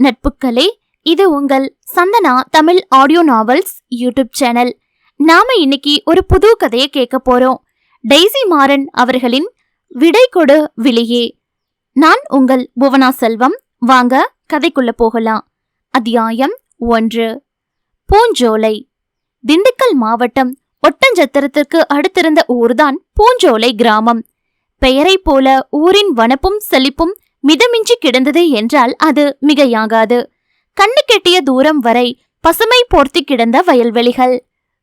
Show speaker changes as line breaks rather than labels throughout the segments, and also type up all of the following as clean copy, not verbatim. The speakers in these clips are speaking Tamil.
நட்புக்களே, இது உங்கள் Santhana Tamil audio novels YouTube channel. நாம இன்னைக்கு ஒரு புது கதையை கேட்க போறோம். டெய்சி மாறன் அவர்களின் விடை கொடு விழியே. நான் உங்கள் புவனா செல்வம். வாங்க கதைக்குள்ள போகலாம். அத்தியாயம் 1. பூஞ்சோலை. திண்டுக்கல் மாவட்டம் ஒட்டஞ்சத்திரத்திற்கு அடுத்திருந்த ஊர்தான் பூஞ்சோலை கிராமம். பெயரை போல ஊரின் வனப்பும் செழிப்பும் மிதமின்றி கிடந்தது என்றால் அது மிகையாகாது. கண்ணு கெட்டிய தூரம் வரை பசுமை போர்த்தி கிடந்த வயல்வெளிகள்,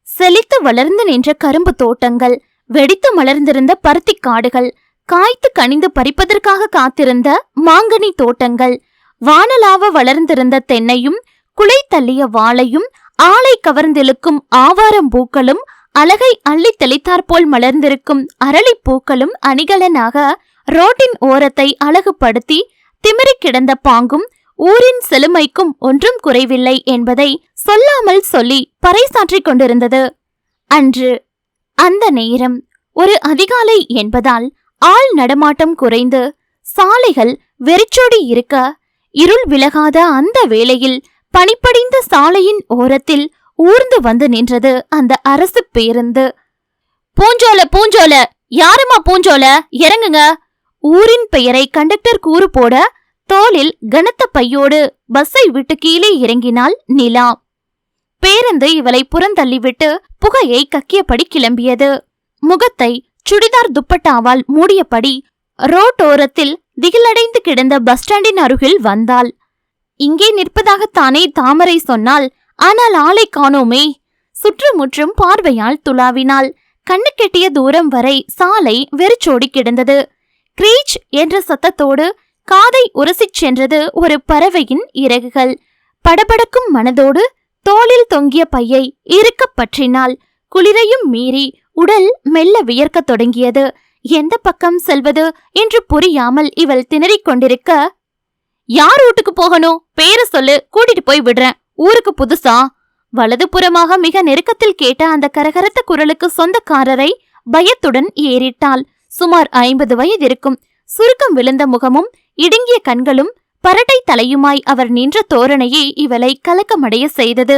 செழித்து வளர்ந்து நின்ற கரும்பு தோட்டங்கள், வெடித்து மலர்ந்திருந்த பருத்தி காடுகள், காய்த்து கனிந்து பறிப்பதற்காக காத்திருந்த மாங்கனி தோட்டங்கள், வானலாவ வளர்ந்திருந்த தென்னையும் குலை தள்ளிய வாழையும் ஆளை கவர்ந்திழுக்கும் ஆவாரம் பூக்களும் அழகை அள்ளி தெளித்தாற்போல் மலர்ந்திருக்கும் அரளி பூக்களும் அணிகலனாக ரோட்டின் ஓரத்தை அழகுபடுத்தி திமிரி கிடந்த பாங்கும் ஊரின் செழுமைக்கும் ஒன்றும் குறைவில்லை என்பதை சொல்லாமல் சொல்லி பறைசாற்றிக் கொண்டிருந்தது. அன்று அந்த நேரம் ஒரு அதிகாலை என்பதால் ஆள் நடமாட்டம் குறைந்து சாலைகள் வெறிச்சோடி இருக்க, இருள் விலகாத அந்த வேளையில் பனிப்படிந்த சாலையின் ஓரத்தில் ஊர்ந்து வந்து நின்றது அந்த அரசு பேருந்து. பூஞ்சோல பூஞ்சோல, யாருமா பூஞ்சோல, இறங்குங்க. ஊரின் பெயரை கண்டக்டர் கூறு போட தோளில் கனத்த பையோடு பஸ்ஸை விட்டு கீழே இறங்கினாள் நிலா. பேருந்து இவளை புறந்தள்ளிவிட்டு புகையை கக்கியபடி கிளம்பியது. முகத்தை சுடிதார் துப்பட்டாவால் மூடியபடி ரோட்டோரத்தில் திகிலடைந்து கிடந்த பஸ் ஸ்டாண்டின் அருகில் வந்தாள். இங்கே நிற்பதாகத்தானே தாமரை சொன்னாள். ஆனால் ஆளை காணோமே. சுற்றுமுற்றும் பார்வையால் துளாவினாள். கண்ணு கெட்டிய தூரம் வரை சாலை வெறிச்சோடி கிடந்தது. கிரீச் என்ற சத்தத்தோடு காதை உரசிச் சென்றது ஒரு பறவையின் இறகுகள். படபடக்கும் மனதோடு தோளில் தொங்கிய பையை இறுக்க பற்றினாள். குளிரையும் மீறி உடல் மெல்ல வியர்க்கத் தொடங்கியது. எந்த பக்கம் செல்வது என்று புரியாமல் இவள் திணறிக் கொண்டிருக்க, யார் வீட்டுக்கு போகணும், பேர சொல்லு, கூட்டிட்டு போய் விடுறேன். ஊருக்கு புதுசா? வலதுபுறமாக மிக நெருக்கத்தில் கேட்ட அந்த கரகரத்த குரலுக்கு சொந்தக்காரரை பயத்துடன் ஏறிட்டாள். சுமார் 50 வயது இருக்கும். சுருக்கம் விழுந்த முகமும் இடுங்கிய கண்களும் பரட்டை தலையுமாய் அவர் நின்ற தோரணையே இவளை கலக்கமடைய செய்தது.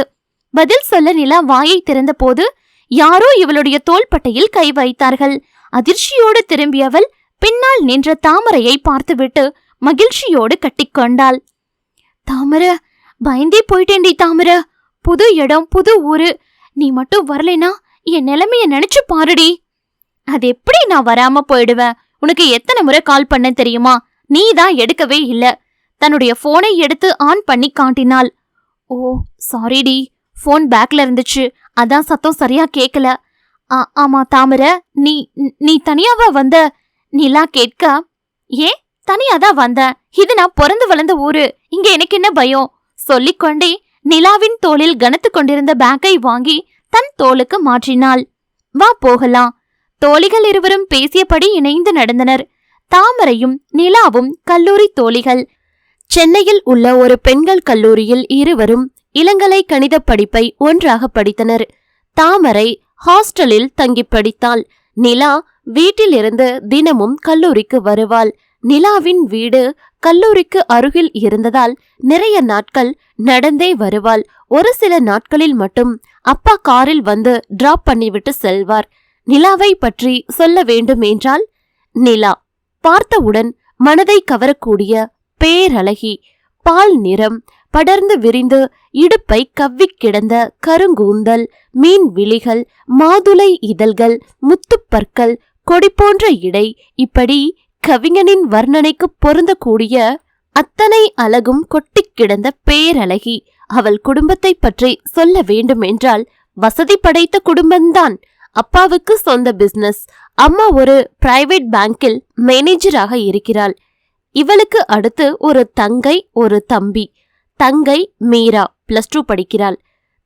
பதில் சொல்ல நிலா வாயை திறந்த போது யாரோ இவளுடைய தோள்பட்டையில் கை வைத்தார்கள். அதிர்ச்சியோடு திரும்பியவள் பின்னால் நின்ற தாமரையை பார்த்துவிட்டு மகிழ்ச்சியோடு கட்டிக்கொண்டாள். தாமர, பயந்தே போயிட்டேன்டி தாமர. புது இடம், புது ஊரு. நீ மட்டும் வரலைனா என் நிலைமைய நினைச்சு பாருடி. அது எப்படி நான் வராம போயிடுவேன்? உனக்கு எத்தனை முறை கால் பண்ண தெரியுமா? நீ தான் எடுக்கவே இல்ல. தன்னுடைய போனை எடுத்து ஆன் பண்ணி காட்டினாள். ஓ சாரிடி, போன் பேக்ல இருந்துச்சு, அதான் சத்தம் சரியா கேக்கல. ஆமா தாமர, நீ தனியாவா வந்த? நிலா கேட்க, ஏன் தனியாதான் வந்த, இது நான் பிறந்து வளர்ந்த ஊரு, இங்க எனக்கு என்ன பயம்? சொல்லிக்கொண்டே நிலாவின் தோளில் கனத்து கொண்டிருந்த பேக்கை வாங்கி தன் தோளுக்கு மாற்றினாள். வா போகலாம். தோழிகள் இருவரும் பேசியபடி இணைந்து நடந்தனர். தாமரையும் நிலாவும் கல்லூரி தோழிகள். சென்னையில் உள்ள ஒரு பெண்கள் கல்லூரியில் இருவரும் இளங்கலை கணித படிப்பை ஒன்றாக படித்தனர். தாமரை ஹாஸ்டலில் தங்கி படித்தாள். நிலா வீட்டிலிருந்து தினமும் கல்லூரிக்கு வருவாள். நிலாவின் வீடு கல்லூரிக்கு அருகில் இருந்ததால் நிறைய நாட்கள் நடந்தே வருவாள். ஒரு சில நாட்களில் மட்டும் அப்பா காரில் வந்து டிராப் பண்ணிவிட்டு செல்வார். நிலாவை பற்றி சொல்ல வேண்டும் என்றால், நிலா பார்த்தவுடன் மனதை கவரக்கூடிய பேரழகி. பால் நிறம், படர்ந்து விரிந்து இடுப்பை கவ்விக் கிடந்த கருங்கூந்தல், மீன் விழிகள், மாதுளை இதழ்கள், முத்துப்பற்கள், கொடி போன்ற இடை, இப்படி கவிஞனின் வர்ணனைக்கு பொருந்தக்கூடிய அத்தனை அழகும் கொட்டிக் கிடந்த பேரழகி. அவள் குடும்பத்தை பற்றி சொல்ல வேண்டும் என்றால், வசதி படைத்த குடும்பம்தான். அப்பாவுக்கு சொந்த பிசினஸ், அம்மா ஒரு பிரைவேட் பேங்கில் மேனேஜராக இருக்கிறாள். இவளுக்கு அடுத்து ஒரு தங்கை, ஒரு தம்பி. தங்கை மீரா +2 படிக்கிறாள்.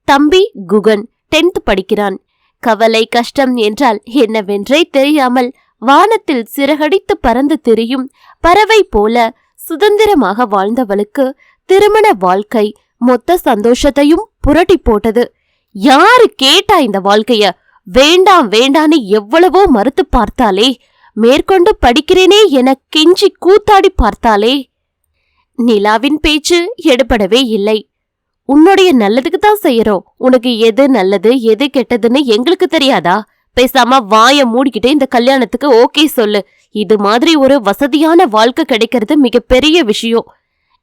தம்பி குகன் 10th படிக்கிறான். கவலை கஷ்டம் என்றால் என்னவென்றே தெரியாமல் வானத்தில் சிறகடித்து பறந்து திரியும் பறவை போல சுதந்திரமாக வாழ்ந்தவளுக்கு திருமண வாழ்க்கை மொத்த சந்தோஷத்தையும் புரட்டி போட்டது. யாரு கேட்டா இந்த வாழ்க்கைய? வேண்டாம் வேண்டான்னு எவ்வளவோ மறுத்து பார்த்தாலே, மேற்கொண்டு படிக்கிறேனே என கெஞ்சி கூத்தாடி பார்த்தாலே. நிலாவின் பேச்சு எடுபடவே இல்லை. உன்னுடைய நல்லதுக்கு தான் செய்யறோம். உனக்கு எது நல்லது எது கெட்டதுன்னு எங்களுக்கு தெரியாதா? பேசாம வாய மூடிக்கிட்டே இந்த கல்யாணத்துக்கு ஓகே சொல்லு. இது மாதிரி ஒரு வசதியான வாழ்க்கை கிடைக்கிறது மிகப்பெரிய விஷயம்.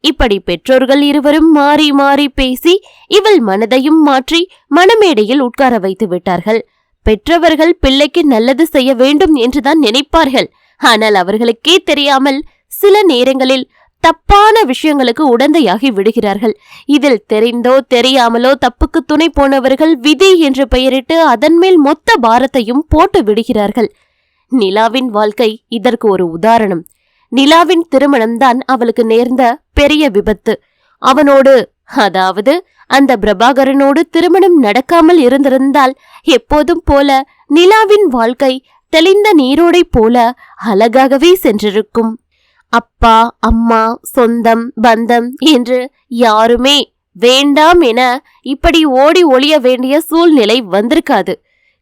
இப்படி பெற்றோர்கள் இருவரும் மாறி மாறி பேசி இவள் மனதையும் மாற்றி மணமேடையில் உட்கார வைத்து விட்டார்கள். பெற்றவர்கள் பிள்ளைக்கு நல்லது செய்ய வேண்டும் என்றுதான் நினைப்பார்கள். ஆனால் அவர்களுக்கே தெரியாமல் சில நேரங்களில் தப்பான விஷயங்களுக்கு உடந்தையாகி விடுகிறார்கள். இதில் தெரிந்தோ தெரியாமலோ தப்புக்கு துணை போனவர்கள் விதி என்று பெயரிட்டு அதன் மேல் மொத்த பாரத்தையும் போட்டு விடுகிறார்கள். நிலாவின் வாழ்க்கை இதற்கு ஒரு உதாரணம். நிலாவின் திருமணம்தான் அவளுக்கு நேர்ந்த பெரிய விபத்து. அவனோடு, அதாவது அந்த பிரபாகரனோடு திருமணம் நடக்காமல் இருந்திருந்தால் எப்போதும் போல நிலாவின் வாழ்க்கை தெளிந்த நீரோடை போல அழகாகவே சென்றிருக்கும். அப்பா அம்மா சொந்தம் பந்தம் என்று யாருமே வேண்டாம் என இப்படி ஓடி ஒளிய வேண்டிய சூழ்நிலை வந்திருக்காது.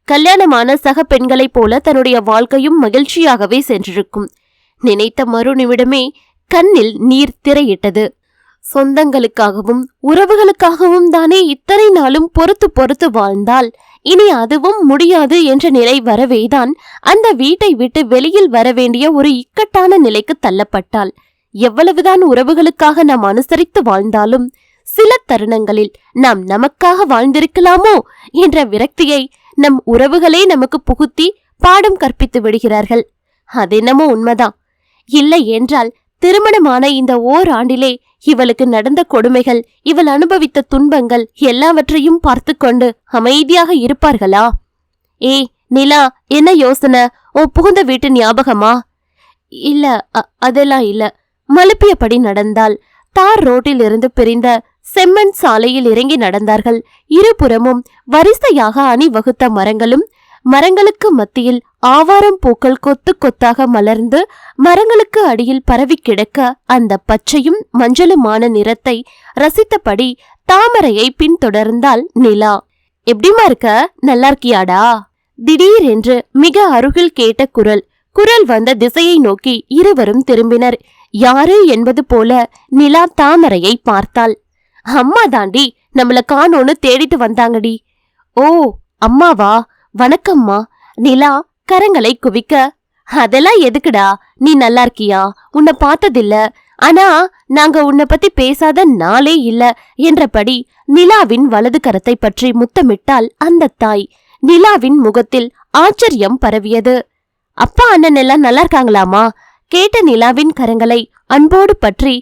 கல்யாணமான சக பெண்களைப் போல தன்னுடைய வாழ்க்கையும் மகிழ்ச்சியாகவே சென்றிருக்கும். நினைத்த மறு நிமிடமே கண்ணில் நீர் திரையிட்டது. சொந்தங்களுக்காகவும் உறவுகளுக்காகவும் தானே இத்தனை நாளும் பொறுத்து பொறுத்து வாழ்ந்தால் இனி அதுவும் முடியாது என்ற நிலை வரவேதான் அந்த வீட்டை விட்டு வெளியில் வரவேண்டிய ஒரு இக்கட்டான நிலைக்கு தள்ளப்பட்டாள். எவ்வளவுதான் உறவுகளுக்காக நாம் அனுசரித்து வாழ்ந்தாலும் சில தருணங்களில் நாம் நமக்காக வாழ்ந்திருக்கலாமோ என்ற விரக்தியை நம் உறவுகளே நமக்கு புகுத்தி பாடம் கற்பித்து விடுகிறார்கள். அதென்னமோ உண்மைதான். இல்லை என்றால் திருமணமான இந்த ஓராண்டிலே இவளுக்கு நடந்த கொடுமைகள், இவள் அனுபவித்த துன்பங்கள் எல்லாவற்றையும் பார்த்து கொண்டு அமைதியாக இருப்பார்களா? ஏய் நிலா, என்ன யோசனை? ஓ புகுந்த வீட்டு ஞாபகமா? இல்ல, அதெல்லாம் இல்ல. மழுப்பியபடி நடந்தாள். தார் ரோட்டில் இருந்து பிரிந்த செம்மண் சாலையில் இறங்கி நடந்தார்கள். இருபுறமும் வரிசையாக அணிவகுத்த மரங்களும், மரங்களுக்கு மத்தியில் ஆவாரம் பூக்கள் கொத்து கொத்தாக மலர்ந்து மரங்களுக்கு அடியில் பரவி கிடக்க அந்த பச்சையும் மஞ்சளுமான நிறத்தை ரசித்தபடி தாமரையை பின்தொடர்ந்தாள் நிலா. எப்படிமா இருக்க? நல்லா இருக்கியாடா? திடீரென்று மிக அருகில் கேட்ட குரல் வந்த திசையை நோக்கி இருவரும் திரும்பினர். யாரு என்பது போல நிலா தாமரையை பார்த்தாள். அம்மா தாண்டி, நம்மள காணோன்னு தேடிட்டு வந்தாங்கடி. ஓ அம்மாவா? வணக்கம்மா. நிலா கரங்களை குவிக்க, அதெல்லாம் எதுக்குடா, நீ நல்லா இருக்கியா? உன்னை பார்த்ததில்ல, ஆனா நாங்க உன்னை பத்தி பேசாத நாளே இல்ல என்றபடி நிலாவின் வலது கரத்தை பற்றி முத்தமிட்டாள் அந்த தாய். நிலாவின் முகத்தில் ஆச்சரியம் பரவியது. அப்பா அண்ணன் எல்லாம் நல்லா இருக்காங்களாமா? கேட்ட நிலாவின் கரங்களை அன்போடு பற்றி,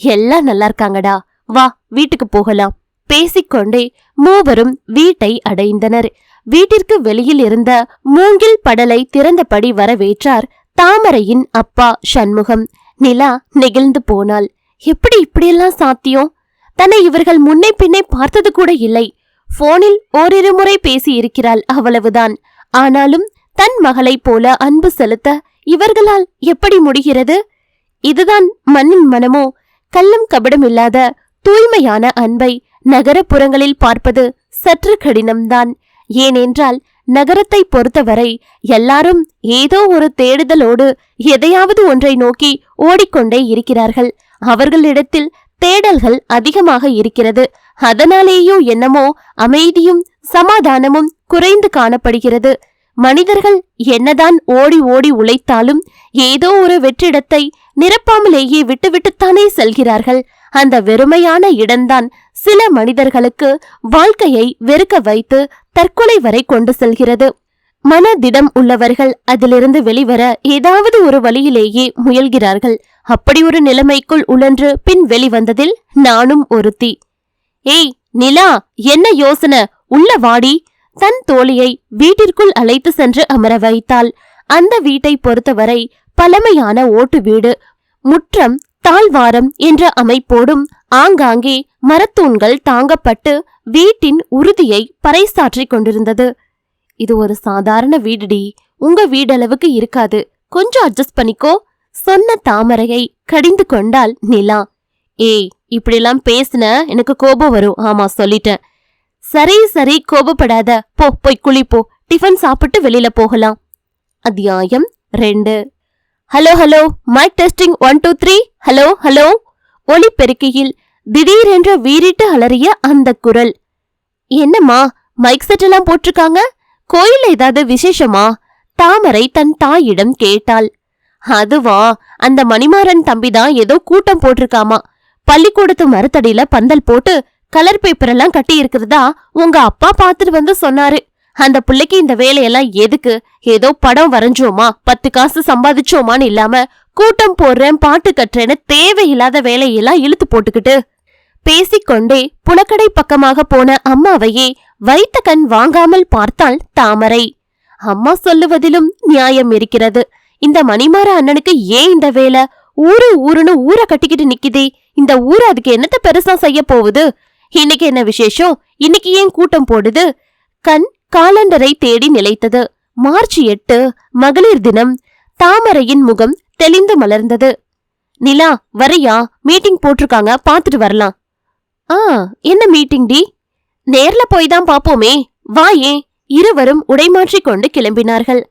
எல்லாம் நல்லா இருக்காங்கடா, வா வீட்டுக்கு போகலாம். பேசிக்கொண்டே மூவரும் வீட்டை அடைந்தனர். வீட்டிற்கு வெளியில் இருந்த மூங்கில் படலை திறந்தபடி வரவேற்றார் தாமரையின் அப்பா சண்முகம். நிலா நெகிழ்ந்து போனாள். எப்படி இப்படியெல்லாம் சாத்தியம்? தன்னை இவர்கள் முன்னே பின்னே பார்த்தது கூட இல்லை. போனில் ஓரிரு முறை பேசி இருக்கிறாள், அவ்வளவுதான். ஆனாலும் தன் மகளைப் போல அன்பு செலுத்த இவர்களால் எப்படி முடிகிறது? இதுதான் மண்ணின் மனமோ? கள்ளம் கபடம் இல்லாத தூய்மையான அன்பை நகரப்புறங்களில் பார்ப்பது சற்று கடினம்தான். ஏனென்றால் நகரத்தை பொறுத்தவரை எல்லாரும் ஏதோ ஒரு தேடுதலோடு எதையாவது ஒன்றை நோக்கி ஓடிக்கொண்டே இருக்கிறார்கள். அவர்களிடத்தில் தேடல்கள் அதிகமாக இருக்கிறது. அதனாலேயோ என்னமோ அமைதியும் சமாதானமும் குறைந்து காணப்படுகிறது. மனிதர்கள் என்னதான் ஓடி ஓடி உழைத்தாலும் ஏதோ ஒரு வெற்றிடத்தை நிரப்பாமலேயே விட்டுவிட்டுத்தானே செல்கிறார்கள். அந்த வெறுமையான இடம்தான் சில மனிதர்களுக்கு வாழ்க்கையை வெறுக்க வைத்து தற்கொலை வரை கொண்டு செல்கிறது. மனதிடம் உள்ளவர்கள் அதிலிருந்து வெளிவர ஏதாவது ஒரு வழியிலேயே முயல்கிறார்கள். அப்படி ஒரு நிலைமைக்குள் உழன்று பின் வெளிவந்ததில் நானும் ஒருத்தி. ஏய் நிலா, என்ன யோசனை? உள்ள வாடி. தன் தோழியை வீட்டிற்குள் அழைத்து சென்று அமர வைத்தாள். அந்த வீட்டை பொறுத்தவரை பழமையான ஓட்டு வீடு. முற்றம் தாழ்வாரம் என்ற அமைப்போடும் ஆங்காங்கே மரத்தூண்கள் தாங்கப்பட்டு வீட்டின் உறுதியை பறைசாற்றிக் கொண்டிருந்தது. இது ஒரு சாதாரண வீடுடி, உங்க வீடளவுக்கு இருக்காது, கொஞ்சம் அட்ஜஸ்ட் பண்ணிக்கோ சொன்ன தாமரையை கடிந்து கொண்டாள் நிலா. ஏய் இப்படிலாம் பேசுன எனக்கு கோபம் வரும். ஆமா சொல்லிட்டேன். சரி சரி கோபப்படாத, போய் குளிப்போ, டிஃபன் சாப்பிட்டு வெளியில போகலாம். அத்தியாயம் 2. Hello hello, mic testing 1 2 3. Hello hello. ஒலிபெருக்கியில் திடீரென்று வீறிட்டு அலறிய அந்த குரல். என்னம்மா, மைக் செட் எல்லாம் போட்டிருக்காங்க? கோயில் ஏதாவது விசேஷமா? தாமரை தன் தாயிடம் கேட்டாள். அதுவா, அந்த மணிமாறன் தம்பிதான் ஏதோ கூட்டம் போட்டிருக்காமா. பள்ளிக்கூடத்து மரத்தடியில பந்தல் போட்டு கலர் பேப்பர் எல்லாம் கட்டி இருக்கிறதா உங்க அப்பா பாத்துட்டு வந்து சொன்னாரு. அந்த பிள்ளைக்கு இந்த வேலையெல்லாம் எதுக்கு? ஏதோ படம் வரைஞ்சோமா, 10 காசு சம்பாதிச்சோமான்னு இல்லாம கூட்டம் போடுறேன், பாட்டு கட்டுறேன்னு தேவையில்லாத வேலையெல்லாம் இழுத்து போட்டுக்கிட்டு பேசிக்கொண்டே புலக்கடை பக்கமாக போன அம்மாவையே வைத்த கண் வாங்காமல் பார்த்தாள் தாமரை. அம்மா சொல்லுவதிலும் நியாயம் இருக்கிறது. இந்த மணிமாற அண்ணனுக்கு ஏன் இந்த வேலை? ஊருன்னு ஊரை கட்டிக்கிட்டு நிக்குதே. இந்த ஊர் அதுக்கு என்னத்த பெருசா செய்ய போகுது? இன்னைக்கு என்ன விசேஷம்? இன்னைக்கு ஏன் கூட்டம் போடுது? கண் காலண்டரை தேடி நிலைத்தது. மார்ச் 8 மகளிர் தினம். தாமரையின் முகம் தெளிந்து மலர்ந்தது. நிலா, வரையா? மீட்டிங் போட்டிருக்காங்க, பாத்துட்டு வரலாம். என்ன மீட்டிங் டி? நேர்ல போய் தான் பாப்போமே, வாயே. இருவரும் உடைமாற்றிக் கொண்டு கிளம்பினார்கள்.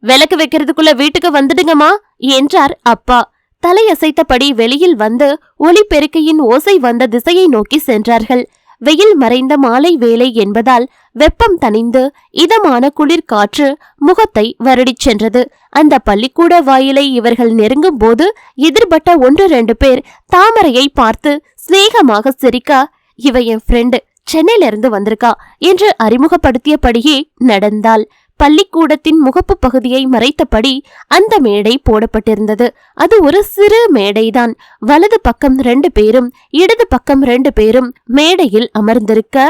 விளக்கு வைக்கிறதுக்குள்ள வீட்டுக்கு வந்துடுங்கம்மா என்றார் அப்பா. தலையசைத்தபடி வெளியில் வந்து ஒலிபெருக்கையின் ஓசை வந்த திசையை நோக்கி சென்றார்கள். வெயில் மறைந்த மாலை வேளை என்பதால் வெப்பம் தணிந்து இதமான குளிர் காற்று முகத்தை வருடிச் சென்றது. அந்த பள்ளிக்கூட வாயிலை இவர்கள் நெருங்கும் போது எதிர்பட்ட 1-2 பேர் தாமரையை பார்த்து சிநேகமாக சிரிக்க, இவ என் ஃப்ரெண்டு, சென்னையில இருந்து வந்திருக்கா என்று அறிமுகப்படுத்தியபடியே நடந்தாள். பள்ளிக்கூடத்தின் முகப்பு பகுதியை மறைத்தபடி அந்த மேடை போடப்பட்டிருந்தது. அது ஒரு சிறு மேடைதான். வலது பக்கம் 2 பேரும், இடது பக்கம் 2 பேரும் மேடையில் அமர்ந்திருக்க,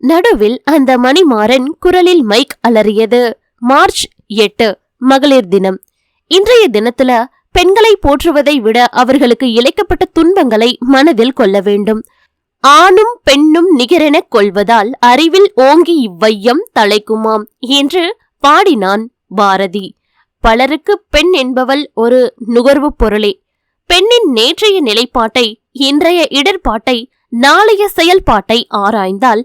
நடுவில் அந்த மணிமாறன் குரலில் மைக் அலறியது. மார்ச் 8 மகளிர் தினம். இன்றைய தினத்துல பெண்களை போற்றுவதை விட அவர்களுக்கு இழைக்கப்பட்ட துன்பங்களை மனதில் கொள்ள வேண்டும். ஆணும் பெண்ணும் நிகரெனக் கொள்வதால் அறிவில் ஓங்கி இவ்வையம் தலைக்குமாம் என்று பாடினான் பாரதி. பலருக்கு பெண் என்பவள் ஒரு நுகர்வு பொருளே. பெண்ணின் நேற்றைய நிலைப்பாட்டை, இன்றைய இடர்பாட்டை, நாளைய செயல்பாட்டை ஆராய்ந்தால்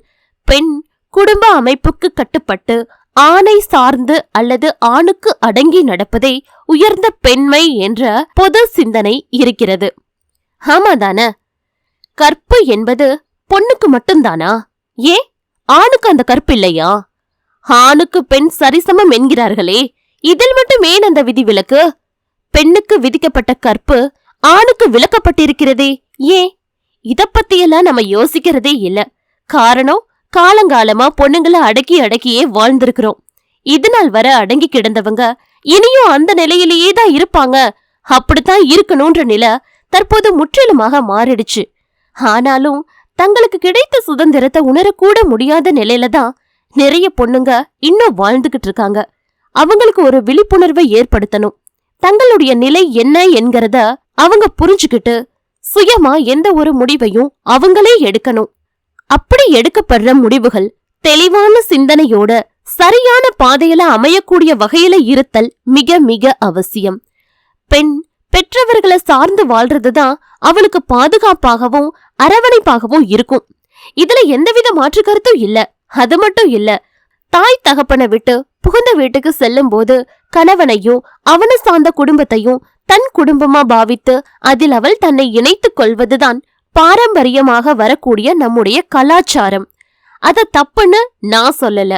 பெண் குடும்ப அமைப்புக்கு கட்டுப்பட்டு ஆணை சார்ந்து அல்லது ஆணுக்கு அடங்கி நடப்பதே உயர்ந்த பெண்மை என்ற பொது சிந்தனை இருக்கிறது. ஆமாதான? கற்பு என்பது பொண்ணுக்கு மட்டும்தானா? ஏன் ஆணுக்கு அந்த கற்பு இல்லையா? ஆணுக்கு பெண் சரிசமம் என்கிறார்களே, இதில் மட்டும் ஏன் அந்த விதிவிலக்கு? பெண்ணுக்கு விதிக்கப்பட்ட கற்பு ஆணுக்கு விலக்கப்பட்டிருக்கிறதே, ஏன்? இத பத்தியெல்லாம் நம்ம யோசிக்கிறதே இல்ல. காரணம், காலங்காலமா பொண்ணுங்களை அடக்கியே வாழ்ந்திருக்கிறோம். இதனால் வர அடங்கி கிடந்தவங்க இனியும் அந்த நிலையிலேயே தான் இருப்பாங்க. அப்படித்தான் இருக்கணும்ன்ற நிலை தற்போது முற்றிலுமாக மாறிடுச்சு. ஆனாலும் தங்களுக்கு கிடைத்த சுதந்திரத்தை உணரக்கூட முடியாத நிலையில தான் நிறைய பொண்ணுங்க இன்னும் வாழ்ந்துகிட்டு இருக்காங்க. அவங்களுக்கு ஒரு விழிப்புணர்வை ஏற்படுத்தணும். தங்களுடைய நிலை என்ன என்கிறத அவங்க புரிஞ்சுக்கிட்டு சுயமா எந்த ஒரு முடிவையும் அவங்களே எடுக்கணும். அப்படி எடுக்கப்படுற முடிவுகள் தெளிவான சிந்தனையோட சரியான பாதையில அமையக்கூடிய வகையில இருத்தல் மிக மிக அவசியம். பெண் பெற்றவர்களை சார்ந்து வாழ்றதுதான் அவளுக்கு பாதுகாப்பாகவும் அரவணைப்பாகவும் இருக்கும். இதுல எந்தவித மாற்று கருத்தும் இல்ல. அது மட்டும் இல்ல, தாய் தகப்பனை விட்டு புகுந்த வீட்டுக்கு செல்லும் போது கணவனையும் அவனை சார்ந்த குடும்பத்தையும் தன் குடும்பமா பாவித்து அதில் அவள் தன்னை இணைத்துக் கொள்வதுதான் பாரம்பரியமாக வரக்கூடிய நம்முடைய கலாச்சாரம். அத தப்புன்னு நான் சொல்லல.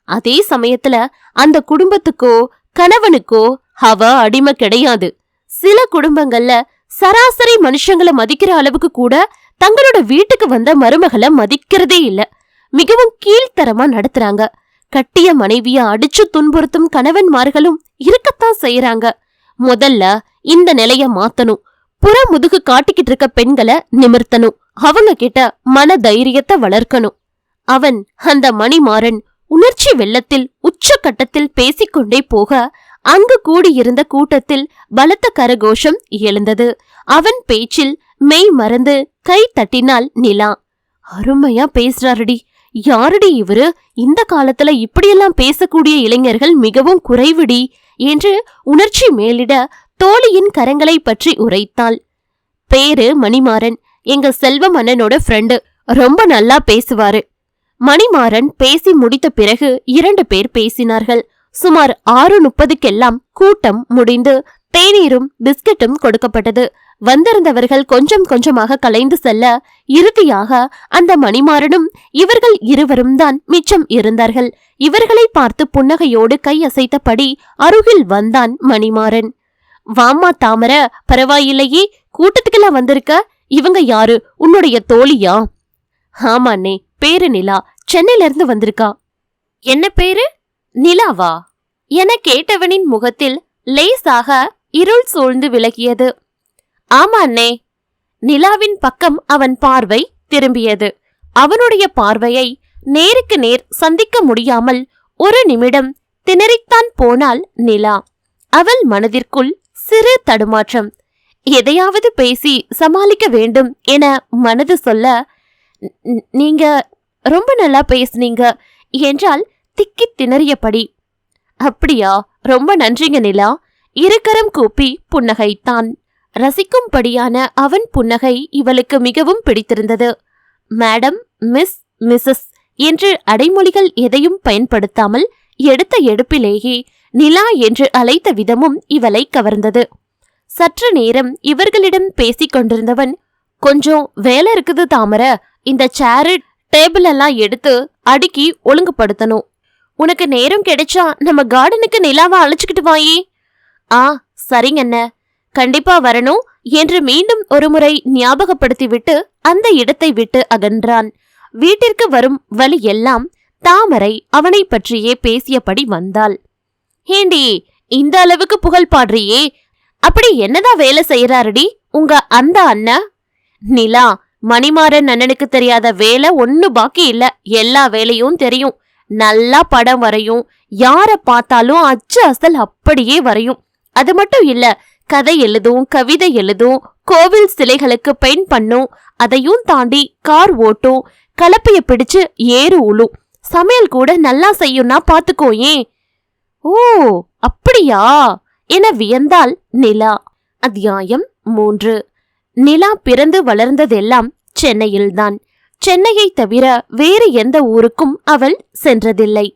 அதே சமயத்துல அந்த குடும்பத்துக்கோ கணவனுக்கோ அவ அடிமை கிடையாது. சில குடும்பங்கள்ல சராசரி மனுஷங்களை மதிக்கிற அளவுக்கு கூட தங்களோட வீட்டுக்கு வந்த மருமகளை மதிக்கிறதே இல்ல. மிகவும் கீழ்த்தரமா நடத்துறாங்க. கட்டிய மனைவிய அடிச்சு துன்புறுத்தும் கணவன்மார்களும் இருக்கத்தான் செய்யறாங்க. முதல்ல இந்த நிலைய மாத்தணும். புற முதுகு காட்டிக்கிட்டு இருக்க பெண்களை நிமிர்த்தணும். அவங்க கிட்ட மன தைரியத்தை வளர்க்கணும். அவன், அந்த மணிமாறன், உணர்ச்சி வெள்ளத்தில் உச்சகட்டத்தில் பேசிக்கொண்டே போக அங்கு கூடியிருந்த கூட்டத்தில் பலத்த கரகோஷம் எழுந்தது. அவன் பேச்சில் மெய் மறந்து கை தட்டினாள் நிலா. அருமையா பேசுறாருடி. யாருடி இவரு? இந்த காலத்துல இப்படியெல்லாம் பேசக்கூடிய இளைஞர்கள் மிகவும் குறைவுடி என்று உணர்ச்சி மேலிட தோழியின் கரங்களை பற்றி உரைத்தாள். பேரு மணிமாறன், எங்க செல்வம் அண்ணனோட ஃப்ரெண்டு. ரொம்ப நல்லா பேசுவாரு. மணிமாறன் பேசி முடித்த பிறகு 2 பேர் பேசினார்கள். சுமார் 6:30க்கெல்லாம் கூட்டம் முடிந்து தேநீரும் பிஸ்கட்டும் கொடுக்கப்பட்டது. வந்திருந்தவர்கள் கொஞ்சம் கொஞ்சமாக கலைந்து செல்ல இறுதியாக அந்த மணிமாறனும் இவர்கள் இருவரும் தான் மிச்சம் இருந்தார்கள். இவர்களை பார்த்து புன்னகையோடு கை அசைத்தபடி அருகில் வந்தான் மணிமாறன். வாமா தாமரை, பரவாயில்லையே, கூட்டத்துக்கெல்லாம் வந்திருக்க. இவங்க யாரு? உன்னுடைய தோழியா? ஆமாண்ணே, பேரு நிலா, சென்னையில இருந்து வந்திருக்கா. என்ன பேரு? நிலாவா என கேட்டவனின் முகத்தில் லேசாக இருள் சூழ்ந்து விலகியது. ஆமா அண்ணே. நிலாவின் பக்கம் அவன் பார்வை திரும்பியது. அவனுடைய பார்வையை நேருக்கு நேர் சந்திக்க முடியாமல் ஒரு நிமிடம் திணறித்தான் போனாள் நிலா. அவள் மனதிற்குள் சிறு தடுமாற்றம். எதையாவது பேசி சமாளிக்க வேண்டும் என மனது சொல்ல, நீங்க ரொம்ப நல்லா பேசுனீங்க என்றால் திக்கி திணறியபடி. அப்படியா, ரொம்ப நன்றிங்க நிலா. இருக்கரம் கூப்பி புன்னகைத்தான். ரசிக்கும்படியான அவன் புன்னகை இவளுக்கு மிகவும் பிடித்திருந்தது. மேடம், மிஸ், மிஸ்ஸஸ் என்று அடைமொழிகள் எதையும் பயன்படுத்தாமல் எடுத்த எடுப்பிலேயே நிலா என்று அழைத்த விதமும் இவளை கவர்ந்தது. சற்று நேரம் இவர்களிடம் பேசிக் கொண்டிருந்தவன், கொஞ்சம் வேலை இருக்குது தாமரை, இந்த சேரு டேபிள் எல்லாம் எடுத்து அடுக்கி ஒழுங்குபடுத்தணும். உனக்கு நேரம் கிடைச்சா நம்ம கார்டனுக்கு நிலாவை அழைச்சுக்கிட்டு வாயே. ஆ சரிங்கண்ண, கண்டிப்பா வரணும் என்று மீண்டும் ஒருமுறை ஞாபகப்படுத்திவிட்டு அந்த இடத்தை விட்டு அகன்றான். வீட்டிற்கு வரும் வழி எல்லாம் தாமரை அவனை பற்றியே பேசியபடி வந்தாள். ஏண்டி, இந்த அளவுக்கு புகழ் பாடுறியே, அப்படி என்னதான் வேலை செய்யறாருடி உங்க அந்த அண்ணன்? நிலா, மணிமாறன் அண்ணனுக்கு தெரியாத வேலை ஒண்ணு பாக்கி இல்ல, எல்லா வேலையும் தெரியும். நல்லா படம் வரையும், யார பார்த்தாலும் அச்சு அசல் அப்படியே வரையும். அது மட்டும் இல்ல, கதை எழுதும், கவிதை எழுதும், கோவில் சிலைகளுக்கு பெயிண்ட் பண்ணும், அதையும் தாண்டி கார் ஓட்டும், கலப்பைய பிடிச்சு ஏறு உழும், சமையல் கூட நல்லா செய்யும்னா பாத்துக்கோயே. ஓ அப்படியா என வியந்தாள் நிலா. அத்தியாயம் 3. நிலா பிறந்து வளர்ந்ததெல்லாம் சென்னையில்தான். சென்னையை தவிர வேறு எந்த ஊருக்கும் அவள் சென்றதில்லை.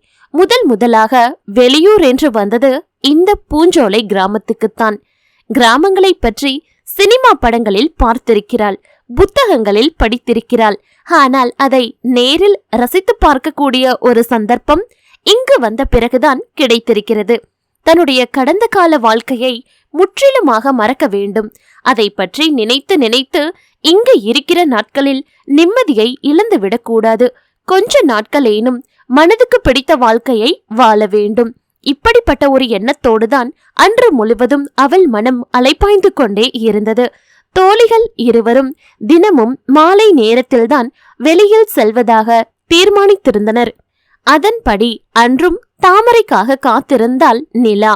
முதலாக வெளியூர் என்று வந்தது இந்த பூஞ்சோலை கிராமத்துக்குத்தான். கிராமங்களை பற்றி சினிமா படங்களில் பார்த்திருக்கிறாள், புத்தகங்களில் படித்திருக்கிறாள். ஆனால் அதை நேரில் ரசித்து பார்க்கக்கூடிய ஒரு சந்தர்ப்பம் இங்கு வந்த பிறகுதான் கிடைத்திருக்கிறது. தன்னுடைய கடந்த கால வாழ்க்கையை முற்றிலுமாக மறக்க வேண்டும். அதை பற்றி நினைத்து நினைத்து இங்கு இருக்கிற நாட்களில் நிம்மதியை இழந்துவிடக்கூடாது. கொஞ்ச நாட்களேனும் மனதுக்கு பிடித்த வாழ்க்கையை வாழ வேண்டும். இப்படிப்பட்ட ஒரு எண்ணத்தோடுதான் அன்று முழுவதும் அவள் மனம் அலைப்பாய்ந்து கொண்டே இருந்தது. தோழிகள் இருவரும் தினமும் மாலை நேரத்தில்தான் வெளியில் செல்வதாக தீர்மானித்திருந்தனர். அதன்படி அன்றும் தாமரைக்காக காத்திருந்தாள் நிலா.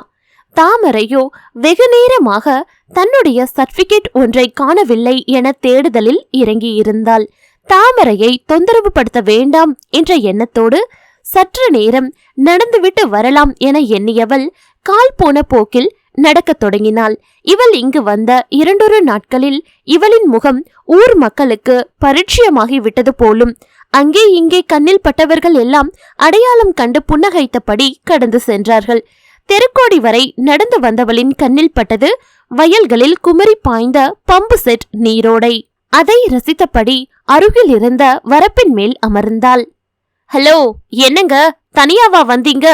தாமரையோ வெகு நேரமாக தன்னுடைய சர்டிபிகேட் ஒன்றை காணவில்லை என தேடுதலில் இறங்கியிருந்தாள். தாமரையை தொந்தரவு படுத்த வேண்டாம் என்ற எண்ணத்தோடு சற்று நேரம் நடந்துவிட்டு வரலாம் என எண்ணியவள் கால் போன போக்கில் நடக்கத் தொடங்கினாள். இவள் இங்கு வந்த 2 நாட்களில் இவளின் முகம் ஊர் மக்களுக்கு பரிச்சயமாகி விட்டது போலும். அங்கே இங்கே கண்ணில் பட்டவர்கள் எல்லாம் அடையாளம் கண்டு புன்னகைத்தபடி கடந்து சென்றார்கள். தெருக்கோடி வரை நடந்து வந்தவளின் கண்ணில் பட்டது வயல்களில் குமரி பாய்ந்த பம்பு செட் நீரோடை. அதை ரசித்தபடி அருகில் இருந்த வரப்பின் மேல் அமர்ந்தாள். ஹலோ, என்னங்க, தனியாவா வந்தீங்க?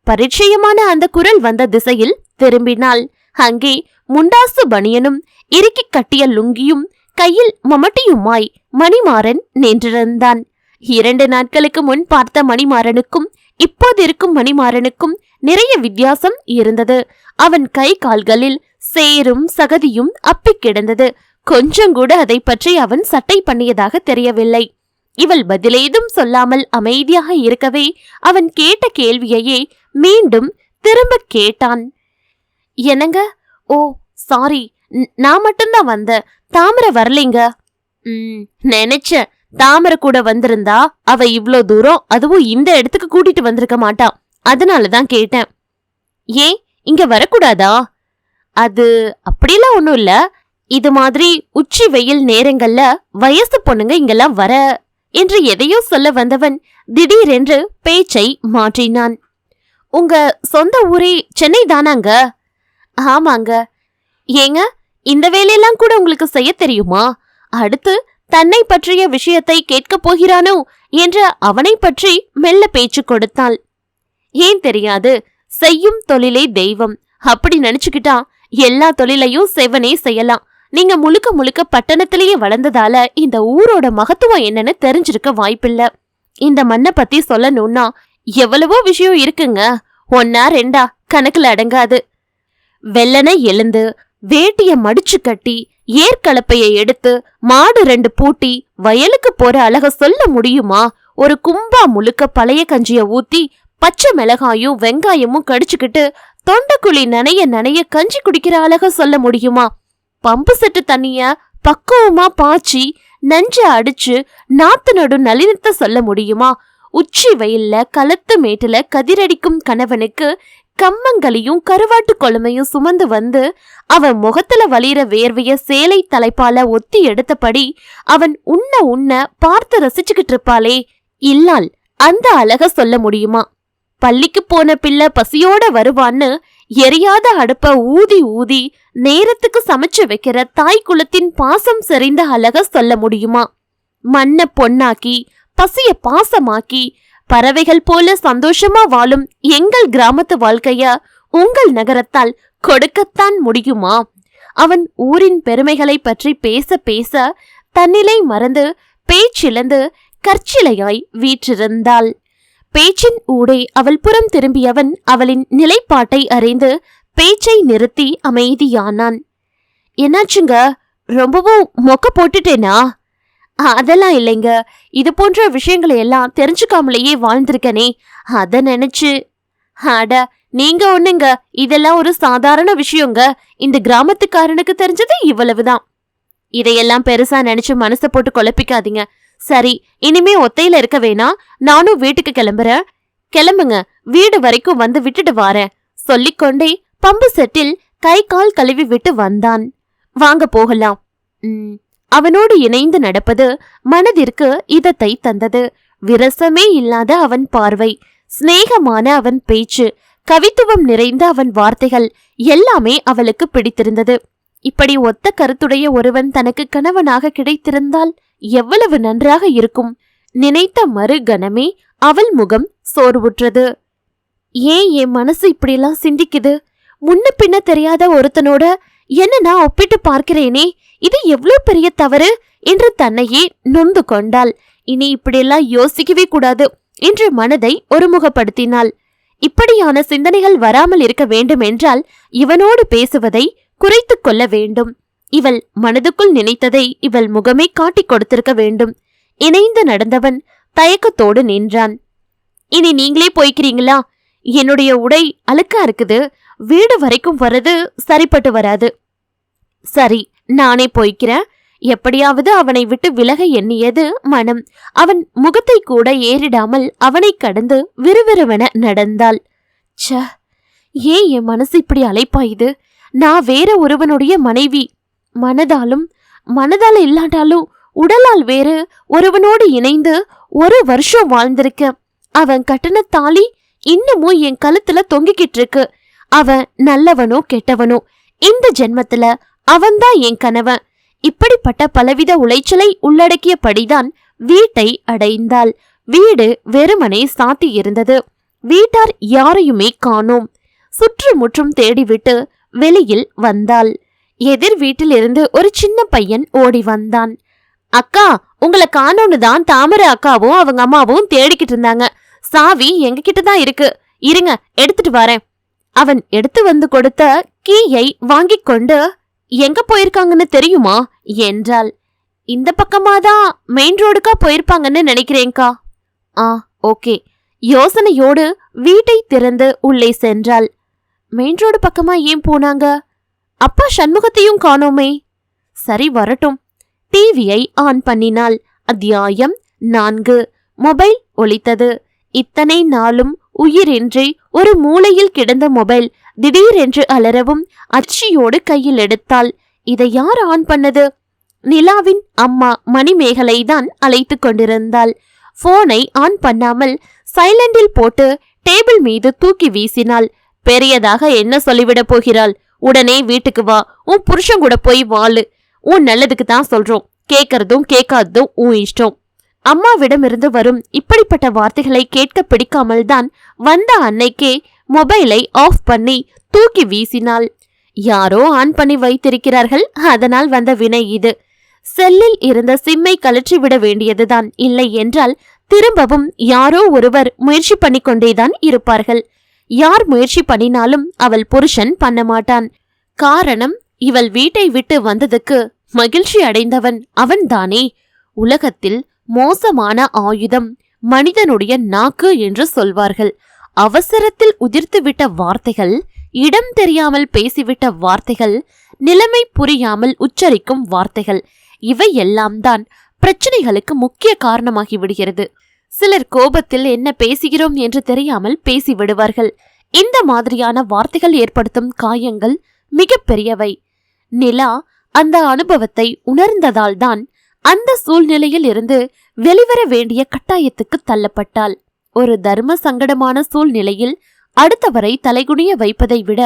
பரிச்சயமான அந்த குரல் வந்த திசையில் திரும்பினாள். அங்கே முண்டாசு பனியனும் இறுக்கி கட்டிய லுங்கியும் கையில் மமட்டியுமாய் மணிமாறன் நின்றிருந்தான். 2 நாட்களுக்கு முன் பார்த்த மணிமாறனுக்கும் இப்போது இருக்கும் மணிமாறனுக்கும் நிறைய வித்தியாசம் இருந்தது. அவன் கை கால்களில் சேரும் சகதியும் அப்பிக் கிடந்தது. கொஞ்சம் கூட அதை பற்றி அவன் சட்டை பண்ணியதாக தெரியவில்லை. இவள் பதிலேதும் சொல்லாமல் அமைதியாக இருக்கவே அவன் கேட்ட கேள்வியையே மீண்டும் திரும்ப கேட்டான். என்னங்க? ஓ சாரி, நான் மட்டும்தான் வந்தேன், தாமரை வரலைங்க. நினைச்சேன், தாமரை கூட வந்திருந்தா அவ இவ்ளோ தூரம், அதுவும் இந்த இடத்துக்கு கூட்டிட்டு வந்திருக்க மாட்டான், அதனாலதான் கேட்டேன். ஏன் இங்க வரக்கூடாதா? அது அப்படியெல்லாம் ஒண்ணும் இல்ல, இது மாதிரி உச்சி வெயில் நேரங்கள்ல வயசு பொண்ணுங்க இங்கெல்லாம் வர என்று எதையோ சொல்ல வந்தவன் திடீரென்று பேச்சை மாற்றினான். உங்க சொந்த ஊரே சென்னை தானாங்க? ஆமாங்க, ஏங்க, இந்த வேலையெல்லாம் கூட உங்களுக்கு செய்ய தெரியுமா? அடுத்து தன்னை பற்றிய விஷயத்தை கேட்கப் போகிறானோ என்ற அவனை பற்றி மெல்ல பேச்சு கொடுத்தாள். ஏன் தெரியாது, செய்யும் தொழிலே தெய்வம் அப்படி நினைச்சுக்கிட்டா எல்லா தொழிலையும் செவனே செய்யலாம். நீங்க முழுக்க முழுக்க பட்டணத்திலேயே வளர்ந்ததால இந்த ஊரோட மகத்துவம் என்னன்னு தெரிஞ்சிருக்க வாய்ப்பில்ல. இந்த மண்ணை பத்தி சொல்லணும்னா எவ்வளவோ விஷயம் இருக்குங்க. ஒன்னா ரெண்டா கணக்குல அடங்காது. வெள்ளனை எழுந்து வேட்டிய மடிச்சு கட்டி ஏற்கலப்பைய எடுத்து மாடு 2 பூட்டி வயலுக்கு போற அழக சொல்ல முடியுமா? ஒரு கும்பா முழுக்க பழைய கஞ்சிய ஊத்தி பச்சை மிளகாயும் வெங்காயமும் கடிச்சுக்கிட்டு தொண்டைக்குழி நனைய நனைய கஞ்சி குடிக்கிற அழக சொல்ல முடியுமா? பம்பு செட்டு தண்ணிய பக்குவமா பாய்ச்சி நஞ்ச அடிச்சு நாத்து நடு நளினத்தை சொல்ல முடியுமா? உச்சி வெயில்ல களத்து மேட்டுல கதிரடிக்கும் கணவனுக்கு கம்மங்களையும் கருவாட்டு குழம்பையும் சுமந்து வந்து அவன் முகத்துல வலிற வேர்வைய சேலை தலைப்பால ஒத்தி எடுத்தபடி அவன் உண்ண பார்த்து ரசிச்சுக்கிட்டு இருப்பாளே, இல்லால் அந்த அழக சொல்ல முடியுமா? பள்ளிக்கு போன பிள்ளை பசியோட வருவான்னு எரியாத அடுப்ப ஊதி ஊதி நேரத்துக்கு சமைச்சு வைக்கிற தாய் குலத்தின் பாசம் செறிந்த அழக சொல்ல முடியுமா? மண்ணை பொன்னாக்கி பசிய பாசமாக்கி பறவைகள் போல சந்தோஷமா வாழும் எங்கள் கிராமத்து வாழ்க்கைய உங்கள் நகரத்தால் கொடுக்கத்தான் முடியுமா? அவன் ஊரின் பெருமைகளை பற்றி பேச பேச தன்னிலை மறந்து பேச்சிழந்து கற்சிலையாய் வீற்றிருந்தாள். பேச்சின் ஊடே அவள் புறம் திரும்பியவன் அவளின் நிலைப்பாட்டை அறிந்து பேச்சை நிறுத்தி அமைதியானான். என்னாச்சுங்க, ரொம்பவும் மொக்க போட்டுட்டேனா? அதெல்லாம் இல்லைங்க, இது போன்ற விஷயங்களை எல்லாம் தெரிஞ்சுக்காமலேயே வாழ்ந்திருக்கனே, அத நினைச்சு. அட நீங்க ஒண்ணுங்க, இதெல்லாம் ஒரு சாதாரண விஷயங்க. இந்த கிராமத்துக்காரனுக்கு தெரிஞ்சது இவ்வளவுதான். இதையெல்லாம் பெருசா நினைச்சு மனசை போட்டு குழப்பிக்காதீங்க. சரி, இனிமே ஒத்தையில இருக்க வேணா, நானும் வீட்டுக்கு கிளம்புறேன். கிளம்புங்க, வீடு வரைக்கும் வந்து விட்டுட்டு வாரேன் சொல்லிக்கொண்டே பம்பு செட்டில் கை கால் கழுவி விட்டு வந்தான். வாங்க போகலாம். அவனோடு இணைந்து நடப்பது மனதிற்கு இதத்தை தந்தது. விரசமே இல்லாத அவன் பார்வை, சிநேகமான அவன் பேச்சு, கவித்துவம் நிறைந்த அவன் வார்த்தைகள் எல்லாமே அவளுக்கு பிடித்திருந்தது. இப்படி ஒத்த கருத்துடைய ஒருவன் தனக்கு கணவனாக கிடைத்திருந்தால் எவ்வளவு நன்றாக இருக்கும். நினைத்த மறு கணமே அவள் முகம் சோர்வுற்றது. ஏன் என் மனசு இப்படியெல்லாம் சிந்திக்குது? முன்ன பின்ன தெரியாத ஒருத்தனோட என்ன நான் ஒப்பிட்டு பார்க்கிறேனே, இது எவ்வளவு பெரிய தவறு என்று தன்னையே நொந்து கொண்டாள். இனி இப்படியெல்லாம் யோசிக்கவே கூடாது என்று மனதை ஒருமுகப்படுத்தினாள். இப்படியான சிந்தனைகள் வராமல் இருக்க வேண்டும் என்றால் இவனோடு பேசுவதை குறைத்து கொள்ள வேண்டும். இவள் மனதுக்குள் நினைத்ததை இவள் முகமே காட்டிக் கொடுத்திருக்க வேண்டும். இணைந்து நடந்தவன் தயக்கத்தோடு நின்றான். இனி நீங்களே போய்க்கிறீங்களா? என்னுடைய உடை அழுக்கா இருக்குது, வீடு வரைக்கும் வர்றது சரிப்பட்டு வராது. சரி, நானே போய்க்கிறேன். எப்படியாவது அவனை விட்டு விலக எண்ணியது மனம். அவன் முகத்தை கூட ஏறிடாமல் அவனை கடந்து விறுவிறுவென நடந்தாள். ச, ஏன் என் மனசு இப்படி அலைப்பாயுது? நான் வேற ஒருவனுடைய மனைவி. மனதால இல்லாட்டாலும் உடலால் வேறு ஒருவனோடு இணைந்து 1 வருஷம் வாழ்ந்திருக்க. அவன் கட்டின தாலி இன்னமும் என் கழுத்துல தொங்கிக்கிட்டு இருக்கு. அவன் நல்லவனோ கெட்டவனோ, இந்த ஜென்மத்துல அவன்தான் என் கணவன். இப்படிப்பட்ட பலவித உளைச்சலை உள்ளடக்கியபடிதான் வீட்டை அடைந்தாள். வீடு வெறுமனே சாத்தி இருந்தது. வீட்டார் யாரையுமே காணோம். சுற்றுமுற்றும் தேடிவிட்டு வெளியில் வந்தாள். எதிர் வீட்டிலிருந்து ஒரு சின்ன பையன் ஓடி வந்தான். அக்கா, உங்களை காணோன்னு தான் தாமரை அக்காவும் அவங்க அம்மாவும் தேடிக்கிட்டு இருந்தாங்க. சாவி எங்க கிட்டதான் இருக்கு, இருங்க எடுத்துட்டு வரேன். அவன் எடுத்து வந்து கொடுத்த கீயை வாங்கிக் கொண்டு எங்க போயிருக்காங்கன்னு தெரியுமா என்றாள். இந்த பக்கமாதான் மெயின் ரோடுக்கா போயிருப்பாங்கன்னு நினைக்கிறேன்கா. ஓகே. யோசனையோடு வீட்டை திறந்து உள்ளே சென்றாள். மெயின் ரோடு பக்கமா ஏன் போனாங்க? அப்பா சண்முகத்தையும் காணோமே. சரி, வரட்டும். டிவியை ஆன் பண்ணினாள். அத்தியாயம் 4. மொபைல் ஒலித்தது. இத்தனை நாளும் உயிரின்றி ஒரு மூலையில் கிடந்த மொபைல் திடீரென்று அலறவும் அச்சியோடு கையில் எடுத்தாள். இதை யார் ஆன் பண்ணது? நிலாவின் அம்மா மணிமேகலை தான் அழைத்து கொண்டிருந்தாள். போனை ஆன் பண்ணாமல் சைலண்டில் போட்டு டேபிள் மீது தூக்கி வீசினாள். பெரியதாக என்ன சொல்லிவிடப் போகிறாள்?
உடனே வீட்டுக்கு வா, உன் புருஷன் கூட போய் வாழு. உன் நல்லதுக்கு தான் சொல்றோம், கேட்கறதும் கேட்காததும் உன் இஷ்டம். அம்மாவிடமிருந்து வரும் இப்படிப்பட்ட வார்த்தைகளை கேட்க பிடிக்காமல் தான் வந்த அன்னைக்கே மொபைலை ஆஃப் பண்ணி தூக்கி வீசினாள். யாரோ ஆன் பண்ணி வைத்திருக்கிறார்கள், அதனால் வந்த வினை இது. செல்லில் இருந்த சிம்மை கழற்றிவிட வேண்டியதுதான். இல்லை என்றால் திரும்பவும் யாரோ ஒருவர் முயற்சி பண்ணி கொண்டேதான் இருப்பார்கள். யார் முயற்சி பண்ணினாலும் அவள் புருஷன் பண்ண மாட்டான். காரணம், இவள் வீட்டை விட்டு வந்ததுக்கு மகிழ்ச்சி அடைந்தவன் அவன்தானே. உலகத்தில் மோசமான ஆயுதம் மனிதனுடைய நாக்கு என்று சொல்வார்கள். அவசரத்தில் உதிர்த்துவிட்ட வார்த்தைகள், இடம் தெரியாமல் பேசிவிட்ட வார்த்தைகள், நிலைமை புரியாமல் உச்சரிக்கும் வார்த்தைகள், இவை எல்லாம் தான் பிரச்சனைகளுக்கு முக்கிய காரணமாகி விடுகிறது. சிலர் கோபத்தில் என்ன பேசுகிறோம் என்று தெரியாமல் பேசிவிடுவார்கள். இந்த மாதிரியான வார்த்தைகள் ஏற்படுத்தும் காயங்கள் மிக பெரியவை. நிலா அந்த அனுபவத்தை உணர்ந்ததால்தான் அந்த சூழ்நிலையில் இருந்து வெளிவர வேண்டிய கட்டாயத்துக்கு தள்ளப்பட்டாள். ஒரு தர்ம சங்கடமான சூழ்நிலையில் அடுத்தவரை தலைகுனிய வைப்பதை விட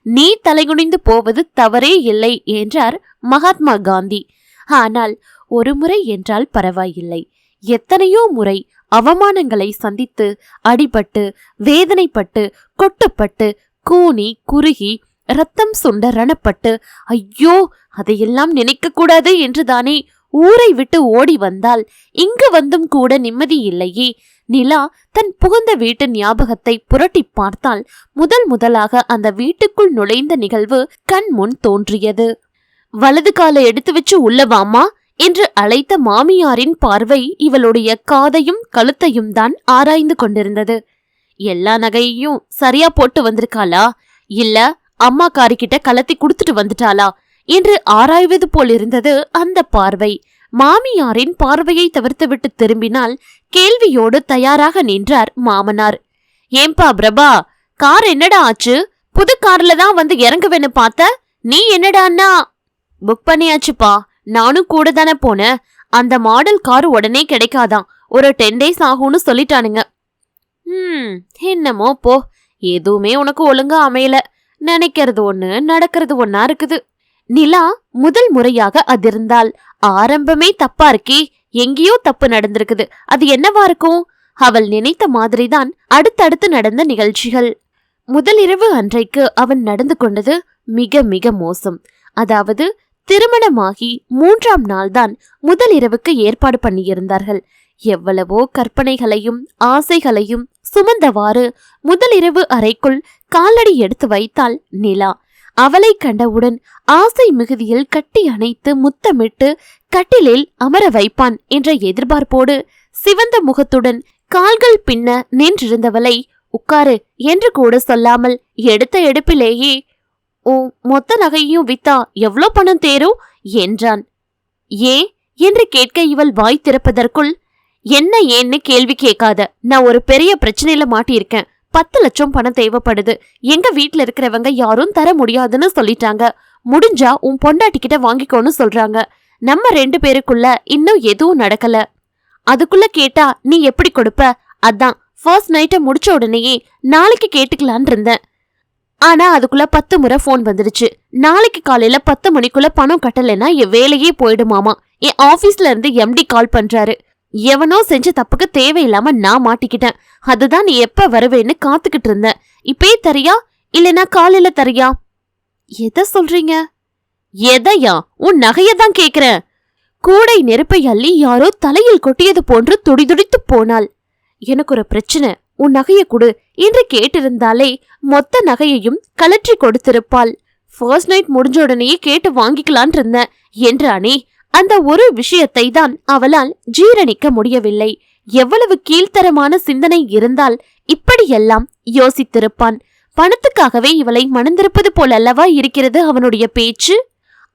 நீ தலைகுனிந்து போவது தவறே இல்லை என்றார் மகாத்மா காந்தி. ஆனால் ஒரு முறை என்றால் பரவாயில்லை, எத்தனையோ முறை அவமானங்களை சந்தித்து அடிபட்டு வேதனைப்பட்டு கொட்டுப்பட்டு கூனி குறுகி ரத்தம் சுண்ட ரணப்பட்டு ஐயோ அதையெல்லாம் நினைக்க கூடாது என்றுதானே ஊரை விட்டு ஓடி வந்தால் இங்கு வந்தும் கூட நிம்மதி இல்லையே. நிலா தன் புகுந்த வீட்டு ஞாபகத்தை புரட்டி பார்த்தால் முதலாக அந்த வீட்டுக்குள் நுழைந்த நிகழ்வு கண் முன் தோன்றியது. வலது காலை எடுத்து வச்சு உள்ளவாமா என்று அழைத்த மாமியாரின் பார்வை இவளுடைய காதையும் கழுத்தையும் தான் ஆராய்ந்து கொண்டிருந்தது. எல்லா நகையையும் சரியா போட்டு வந்திருக்காளா, இல்ல அம்மா காரிக்கிட்ட கலத்தி குடுத்துட்டு வந்துட்டாளா என்று ஆராய்வது போலிருந்தது அந்த பார்வை. மாமியாரின் பார்வையை தவிர்த்துவிட்டு திரும்பினால் கேள்வியோடு தயாராக நின்றார் மாமனார். ஏம்பா பிரபா, கார் என்னடா ஆச்சு? புது கார்ல தான் வந்து இறங்குவேன்னு பார்த்த, நீ என்னடான்னா? புக் பண்ணியாச்சுப்பா, நானும் கூட தானே போனேன். அந்த மாடல் கார் உடனே கிடைக்காதான், ஒரு 10 days ஆகும்னு சொல்லிட்டானுங்க. என்னமோ போ, எதுவுமே உனக்கு ஒழுங்கா அமையல. நினைக்கிறது ஒண்ணு நடக்கிறது ஒன்னா இருக்குது. நிலா முதல் முறையாக அதிர்ந்தாள். ஆரம்பமே தப்பா இருக்கே, எங்கேயோ தப்பு நடந்திருக்குது. அது என்னவா இருக்கும்? அவள் நினைத்த மாதிரிதான் அடுத்தடுத்து நடந்த நிகழ்ச்சிகள். முதலிரவு அன்றைக்கு அவன் நடந்து கொண்டது மிக மிக மோசம். அதாவது திருமணமாகி 3ஆம் நாள்தான் முதலிரவுக்கு ஏற்பாடு பண்ணியிருந்தார்கள். எவ்வளவோ கற்பனைகளையும் ஆசைகளையும் சுமந்தவாறு முதலிரவு அறைக்குள் காலடி எடுத்து வைத்தாள் நிலா. அவளை கண்டவுடன் ஆசை மிகுதியில் கட்டி அணைத்து முத்தமிட்டு கட்டிலில் அமர வைப்பான் என்ற எதிர்பார்ப்போடு சிவந்த முகத்துடன் கால்கள் பின்ன நின்றிருந்தவளை உட்காரு என்று கூட சொல்லாமல் எடுத்த எடுப்பிலேயே ஓ மொத்த நகையும் வித்தா எவ்வளோ பணம் தேரும் என்றான். ஏன் என்று கேட்க இவள் வாய் திறப்பதற்குள் என்ன ஏன்னு கேள்வி கேட்காத, நான் ஒரு பெரிய பிரச்சனையில மாட்டியிருக்கேன். 10 லட்சம் பணம் தேவைப்படுது. எங்க வீட்டுல இருக்கிறவங்க யாரும் தர முடியாதுன்னு சொல்லிட்டாங்க. முடிஞ்சா உன் பொண்டாட்டிக்கிட்ட வாங்கிக்கோன்னு சொல்றாங்க. நம்ம 2 பேருக்குள்ள இன்னும் எதுவும் நடக்கல. அதுக்குள்ள கேட்டா நீ எப்படி கொடுப்ப? அதான் ஃபர்ஸ்ட் நைட்டை முடிச்ச உடனேயே நாளைக்கு கேட்டுக்கலான் இருந்தேன். ஆனா அதுக்குள்ள 10 முறை போன் வந்துடுச்சு. நாளைக்கு காலையில 10 மணிக்குள்ள பணம் கட்டலைன்னா என் வேலையே போயிடுமாமா. என் ஆபீஸ்ல இருந்து எம்டி கால் பண்றாரு. எவனோ செஞ்ச தப்புக்கு தேவையில்லாம நான் மாட்டிக்கிட்டேன். அதுதான் நீ எப்ப வருவேன்னு காத்துக்கிட்டு இருந்தேன். இப்பே தரியா இல்லனா காலையில தரியா? எதை சொல்றீங்க? எதையா? உன் நகையதான் கேக்குறேன். கூடை நெருப்பை அள்ளி யாரோ தலையில் கொட்டியது போன்று துடிதுடித்து போனாள். எனக்கு ஒரு பிரச்சனை, உன் நகைய கொடு என்று கேட்டிருந்தாலே மொத்த நகையையும் கலற்றி கொடுத்திருப்பாள். ஃபர்ஸ்ட் நைட் முடிஞ்ச உடனேயே கேட்டு வாங்கிக்கலான் இருந்தேன் என்றானே. அந்த ஒரு விஷயத்தை தான் அவளால் ஜீரணிக்க முடியவில்லை. எவ்வளவு கீழ்த்தரமான சிந்தனை இருந்தால் இப்படியெல்லாம் யோசித்திருப்பான். பணத்துக்காகவே இவளை மணந்திருப்பது போல் அல்லவா இருக்கிறது அவனுடைய பேச்சு.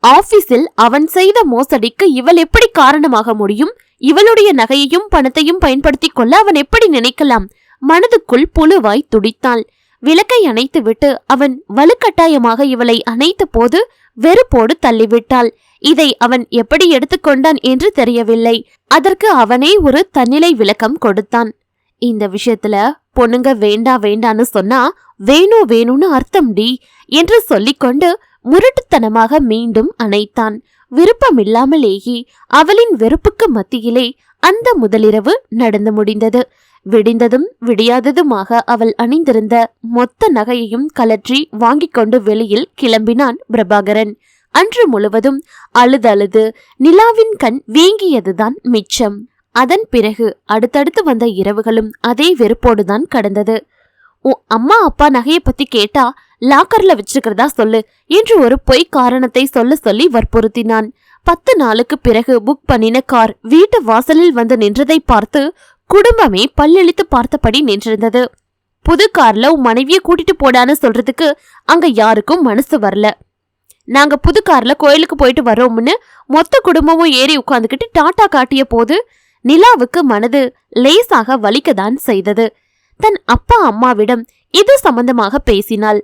ஆபீஸில் அவன் செய்த மோசடிக்கு இவள் எப்படி காரணமாக முடியும்? இவளுடைய நகையையும் பணத்தையும் பயன்படுத்திக் கொள்ள அவன் எப்படி நினைக்கலாம்? மனதுக்குள் புழுவாய் துடித்தாள். விளக்கை அணைத்துவிட்டு அவன் வலுக்கட்டாயமாக இவளை அணைத்த போது வெறுப்போடு தள்ளிவிட்டாள். இதை அவன் எப்படி எடுத்துக்கொண்டான் என்று தெரியவில்லை. அதற்கு அவனே ஒரு தன்னிலை விளக்கம் கொடுத்தான். இந்த விஷயத்துல பொண்ணுங்க வேண்டான்னு சொன்னா வேணும்னு அர்த்தம்டி என்று சொல்லிக்கொண்டு முரட்டுத்தனமாக மீண்டும் அணைத்தான். விருப்பமில்லாமலேயே அவளின் வெறுப்புக்கு மத்தியிலே அந்த முதலிரவு நடந்து முடிந்தது. விடிந்ததும் விடியாததுமாக அவள் அணிந்திருந்த மொத்த நகையையும் கலற்றி வாங்கிக் கொண்டு வெளியில் கிளம்பினான் பிரபாகரன். அன்று முழுவதும் அழுது நிலாவின் கண் வீங்கியதுதான் மிச்சம். அதன் பிறகு அடுத்தடுத்து வந்த இரவுகளும் அதே வெறுப்போடுதான் கடந்தது. உன் அம்மா அப்பா நகையை பத்தி கேட்டா லாக்கர்ல வச்சிருக்கிறதா சொல்லு என்று ஒரு பொய் காரணத்தை சொல்லி வற்புறுத்தினான். 10 நாளுக்கு பிறகு புக் பண்ணின கார் வீட்டு வாசலில் வந்து நின்றதை பார்த்து குடும்பமே பல்லெழுத்து பார்த்தபடி நின்றிருந்தது. புது கார்ல உன் மனைவியை கூட்டிட்டு போடான்னு சொல்றதுக்கு அங்க யாருக்கும் மனசு வரல. நாங்க புது கார்ல கோயிலுக்கு போயிட்டு வரோம்னு மொத்த குடும்பமும் ஏறி உட்கார்ந்துகிட்டு டாட்டா காட்டிய போது நிலாவுக்கு மனது லேசாக வலிக்கதான் செய்தது. தன் அப்பா அம்மாவிடம் இது சம்பந்தமாக பேசினாள்.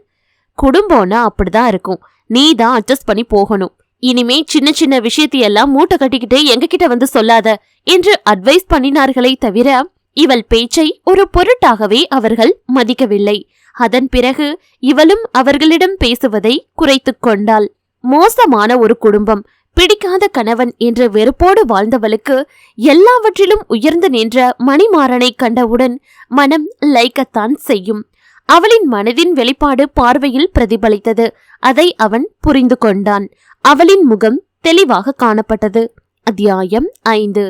குடும்பம்னா அப்படிதான் இருக்கும், நீ தான் அட்ஜஸ்ட் பண்ணி போகணும். இனிமே சின்ன விஷயத்தையெல்லாம் மூட்டை கட்டிக்கிட்டு எங்ககிட்ட வந்து சொல்லாத என்று அட்வைஸ் பண்ணினார்களே தவிர இவள் பேச்சை ஒரு பொருட்டாகவே அவர்கள் மதிக்கவில்லை. அதன் பிறகு இவளும் அவர்களிடம் பேசுவதை குறைத்துக் கொண்டாள். மோசமான ஒரு குடும்பம், பிடிக்காத கணவன் என்ற வெறுப்போடு வாழ்ந்தவளுக்கு எல்லாவற்றிலும் உயர்ந்து நின்ற மணிமாறனை கண்டவுடன் மனம் லைக்கத்தான் செய்யும். அவளின் மனதின் வெளிப்பாடு பார்வையில் பிரதிபலித்தது. அதை அவன் புரிந்து கொண்டான். அவளின் முகம் தெளிவாக காணப்பட்டது. அத்தியாயம் 5.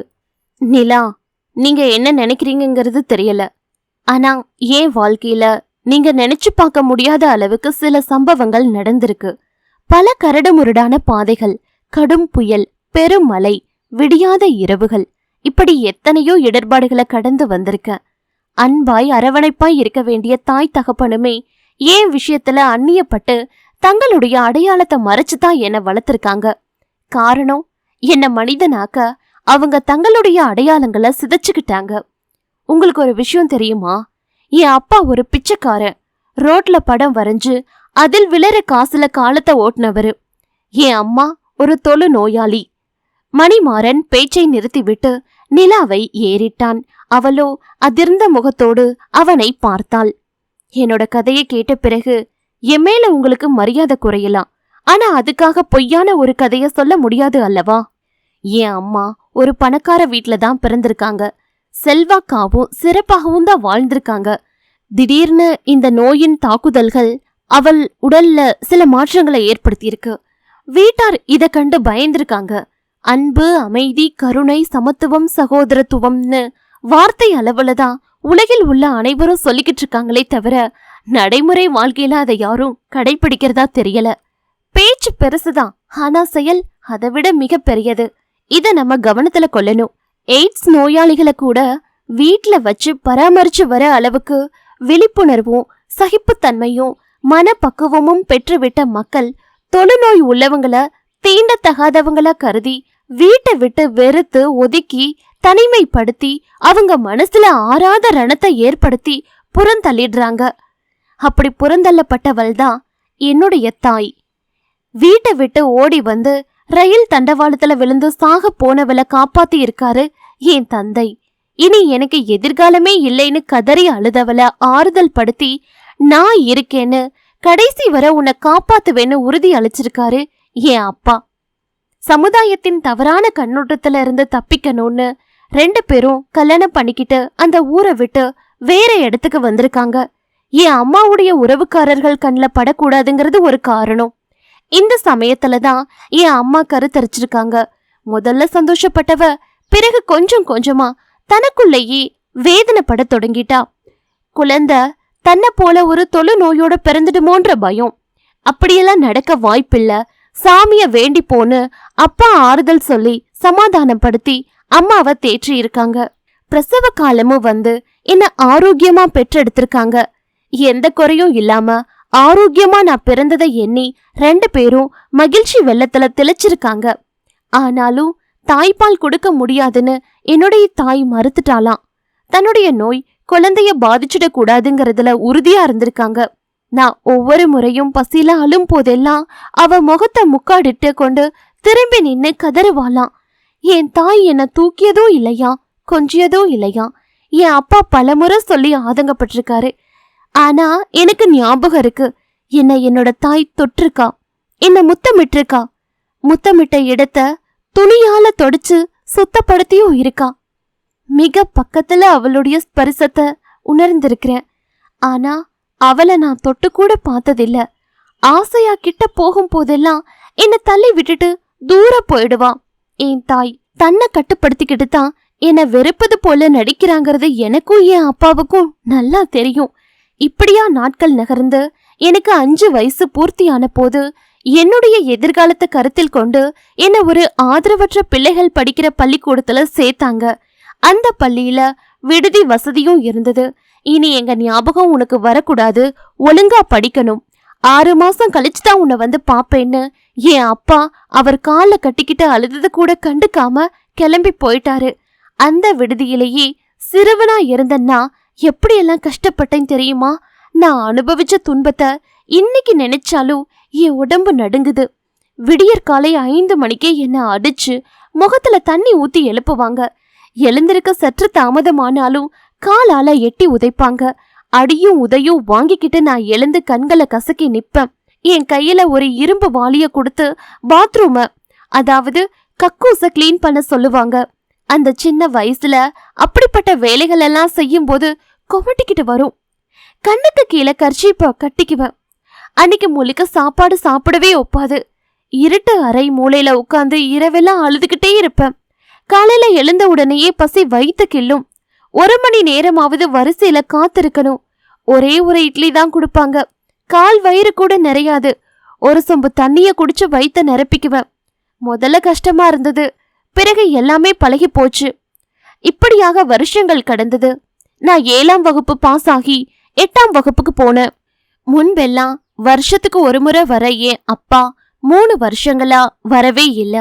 நிலா, நீங்க என்ன நினைக்கிறீங்கிறது தெரியல, ஆனா ஏன் வாழ்க்கையில நீங்க நினைச்சு பார்க்க முடியாத அளவுக்கு சில சம்பவங்கள் நடந்திருக்கு. பல கரடுமுரடான பாதைகள், கடும் புயல், பெருமழை, விடியாத இரவுகள், இப்படி எத்தனையோ இடர்பாடுகளை கடந்து வந்திருக்க. அன்பாய் அரவணைப்பாய் இருக்க வேண்டிய தாய் தகப்பனுமே ஏன் விஷயத்துல அந்நியப்பட்டு தங்களுடைய அடையாளத்தை மறைச்சுதான் என்ன வளர்த்திருக்காங்க. காரணம், என்ன மனிதனாக்க அவங்க தங்களுடைய அடையாளங்களை சிதைச்சுக்கிட்டாங்க. உங்களுக்கு ஒரு விஷயம் தெரியுமா? என் அப்பா ஒரு பிச்சைக்காரன். ரோட்ல படம் வரைஞ்சு அதில் விளைற காசுல காலத்தை ஓட்டுனவரு. என் அம்மா ஒரு தொழு நோயாளி. மணிமாறன் பேச்சை நிறுத்திவிட்டு நிலாவை ஏறிட்டான். அவளோ அதிர்ந்த முகத்தோடு அவனை பார்த்தாள். என்னோட கதையை கேட்ட பிறகு என் மேல உங்களுக்கு மரியாதை குறையலாம், ஆனா அதுக்காக பொய்யான ஒரு கதைய சொல்ல முடியாது அல்லவா? என் அம்மா ஒரு பணக்கார வீட்டுல தான் பிறந்திருக்காங்க. செல்வாக்காவும் சிறப்பாகவும் தான் வாழ்ந்திருக்காங்க. திடீர்னு இந்த நோயின் தாக்குதல்கள் அவள் உடல்ல சில மாற்றங்களை ஏற்படுத்தியிருக்கு. வீட்டார் இத கண்டு பயந்திருக்காங்க. அன்பு, அமைதி, கருணை, சமத்துவம், சகோதரத்துவம்னு வார்த்தை அளவுலதான் உலகில் உள்ள அனைவரும் சொல்லிக்கிட்டு இருக்காங்களே தவிர நடைமுறை வாழ்க்கையில அதை யாரும் கடைபிடிக்கிறதா தெரியல. பேச்சு பெருசுதான், ஆனா செயல் அதை விட மிக பெரியது. இத நம்ம கவனத்துல கொள்ளணும். எய்ட்ஸ் நோயாளிகளை கூட வீட்ல வச்சு பராமரிச்சு வர அளவுக்கு விழிப்புணர்வும் சகிப்புத்தன்மையும் மனப்பக்குவமும் பெற்றுவிட்ட மக்கள் தொழுநோய் உள்ளவங்கள தீண்டத்தகாதவங்களா கருதி வீட்டை விட்டு வெறுத்து ஒதுக்கி தனிமைப்படுத்தி அவங்க மனசுல ஆறாத ரணத்தை ஏற்படுத்தி புறந்தள்ளிடுறாங்க. அப்படி புறந்தள்ளப்பட்டவள் தான் என்னுடைய தாய். வீட்டை விட்டு ஓடி வந்து ரயில் தண்டவாளத்துல விழுந்து சாக போனவளை காப்பாத்தி இருக்காரு என் தந்தை. இனி எனக்கு எதிர்காலமே இல்லைன்னு கதறி அழுதவளை ஆறுதல் படுத்தி நான் இருக்கேன்னு கடைசி வரை உன்னை காப்பாத்துவேன்னு உறுதி அளிச்சிருக்காரு என் அப்பா. சமுதாயத்தின் தவறான கண்ணோட்டத்துல இருந்து தப்பிக்கணும்னு 2 பேரும் கல்யாணம் பண்ணிக்கிட்டு அந்த ஊரை விட்டு வேற இடத்துக்கு வந்திருக்காங்க. என் அம்மாவுடைய உறவுக்காரர்கள் கண்ணில் படக்கூடாதுங்கிறது ஒரு காரணம். இந்த சமயத்துலதான் என் அம்மா கருத்தரிச்சிருக்காங்க. முதல்ல சந்தோஷப்பட்டவ பிறகு கொஞ்சம் கொஞ்சமா தனக்குள்ளேயே வேதனைப்பட தொடங்கிட்டா. குழந்தை தன்னை போல ஒரு தொழு நோயோட பிறந்துடுமோன்ற பயம். அப்படியெல்லாம் நடக்க வாய்ப்பில்ல, சாமிய வேண்டி போன்னு அப்பா ஆறுதல் சொல்லி சமாதானப்படுத்தி அம்மாவை தேற்றி இருக்காங்க. பிரசவ காலமும் வந்து என்ன ஆரோக்கியமா பெற்றெடுத்திருக்காங்க. எந்த குறையும் இல்லாம ஆரோக்கியமா நான் பிறந்ததை எண்ணி 2 பேரும் மகிழ்ச்சி வெள்ளத்துல திளைச்சிருக்காங்க. ஆனாலும் தாய்ப்பால் கொடுக்க முடியாதுன்னு என்னுடைய தாய் மறுத்துட்டாலாம். தன்னுடைய நோய் குழந்தைய பாதிச்சிட கூடாதுங்கிறதுல உறுதியா இருந்திருக்காங்க. நான் ஒவ்வொரு முறையும் பசியில அழும் போதெல்லாம் அவ முகத்தை முக்காடிட்டு கொண்டு திரும்பி நின்னு கதறுவாளாம். என் தாய் என்ன தூக்கியதோ இல்லையா, கொஞ்சியதோ இல்லையா, என் அப்பா பலமுறை சொல்லி ஆதங்கப்பட்டிருக்காரு. ஆனா எனக்கு ஞாபகம் இருக்கு, என்னோட தாய் தொட்டிருக்கா, என்ன முத்தமிட்டிருக்கா. முத்தமிட்ட இடத்த துணியால தொடச்சு சுத்தப்படுத்தியும் இருக்கா. மிக பக்கத்துல அவளுடைய ஸ்பரிசத்தை உணர்ந்திருக்கிறேன். ஆனா அவளை நான் தொட்டு கூட பார்த்ததில்ல. ஆசையா கிட்ட போகும் போதெல்லாம் என்னை தள்ளி விட்டுட்டு தூர போயிடுவா. என் தாய் தன்னை கட்டுப்படுத்திக்கிட்டு தான் என்னை வெறுப்பது போல நடிக்கிறாங்கிறது எனக்கும் என் அப்பாவுக்கும் நல்லா தெரியும். இப்படியா நாட்கள் நகர்ந்து எனக்கு 5 வயசு பூர்த்தியான போது என்னுடைய எதிர்காலத்தை கருத்தில் கொண்டு என்ன ஒரு ஆதரவற்ற பிள்ளைகள் படிக்கிற பள்ளிக்கூடத்துல சேர்த்தாங்க. அந்த பள்ளியில விடுதி வசதியும் இருந்தது. இனி எங்க ஞாபகம் உனக்கு வரக்கூடாது, ஒழுங்கா படிக்கணும், 6 மாசம் கழிச்சுதான் உன்னை வந்து பாப்பேன்னு என் அப்பா அவர் காலை கட்டிக்கிட்டு அழுதது கூட கண்டுக்காம கிளம்பி போயிட்டாரு. அந்த விடுதியிலேயே சிறுவனா இருந்தன்னா எப்படியெல்லாம் கஷ்டப்பட்டேன் தெரியுமா? நான் அனுபவிச்ச துன்பத்தை இன்னைக்கு நினைச்சாலும் என் உடம்பு நடுங்குது. விடியற் காலை 5 மணிக்கே என்னை அடிச்சு முகத்துல தண்ணி ஊத்தி எழுப்புவாங்க. எழுந்திருக்க சற்று தாமதமானாலும் காலால எட்டி உதைப்பாங்க. அடியும் உதையும் வாங்கிக்கிட்டு நான் எழுந்து கண்களை கசக்கி நிப்பேன். என் கையில ஒரு இரும்பு வாளிய கொடுத்து பாத்ரூம, அதாவது கக்கூச கிளீன் பண்ண சொல்லுவாங்க. அந்த சின்ன வயசுல அப்படிப்பட்ட வேலைகள் எல்லாம் செய்யும் போது கொமட்டிக்கிட்டு வரும். கண்ணுக்கு கீழே கர்ச்சீப்ப கட்டிக்குவேன். அன்னைக்கு முழுக்க சாப்பாடு சாப்பிடவே ஒப்பாது. இருட்டு அறை மூலையில உட்காந்து இரவெல்லாம் அழுதுகிட்டே இருப்பேன். காலையில எழுந்த உடனேயே பசி வயித்த கிள்ளும். 1 மணி நேரமாவது வரிசையில காத்திருக்கணும். ஒரே ஒரு இட்லி தான் கொடுப்பாங்க. கால் வயிறு கூட நிறையாது. ஒரு சொம்பு தண்ணிய குடிச்சு வயித்த நிரப்பிக்குவேன். முதல்ல கஷ்டமா இருந்தது, பிறகு எல்லாமே பழகி போச்சு. இப்படியாக வருஷங்கள் கடந்தது. நான் 7ஆம் வகுப்பு பாஸ் ஆகி 8ஆம் வகுப்புக்கு போனேன். முன்பெல்லாம் வருஷத்துக்கு ஒரு முறை வர என் அப்பா 3 வருஷங்களா வரவே இல்ல.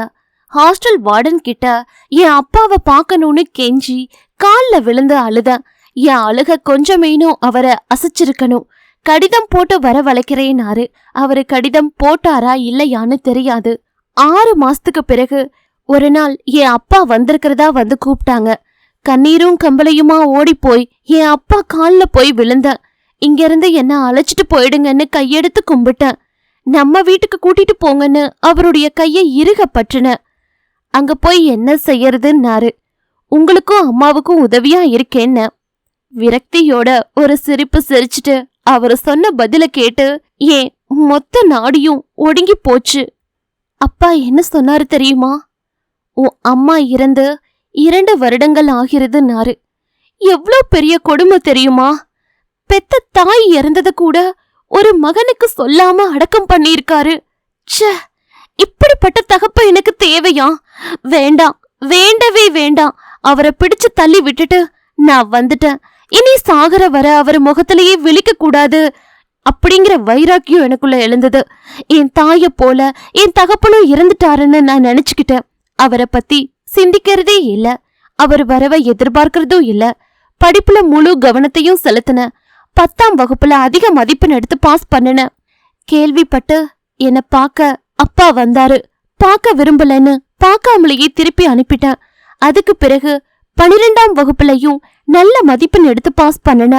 ஹாஸ்டல் வார்டன் கிட்ட என் அப்பாவை பார்க்கணும்னு கெஞ்சி கால்ல விழுந்து அழுத. என் அழுக கொஞ்சமேனும் அவரை அசைச்சிருக்கணும். கடிதம் போட்டு வரவழைக்கிறேனாரு. அவரு கடிதம் போட்டாரா இல்லையான்னு தெரியாது. 6 மாசத்துக்கு பிறகு ஒரு நாள் என் அப்பா வந்திருக்கிறதா வந்து கூப்பிட்டாங்க. கண்ணீரும் கம்பளையுமா ஓடி போய் என் அப்பா கால்ல போய் விழுந்த. இங்கிருந்து என்ன அழைச்சிட்டு போயிடுங்கன்னு கையெடுத்து கும்பிட்டேன். நம்ம வீட்டுக்கு கூட்டிட்டு போங்கன்னு அவருடைய கையை இறுக பற்றின. அங்க போய் என்ன செய்யறதுன்னாரு. உங்களுக்கும் அம்மாவுக்கும் உதவியா இருக்கேன்னு. விரக்தியோட ஒரு சிரிப்பு சிரிச்சுட்டு அவரு சொன்ன பதில கேட்டு ஏன் மொத்த நாடியும் ஒடுங்கி போச்சு. அப்பா என்ன சொன்னாரு தெரியுமா? உன் அம்மா இறந்து 2 வருடங்கள் ஆகிறதுன்னாரு. எவ்வளோ பெரிய கொடுமை தெரியுமா? பெத்த தாய் இறந்தது கூட ஒரு மகனுக்கு சொல்லாம அடக்கம் பண்ணியிருக்காரு. ச்சே, இப்படிப்பட்ட தகப்ப எனக்கு தேவையா? வேண்டாம், வேண்டவே வேண்டாம். அவரை பிடிச்சு தள்ளி விட்டுட்டு நான் வந்துட்டேன். இனி சாகர வர அவர் முகத்திலேயே விழிக்க கூடாது அப்படிங்கிற வைராக்கியம் எனக்குள்ள எழுந்தது. என் தாய போல என் தகப்பனும் இறந்துட்டாருன்னு நான் நினைச்சுக்கிட்டேன். அவரை பத்தி சிந்திக்கிறதே இல்ல. அவர் வரவை எதிர்பார்க்கறதும் இல்ல. படிப்புல முழு கவனத்தையும் செலுத்தின. 10ஆம் வகுப்புல அதிக மதிப்பெண் எடுத்து பாஸ் பண்ணின. கேள்விப்பட்டு என்ன பார்க்க அப்பா வந்தாரு. பார்க்க விரும்பலன்னு பார்க்காமலேயே திருப்பி அனுப்பிட்டேன். அதுக்கு பிறகு 12ஆம் வகுப்புலையும் நல்ல மதிப்பெண் எடுத்து பாஸ் பண்ணின.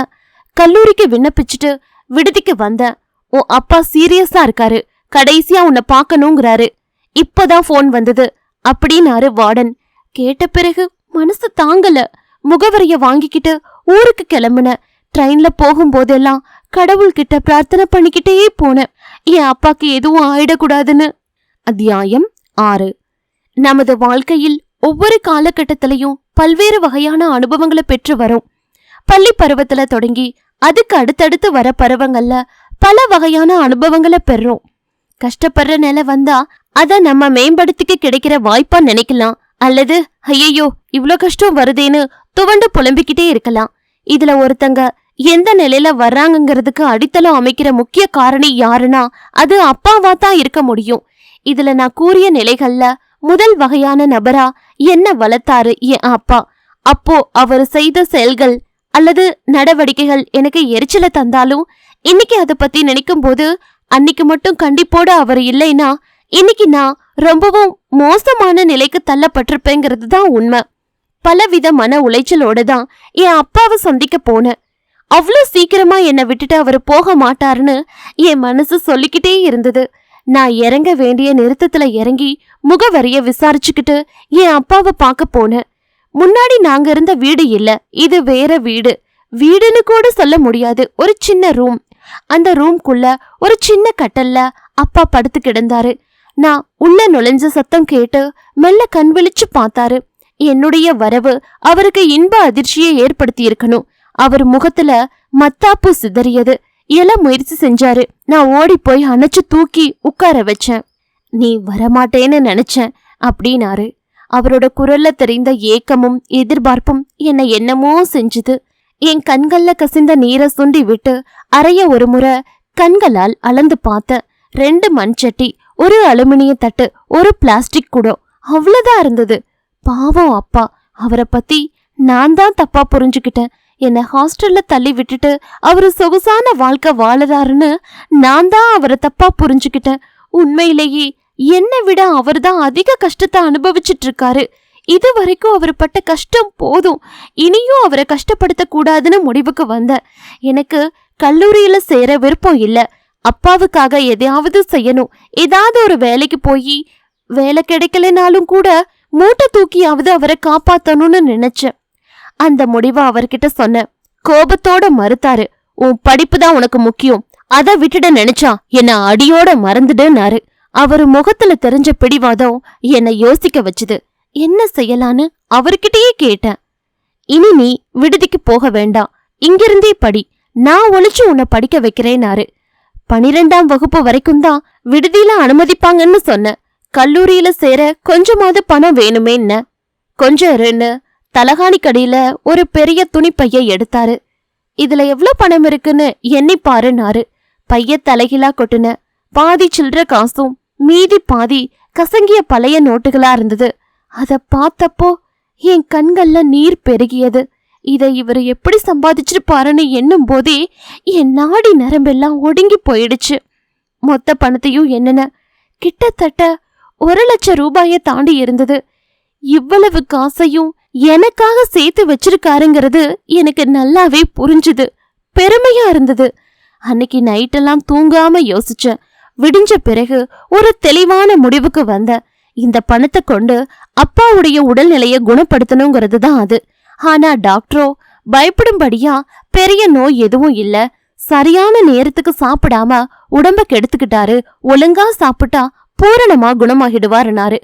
கல்லூரிக்கு விண்ணப்பிச்சுட்டு விடுதிக்கு வந்தேன். உன் அப்பா சீரியஸா இருக்காரு, கடைசியா உன்னை பார்க்கணுங்கிறாரு. இப்பதான் போன் வந்தது அப்படின்னாரு வார்டன். கேட்ட பிறகு மனசு தாங்கல. முகவரிய வாங்கிக்கிட்டு ஊருக்கு கிளம்புன. ட்ரெயின்ல போகும்போதெல்லாம் கடவுள்கிட்ட பிரார்த்தனை பண்ணிக்கிட்டே போனேன், என் அப்பாக்கு எதுவும் ஆயிடக்கூடாதுன்னு. அத்தியாயம் 6. நமது வாழ்க்கையில் ஒவ்வொரு காலகட்டத்திலையும் பல்வேறு வகையான அனுபவங்களை பெற்று வரும். பள்ளி பருவத்துல தொடங்கி அதுக்கு அடுத்தடுத்து வர பருவங்கள்ல பல வகையான அனுபவங்களை பெறுறோம். கஷ்டப்படுற நிலை வந்தா அத நம்ம மேம்படுத்திக்க கிடைக்கிற வாய்ப்பா நினைக்கலாம். அல்லது ஐயோ இவ்ளோ கஷ்டம் வருதேன்னு துவண்டு புலம்பிக்கிட்டே இருக்கலாம். இதுல ஒருத்தங்க எந்த நிலையில வர்றாங்கிறதுக்கு அடித்தளம் அமைக்கிற முக்கிய காரணி யாருன்னா அது அப்பாவா தான் இருக்க முடியும். இதுல நான் கூறிய நிலைகள்ல முதல் வகையான நபரா என்ன வளர்த்தாரு என் அப்பா. அப்போ அவர் செய்த செயல்கள் அல்லது நடவடிக்கைகள் எனக்கு எரிச்சல தந்தாலும் இன்னைக்கு அதை பத்தி நினைக்கும் போது அன்னைக்கு மட்டும் கண்டிப்போட அவர் இல்லைன்னா இன்னைக்கு நான் ரொம்பவும் மோசமான நிலைக்கு தள்ளப்பட்டிருப்பேங்கிறது தான் உண்மை. பலவித மன உளைச்சலோட தான் என் அப்பாவை சந்திக்க போனேன். அவ்வளோ சீக்கிரமா என்னை விட்டுட்டு அவர் போக மாட்டாருன்னு என் மனசு சொல்லிக்கிட்டே இருந்தது. நான் இறங்க வேண்டிய நிறுத்தத்துல இறங்கி முகவரிய விசாரிச்சுக்கிட்டு என் அப்பாவை பார்க்க போனேன். முன்னாடி நாங்க இருந்த வீடு இல்ல, இது வேற வீடு. வீடுன்னு கூட சொல்ல முடியாது, ஒரு சின்ன ரூம். அந்த ரூம்குள்ள ஒரு சின்ன கட்டல்ல அப்பா படுத்து கிடந்தாரு. நான் உள்ள நுழைஞ்ச சத்தம் கேட்டு மெல்ல கண் விழிச்சு பார்த்தாரு. என்னுடைய வரவு அவருக்கு இன்ப அதிர்ச்சியை ஏற்படுத்தி இருக்கணும். அவர் முகத்துல மத்தாப்பு சிதறியது. எழ முயற்சி செஞ்சாரு. நான் ஓடி போய் அணைச்சு தூக்கி உட்கார வச்சேன். நீ வரமாட்டேன்னு நினைச்சேன் அப்படின்னாரு. அவரோட குரல்ல தெரிந்த ஏக்கமும் எதிர்பார்ப்பும் என்னை என்னமோ செஞ்சுது. என் கண்கள்ல கசிந்த நீரை சுண்டி விட்டு அறைய ஒரு முறை கண்களால் அளந்து பார்த்தேன். 2 மண்சட்டி, ஒரு அலுமினிய தட்டு, ஒரு பிளாஸ்டிக் குடம், அவ்வளவுதான் இருந்தது. பாவம் அப்பா, அவரை பத்தி நான் தான் தப்பா புரிஞ்சுக்கிட்டேன். என்னை ஹாஸ்டல்ல தள்ளி விட்டுட்டு அவரு சொகுசான வாழ்க்கை வாழறாருன்னு நான் தான் அவரை தப்பா புரிஞ்சுக்கிட்டேன். உண்மையிலேயே என்னை விட அவர் தான் அதிக கஷ்டத்தை அனுபவிச்சுட்டு இருக்காரு. இது வரைக்கும் அவர் பட்ட கஷ்டம் போதும், இனியும் அவரை கஷ்டப்படுத்த கூடாதுன்னு முடிவுக்கு வந்தேன். எனக்கு கல்லூரியில சேர விருப்பம் இல்ல. அப்பாவுக்காக எதையாவது செய்யணும். ஏதாவது ஒரு வேலைக்கு போய் வேலை கிடைக்கலனாலும் கூட மூட்டை தூக்கியாவது அவரை காப்பாத்தணும்னு நினைச்சேன். அந்த முடிவை அவர்கிட்ட சொன்னேன். கோபத்தோட மறுத்தாரு. உன் படிப்பு தான் உனக்கு முக்கியம், அதை விட்டுட நினைச்சா என்னை அடியோட மறந்துடுனாரு. அவரு முகத்துல தெரிஞ்ச பிடிவாதம் என்னை யோசிக்க வச்சுது. என்ன செய்யலான்னு அவர்கிட்டயே கேட்டேன். இனி நீ விடுதிக்கு போக வேண்டாம், இங்கிருந்தே படி, நான் ஒளிச்சு உன்னை படிக்க வைக்கிறேனாரு. 12ஆம் வகுப்பு வரைக்கும் தான் விடுதியில அனுமதிப்பாங்கன்னு சொன்ன. கல்லூரியில சேர கொஞ்சமாவது பணம் வேணுமேன்ன. கொஞ்சம் இருன்னு தலகாணி கடியில ஒரு பெரிய துணிப்பைய எடுத்தாரு. இதுல எவ்வளவு பணம் இருக்குன்னு எண்ணி பாருனாரு. பைய தலைகிலா கொட்டுன. பாதி சில்லற காசும் மீதி பாதி கசங்கிய பழைய நோட்டுகளா இருந்தது. அத பார்த்தப்போ என் கண்கள்ல நீர் பெருகியது. இதை இவர் எப்படி சம்பாதிச்சிருப்பாருன்னு எண்ணும் போதே என் நாடி நரம்பெல்லாம் ஒடுங்கி போயிடுச்சு. மொத்த பணத்தையும் என்னென்ன கிட்டத்தட்ட 1,00,000 ரூபாயை தாண்டி இருந்தது. இவ்வளவு காசையும் எனக்காக சேர்த்து வச்சிருக்காருங்கிறது எனக்கு நல்லாவே புரிஞ்சுது. பெருமையா இருந்தது. அன்னைக்கு நைட்டெல்லாம் தூங்காம யோசிச்சேன். விடிஞ்ச பிறகு ஒரு தெளிவான முடிவுக்கு வந்தேன். இந்த பணத்தை கொண்டு அப்பாவுடைய உடல்நிலையை குணப்படுத்தணுங்கிறது தான் அது. ஆனா டாக்டரோ பயப்படும்படியா பெரிய நோய் எதுவும் இல்ல, சரியான நேரத்துக்கு சாப்பிடாம உடம்ப கெடுத்துக்கிட்டாரு, ஒழுங்கா சாப்பிட்டா பூரணமா குணமாகிடுவாருனாரு.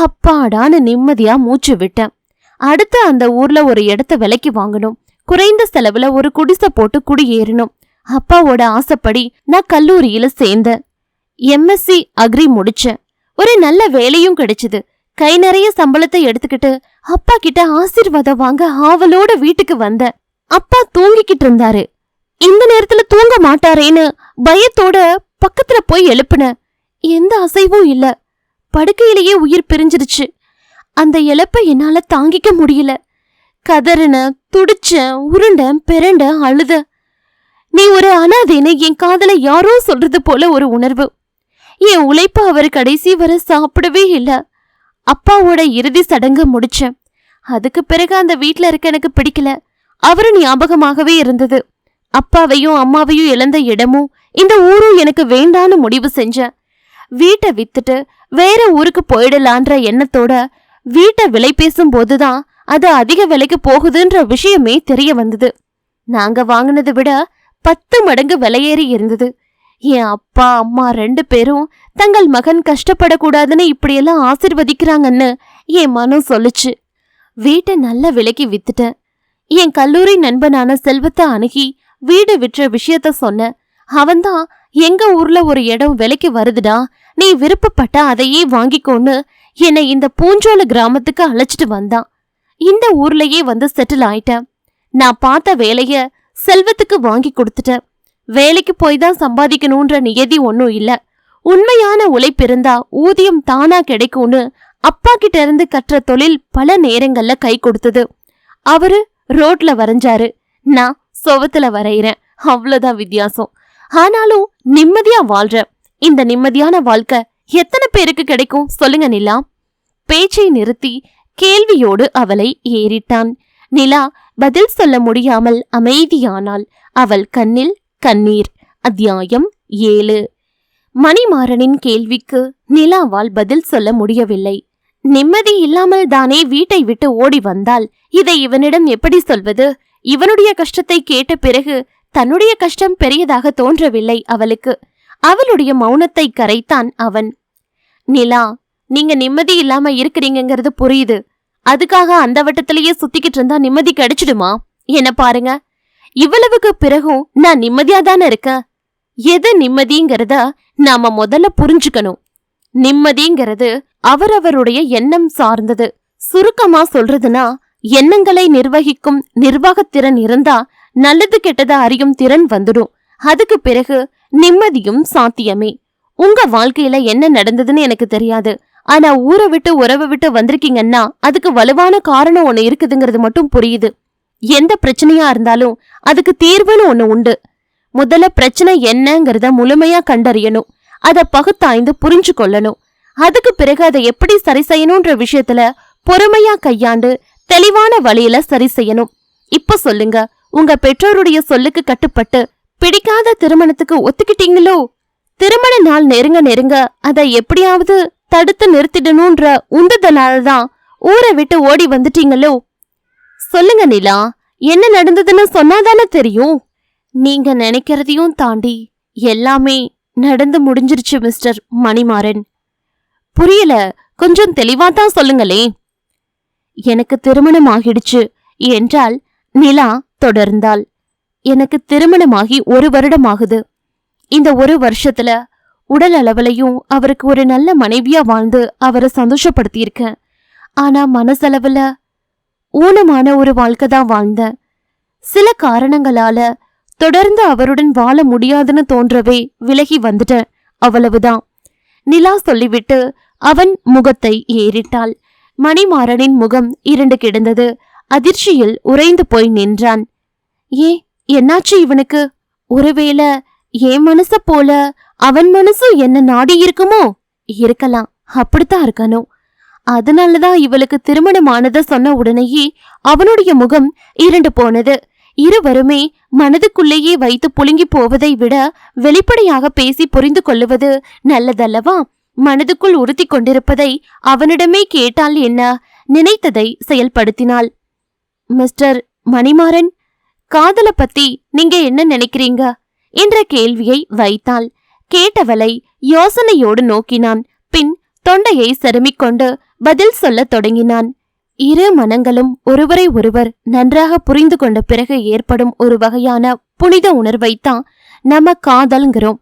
அப்பாடான்னு நிம்மதியா மூச்சு விட்டேன். அடுத்து அந்த ஊர்ல ஒரு இடத்த விலைக்கு வாங்கணும். குறைந்த செலவுல ஒரு குடிசை போட்டு குடியேறணும். அப்பாவோட ஆசைப்படி நான் கல்லூரியில சேர்ந்தேன். எம்எஸ்சி அக்ரி முடிச்சேன். ஒரு நல்ல வேலையும் கிடைச்சது. கை நிறைய சம்பளத்தை எடுத்துக்கிட்டு அப்பா கிட்ட ஆசீர்வாதம் வாங்க ஆவலோட வீட்டுக்கு வந்தேன். அப்பா தூங்கிக்கிட்டு இருந்தாரு. இந்த நேரத்துல தூங்க மாட்டாரேன்னு பயத்தோட பக்கத்துல போய் எழுப்புன. எந்த அசைவும் இல்ல. படுக்கையிலேயே உயிர் பிரிஞ்சிருச்சு. அந்த இழப்பை என்னால தாங்கிக்க முடியல. கதறின, துடிச்சேன், உருண்ட பிறண்ட அழுத. நீ ஒரு அனாதைன்னு என் காதல யாரோ சொல்றது போல ஒரு உணர்வு. என் உழைப்பு அவர் கடைசி வரை சாப்பிடவே இல்ல. அப்பாவோட இறுதி சடங்கு முடிச்சேன். அதுக்கு பிறகு அந்த வீட்ல இருக்க எனக்கு பிடிக்கல. அவரு ஞாபகமாகவே இருந்தது. அப்பாவையும் அம்மாவையும் இழந்த இடமும் இந்த ஊரும் எனக்கு வேண்டான்னு முடிவு செஞ்சேன். வீட்டை வித்துட்டு வேற ஊருக்கு போயிடலான்ற எண்ணத்தோட வீட்டை விலை பேசும் போதுதான் அது அதிக விலைக்கு போகுதுன்ற விஷயமே தெரிய வந்தது. நாங்க வாங்கினதை விட 10 மடங்கு விலையேறி இருந்தது. என் அப்பா அம்மா 2 பேரும் தங்கள் மகன் கஷ்டப்படக்கூடாதுன்னு இப்படியெல்லாம் ஆசிர்வதிக்கிறாங்கன்னு என் மனம் சொல்லுச்சு. வீட்டை நல்ல விலைக்கு வித்துட்டேன். என் கல்லூரி நண்பனான செல்வத்தை அணுகி வீடு விற்ற விஷயத்த சொன்ன. அவன்தான் எங்க ஊர்ல ஒரு இடம் விலைக்கு வருதுடா, நீ விருப்பப்பட்ட அதையே வாங்கிக்கோன்னு என்னை இந்த பூஞ்சோல கிராமத்துக்கு அழைச்சிட்டு வந்தான். இந்த ஊர்லயே வந்து செட்டில் ஆயிட்டேன். நான் பார்த்த வேலைய செல்வத்துக்கு வாங்கி கொடுத்துட்டேன். வேலைக்கு போய் தான் சம்பாதிக்கணும்ன்ற நியதி ஒன்னும் இல்ல. உண்மையான உழைப்பிருந்தா ஊதியம் தானா கிடைக்கும்னு அப்பா கிட்ட இருந்து கற்ற தொழில் பல நேரங்கள்ல கை கொடுத்தது. அவரு ரோட்ல வரைஞ்சாரு, நான் சுவத்துல வரைகிறேன். அவ்வளவுதான் வித்தியாசம். ஆனாலும் நிம்மதியா வாழ்றேன். இந்த நிம்மதியான வாழ்க்கை எத்தனை பேருக்கு கிடைக்கும் சொல்லுங்க நிலா? பேச்சை நிறுத்தி கேள்வியோடு அவளை ஏறிட்டான். நிலா பதில் சொல்ல முடியாமல் அமைதியானாள். அவள் கண்ணில் கண்ணீர். அத்தியாயம் 7. மணிமாறனின் கேள்விக்கு நிலாவால் பதில் சொல்ல முடியவில்லை. நிம்மதி இல்லாமல் தானே வீட்டை விட்டு ஓடி வந்தாள். இதை இவனிடம் எப்படி சொல்வது? இவனுடைய கஷ்டத்தை கேட்ட பிறகு தன்னுடைய கஷ்டம் பெரியதாக தோன்றவில்லை அவளுக்கு. அவளுடைய மௌனத்தை கரைத்தான் அவன். நிலா, நீங்க நிம்மதி இல்லாம இருக்கிறீங்கிறது புரியுது. அதுக்காக அந்த வட்டத்திலேயே சுத்திக்கிட்டு இருந்தா நிம்மதி கிடைச்சிடுமா? என்ன பாருங்க, இவ்வளவுக்கு பிறகும் நான் நிம்மதியாதானே இருக்கேன். எது நிம்மதிங்கிறத நாம முதல்ல புரிஞ்சுக்கணும். நிம்மதிங்கிறது அவரவருடைய எண்ணம் சார்ந்தது. சுருக்கமா சொல்றதுன்னா, எண்ணங்களை நிர்வகிக்கும் நிர்வாகத்திறன் இருந்தா நல்லது கெட்டதை அறியும் திறன் வந்துடும். அதுக்கு பிறகு நிம்மதியும் சாத்தியமே. உங்க வாழ்க்கையில என்ன நடந்ததுன்னு எனக்கு தெரியாது. ஆனா ஊரை விட்டு உறவை விட்டு வந்திருக்கீங்கன்னா அதுக்கு வலுவான காரணம் ஒண்ணு இருக்குதுங்கிறது மட்டும் புரியுது. எந்த பிரச்சனையா இருந்தாலும் அதுக்கு தீர்வுன்னு ஒண்ணு உண்டு. முதல்ல பிரச்சனை என்னங்கிறத முழுமையா கண்டறியணும். அதை பகுத்தாய்ந்து புரிஞ்சு கொள்ளணும். அதுக்கு பிறகு அதை எப்படி சரி செய்யணும்ன்ற விஷயத்துல பொறுமையா கையாண்டு தெளிவான வழியில சரி செய்யணும். இப்ப சொல்லுங்க, உங்க பெற்றோருடைய சொல்லுக்கு கட்டுப்பட்டு பிடிக்காத திருமணத்துக்கு ஒத்துக்கிட்டீங்களோ? திருமண நாள் நெருங்க அதை எப்படியாவது தடுத்து நிறுத்திடணும்ன்ற உந்துதலால்தான் ஊரை விட்டு ஓடி வந்துட்டீங்களோ? சொல்லுங்க நிலா, என்ன நடந்ததுன்னு சொன்னாதானே தெரியும். நீங்க நினைக்கிறதையும் தாண்டி எல்லாமே நடந்து முடிஞ்சிருச்சு மிஸ்டர் மணிமாறன். புரியல, கொஞ்சம் தெளிவாதான் சொல்லுங்களே. எனக்கு திருமணம் ஆகிடுச்சு என்றால் நிலா தொடர்ந்தாள். எனக்கு திருமணமாகி 1 வருடம் ஆகுது. இந்த 1 வருஷத்துல உடல் அளவுலையும் அவருக்கு ஒரு நல்ல மனைவியா வாழ்ந்து அவரை சந்தோஷப்படுத்தியிருக்கேன். ஆனா மனசளவுல ஊனமான ஒரு வாழ்க்கை தான் வாழ்ந்தேன். சில காரணங்களால தொடர்ந்து அவருடன் வாழ முடியாதுன்னு தோன்றவே விலகி வந்துட்டேன், அவ்வளவுதான். நிலா சொல்லிவிட்டு அவன் முகத்தை ஏறிட்டாள். மணிமாறனின் முகம் இருண்டு கிடந்தது. அதிர்ச்சியில் உறைந்து போய் நின்றான். என்னாச்சு இவனுக்கு? ஒருவேளை என் மனச போல அவன் மனசும் என்ன நாடி இருக்குமோ? இருக்கலாம், அப்படித்தான் இருக்கணும். அதனாலதான் இவளுக்கு திருமணமானத சொன்ன உடனேயே அவனுடைய முகம் இருண்டு போனது. இருவருமே மனதுக்குள்ளேயே வைத்து புழுங்கி போவதை விட வெளிப்படையாக பேசி புரிந்து கொள்ளுவது நல்லதல்லவா? மனதுக்குள் உறுத்தி கொண்டிருப்பதை அவனிடமே கேட்டால் என்ன? நினைத்ததை செயல்படுத்தினாள். மிஸ்டர் மணிமாறன், காதல பத்தி நீங்க என்ன நினைக்கிறீங்க என்ற கேள்வியை வைத்தாள். கேட்டவளை யோசனையோடு நோக்கினான். பின் தொண்டையை செருமிக்கொண்டு பதில் சொல்லத் தொடங்கினான். இரு மனங்களும் ஒருவரை ஒருவர் நன்றாக புரிந்து கொண்ட பிறகு ஏற்படும் ஒரு வகையான புனித உணர்வைத்தான் நம்ம காதல்ங்கிறோம்.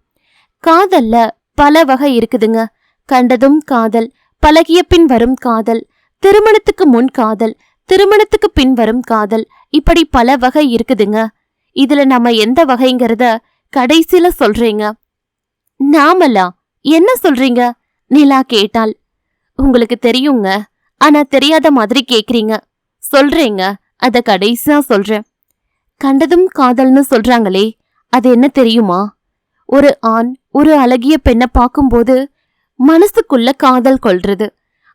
காதல்ல பல வகை இருக்குதுங்க. கண்டதும் காதல், பழகிய பின் வரும் காதல், திருமணத்துக்கு முன் காதல், திருமணத்துக்கு பின் வரும் காதல், இப்படி பல வகை இருக்குதுங்க. இதுல நம்ம எந்த வகைங்கிறத கடைசியில சொல்றீங்க. நாமலா? என்ன சொல்றீங்க? நிலா கேட்டாள். உங்களுக்கு தெரியுங்க, ஆனா தெரியாத மாதிரி கேக்குறீங்க. சொல்றேங்க, அத கடைசியா சொல்றேன். கண்டதும் காதல்னு சொல்றாங்களே, அது என்ன தெரியுமா? ஒரு ஆண் ஒரு அழகிய பெண்ணை பார்க்கும்போது மனசுக்குள்ள காதல் கொள்றது.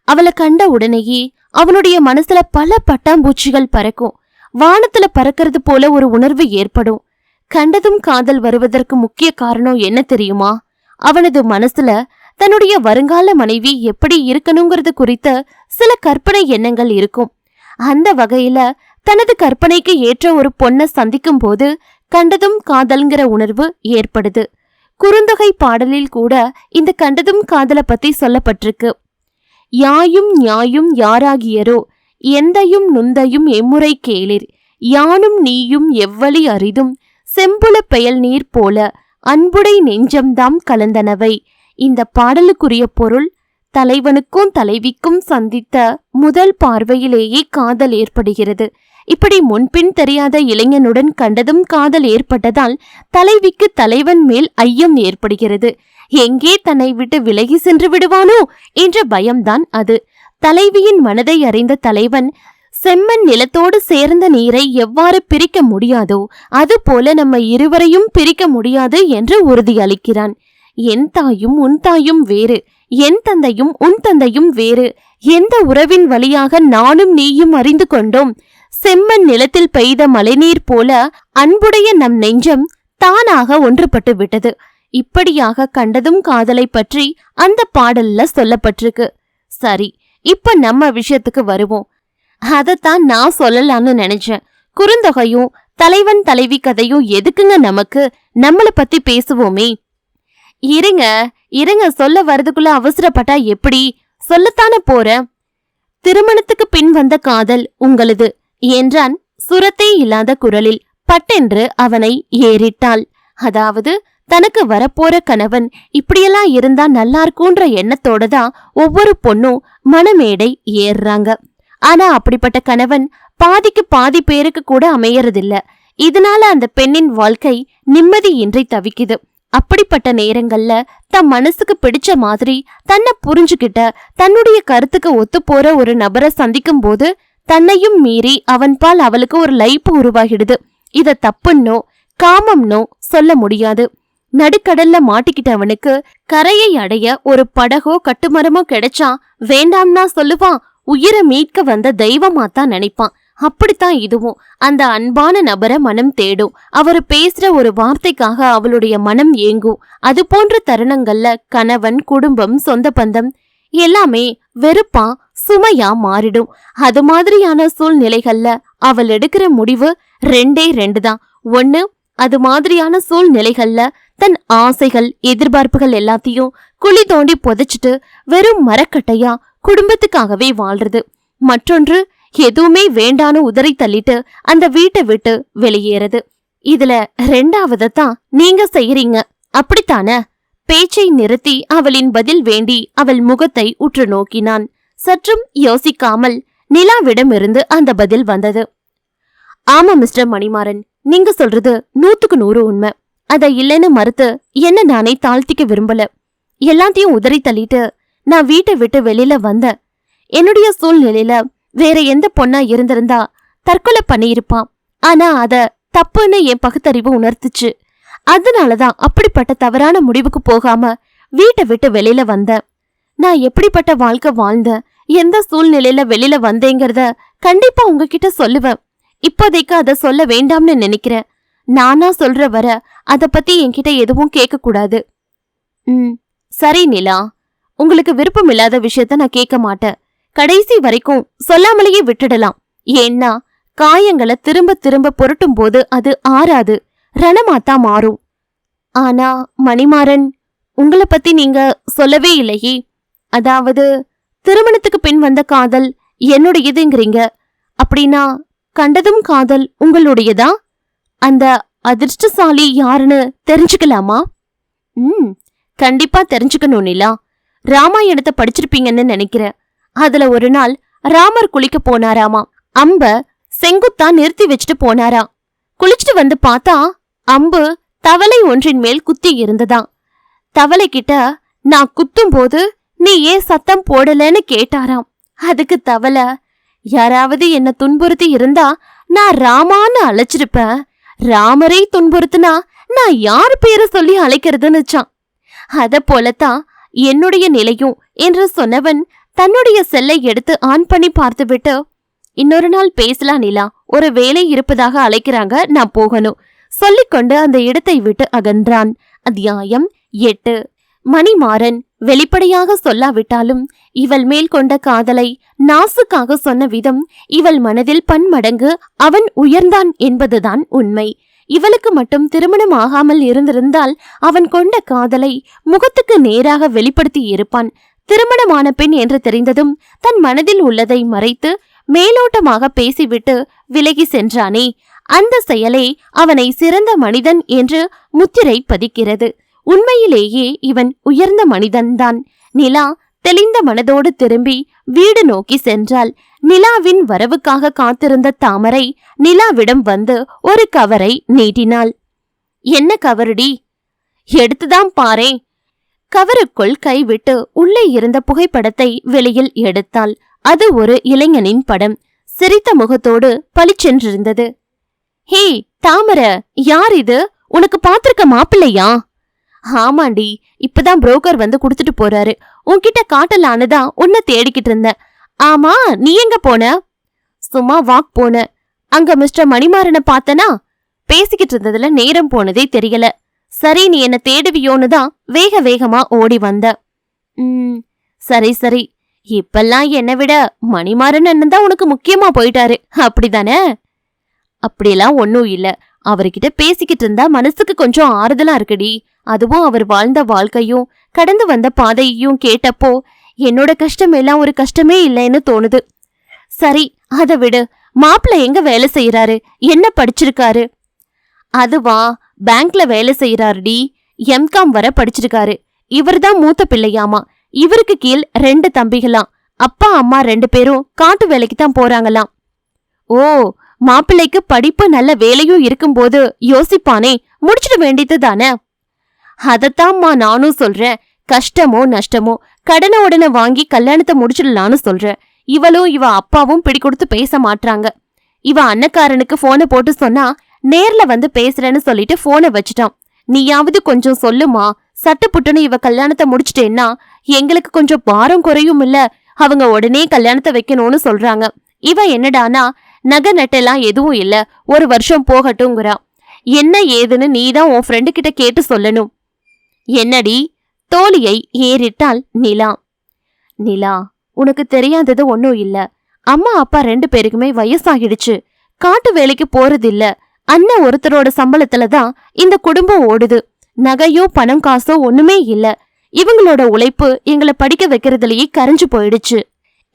அவளை கண்ட உடனேயே அவனுடைய மனசுல பல பட்டாம்பூச்சிகள் பறக்கும். வானத்துல பறக்கிறது போல ஒரு உணர்வு ஏற்படும். கண்டதும் காதல் வருவதற்கு முக்கிய காரணம் என்ன தெரியுமா? அவனது மனசுல தன்னுடைய வருங்கால மனைவி எப்படி இருக்கணுங்கிறது குறித்த சில கற்பனை எண்ணங்கள் இருக்கும். அந்த வகையில தனது கற்பனைக்கு ஏற்ற ஒரு பொண்ணை சந்திக்கும் போது கண்டதும் காதல்ங்கிற உணர்வு ஏற்படுது. குறுந்தொகை பாடலில் கூட இந்த கண்டதும் காதலை பத்தி சொல்லப்பட்டிருக்கு. யாயும் ஞாயும் யாராகியரோ எந்தையும் நுந்தையும் எம்முறை கேளிர், யானும் நீயும் எவ்வளி அரிதும் செம்புல பெயல் நீர் போல அன்புடை நெஞ்சம்தாம் கலந்தனவை. இந்த பாடலுக்குரிய பொருள், தலைவனுக்கும் தலைவிக்கும் சந்தித்த முதல் பார்வையிலேயே காதல் ஏற்படுகிறது. இப்படி முன்பின் தெரியாத இளைஞனுடன் கண்டதும் காதல் ஏற்பட்டதால் தலைவிக்கு தலைவன் மேல் ஐயம் ஏற்படுகிறது. எங்கே தன்னை விட்டு விலகி சென்று விடுவானோ என்ற பயம்தான் அது. தலைவியின் மனதை அறிந்த தலைவன் செம்மண் நிலத்தோடு சேர்ந்த நீரை எவ்வாறு பிரிக்க முடியாதோ அதுபோல நம்ம இருவரையும் பிரிக்க முடியாது என்று உறுதியளிக்கிறான். என் தாயும் உன் தாயும் வேறு, என் தந்தையும் உன் தந்தையும் வேறு. எந்த உறவின் வழியாக நானும் நீயும் அறிந்து கொண்டோம்? செம்மண் நிலத்தில் பெய்த மழைநீர் போல அன்புடைய நம் நெஞ்சம் தானாக ஒன்றுபட்டு விட்டது. இப்படியாக கண்டதும் காதலை பற்றி அந்த பாடல்ல சொல்லப்பட்டிருக்கு. சரி, இப்ப நம்ம விஷயத்துக்கு வருவோம். அதத்தான் நான் சொல்லலாம்னு நினைச்சேன். குறுந்தொகையும் தலைவன் தலைவி கதையும் எதுக்குங்க நமக்கு? நம்மள பத்தி பேசுவோமே. இருங்க சொல்ல வரதுக்குள்ள அவசரப்பட்டா எப்படி? சொல்லத்தானே போறேன். திருமணத்துக்கு பின் வந்த காதல் உங்களது என்றான் சுரத்தே இல்லாத குரலில். பட்டென்று அவனை ஏறிட்டாள். அதாவது தனக்கு வரப்போற கணவன் இப்படியெல்லாம் இருந்தா நல்லா இருக்கும்ன்ற எண்ணத்தோட தான் ஒவ்வொரு பொண்ணும் மணமேடை ஏறுறாங்க. ஆனா அப்படிப்பட்ட கணவன் பாதிக்கு பாதி பேருக்கு கூட அமையறதில்ல. இதனால அந்த பெண்ணின் வாழ்க்கை நிம்மதியின்றி தவிக்குது. அப்படிப்பட்ட நேரங்கள்ல தன் மனசுக்கு பிடிச்ச மாதிரி தன்னை புரிஞ்சுக்கிட்ட தன்னுடைய கருத்துக்கு ஒத்து போற ஒரு நபரை சந்திக்கும் போது தன்னையும் மீறி அவன் பால் அவளுக்கு ஒரு லைப்பு உருவாகிடுது. இத தப்புன்னோ காமம்னோ சொல்ல முடியாது. நடுக்கடல்ல மாட்டிக்கிட்டவனுக்கு கரையை அடைய ஒரு படகோ கட்டுமரமோ கிடைச்சா வேண்டாம்னா சொல்லுவான். உயிரை மீட்க வந்த தெய்வமாத்தான் நினைப்பான். அப்படித்தான் இதுவும். அந்த அன்பான நபரை மனம் தேடும். அவரு பேசுற ஒரு வார்த்தைக்காக அவளுடைய மனம் ஏங்கும். அது போன்ற தருணங்கள்ல கணவன், குடும்பம், சொந்த பந்தம் எல்லாமே வெறுப்பா சுமையா மாறிடும். அது மாதிரியான சூழ்நிலைகள்ல அவள் எடுக்கிற முடிவு ரெண்டு தான். ஒண்ணு, அது மாதிரியான சூழ்நிலைகள்ல தன் ஆசைகள் எதிர்பார்ப்புகள் எல்லாத்தையும் குழி தோண்டி புதைச்சிட்டு வெறும் மரக்கட்டையா குடும்பத்துக்காகவே வாழ்றது. மற்றொன்று, எதுவுமே வேண்டான்னு உதறி தள்ளிட்டு அந்த வீட்டை விட்டு வெளியேறது. இதுல ரெண்டாவதுதான் நீங்க செய்யறீங்க, அப்படித்தானே? பேச்சை நிறுத்தி அவளின் பதில் வேண்டி அவள் முகத்தை உற்று நோக்கினான். சற்றும் யோசிக்காமல் நிலாவிடமிருந்து அந்த பதில் வந்தது. ஆமா மிஸ்டர் மணிமாறன், நீங்க சொல்றது 100% உண்மை. அத இல்லைன்னு மறுத்து என்ன நானே தாழ்த்திக்க விரும்பல. எல்லாத்தையும் உதறி தள்ளிட்டு நான் வீட்டை விட்டு வெளியில வந்தேன். என்னுடைய சூழ்நிலையில வேற எந்த பொண்ணா இருந்திருந்தா தற்கொலை பண்ணியிருப்பான். ஆனா அத தப்புன்னு என் பகுத்தறிவு உணர்த்துச்சு. அதனாலதான் அப்படிப்பட்ட தவறான முடிவுக்கு போகாம வீட்டை விட்டு வெளியில வந்தேன். நான் எப்படிப்பட்ட வாழ்க்கை வாழ்ந்தேன், எந்த சூழ்நிலையில வெளியில வந்தேங்கிறத கண்டிப்பா உங்ககிட்ட சொல்லுவேன். இப்போதைக்கு அத சொல்ல வேண்டாம்னு நினைக்கிறேன். நானா சொல்ற வர அத பத்தி என்கிட்ட எதுவும் கேட்க கூடாது. சரி நிலா, உங்களுக்கு விருப்பம் இல்லாத விஷயத்த நான் கேட்க மாட்டேன். கடைசி வரைக்கும் சொல்லாமலேயே விட்டுடலாம். ஏன்னா காயங்களை திரும்ப திரும்ப புரட்டும் போது அது ஆறாது, ரணமாத்தான் மாறும். ஆனா மணிமாறன், உங்களை பத்தி நீங்க சொல்லவே இல்லையே. அதாவது திருமணத்துக்கு பின் வந்த காதல் என்னுடையதுங்கிறீங்க. அப்படின்னா கண்டதும் காதல் உங்களுடையதா? அந்த அதிர்ஷ்டசாலி யாருன்னு தெரிஞ்சுக்கலாமா? கண்டிப்பா தெரிஞ்சுக்கணும் நிலா. ராமாயணத்தை படிச்சிருப்பீங்கன்னு நினைக்கிறேன். அதுல ஒரு நாள் ராமர் குளிக்க போனாராமா. அம்ப செங்குத்தா நிறுத்தி வச்சுட்டு போனாரா. குளிச்சுட்டு வந்து பார்த்தா அம்பு தவளை ஒன்றின் மேல் குத்தி இருந்ததாம். தவளை கிட்ட நான் குத்தும் போது நீ ஏன் சத்தம் போடலன்னு கேட்டாராம். அதுக்கு தவளை, யாராவது என்ன துன்புறுத்தி இருந்தா நான் ராமான்னு அழைச்சிருப்பேன். ராமரை துன்புறுத்துனா நான் யார் பேரை சொல்லி அழைக்கிறதுன்னுச்சான். அத போலத்தான் என்னுடைய நிலையும் என்று சொன்னவன் தன்னுடைய செல்லை எடுத்து ஆன் பண்ணி பார்த்துவிட்டு, இன்னொரு நாள் பேசலாம் நிலா, ஒரு வேலை இருப்பதாக அழைக்கிறாங்க, நான் போகணும் சொல்லிக்கொண்டு அந்த இடத்தை விட்டு அகன்றான். அத்தியாயம் 8. மணிமாறன் வெளிப்படையாக சொல்லாவிட்டாலும் இவள் மேல் கொண்ட காதலை நாசுக்காக சொன்ன விதம் இவள் மனதில் பன்மடங்கு அவன் உயர்ந்தான் என்பதுதான் உண்மை. இவளுக்கு மட்டும் திருமணம் ஆகாமல் இருந்திருந்தால் அவன் கொண்ட காதலை முகத்துக்கு நேராக வெளிப்படுத்தி இருப்பான். திருமணமான பெண் என்று தெரிந்ததும் தன் மனதில் உள்ளதை மறைத்து மேலோட்டமாக பேசிவிட்டு விலகி சென்றானே, அந்த செயலே அவனை சிறந்த மனிதன் என்று முத்திரை பதிக்கிறது. உண்மையிலேயே இவன் உயர்ந்த மனிதன்தான். நிலா தெளிந்த மனதோடு திரும்பி வீடு நோக்கி சென்றாள். நிலாவின் வரவுக்காக காத்திருந்த தாமரை நிலாவிடம் வந்து ஒரு கவரை நீட்டினாள். என்ன கவருடி? எடுத்துதான் பாரே. கவருக்குள் கைவிட்டு உள்ளே இருந்த புகைப்படத்தை வெளியில் எடுத்தாள். அது ஒரு இளைஞனின் படம். சிரித்த முகத்தோடு பளிச்சென்றிருந்தது. ஹே தாமரை, யார் இது? உனக்கு பாத்திருக்க மாப்பிள்ளையா? ஆமாண்டி, இப்பதான் புரோக்கர் வந்து குடுத்துட்டு போறாரு. உன்கிட்ட காட்டலான்னு தான் உன்னை தேடிக்கிட்டு இருந்தேன். ஆமா, நீ எங்க போன? சும்மா வாக் போன. அங்க மிஸ்டர் மணிமாறனை பார்த்தனா? பேசிக்கிட்டு இருந்ததுல நேரம் போனதே தெரியல. சரி, நீ என்ன தேடுவியோன்னு தான் வேக வேகமா ஓடி வந்த. சரி சரி, இப்பெல்லாம் என்னை விட மணிமாறன் அண்ணன் தான் உனக்கு முக்கியமா போயிட்டாரு, அப்படிதானே? அப்படியெல்லாம் ஒன்னும் இல்ல. அவர்கிட்ட பேசிக்கிட்டு இருந்தா மனசுக்கு கொஞ்சம் ஆறுதலா இருக்குடி. அதுவும் அவர் வாழ்ந்த வாழ்க்கையும் கடந்து வந்த பாதையையும் கேட்டப்போ என்னோட கஷ்டம் எல்லாம் ஒரு கஷ்டமே இல்லைன்னு தோணுது. சரி, அதை விடு. மாப்பிள்ள எங்க வேலை செய்யறாரு? என்ன படிச்சிருக்காரு? அதுவா, பேங்க்ல வேலை செய்யறாருடி. எம்காம் வர படிச்சிருக்காரு. இவர்தான் மூத்த பிள்ளையாமா. இவருக்கு கீழ் 2 தம்பிகளாம். அப்பா அம்மா 2 பேரும் காட்டு வேலைக்கு தான் போறாங்களாம். ஓ, மாப்பிள்ளைக்கு படிப்பு நல்ல வேலையும் இருக்கும்போது யோசிப்பானே, முடிச்சிட வேண்டியது தானே? அதத்தாம்மா நானும் சொல்றேன். கஷ்டமோ நஷ்டமோ கடனை உடனே வாங்கி கல்யாணத்தை முடிச்சிடலான்னு சொல்றேன். இவளும் இவ அப்பாவும் பிடி கொடுத்து பேச மாட்றாங்க. இவ அண்ணக்காரனுக்கு போனை போட்டு சொன்னா நேர்ல வந்து பேசுறேன்னு சொல்லிட்டு போனை வச்சுட்டான். நீயாவது கொஞ்சம் சொல்லுமா, சட்டு புட்டுன்னு இவ கல்யாணத்தை முடிச்சிட்டேன்னா எங்களுக்கு கொஞ்சம் பாரம் குறையும் இல்ல? அவங்க உடனே கல்யாணத்தை வைக்கணும்னு சொல்றாங்க. இவ என்னடானா, நகை நட்டெல்லாம் எதுவும் இல்ல, 1 வருஷம் போகட்டும்ங்கிறா. என்ன ஏதுன்னு நீதான் உன் ஃப்ரெண்டு கிட்ட கேட்டு சொல்லணும். என்னடி? தோழியை ஏறிட்டாள் நிலா. நிலா, உனக்கு தெரியாதது ஒன்னும் இல்ல. அம்மா அப்பா 2 பேருக்குமே வயசாகிடுச்சு. காட்டு வேலைக்கு போறதில்ல. அண்ணன் ஒருத்தரோட சம்பளத்துல தான் இந்த குடும்பம் ஓடுது. நகையோ பணம் காசோ ஒண்ணுமே இல்ல. இவங்களோட உழைப்பு எங்களை படிக்க வைக்கிறதுலயே கரைஞ்சு போயிடுச்சு.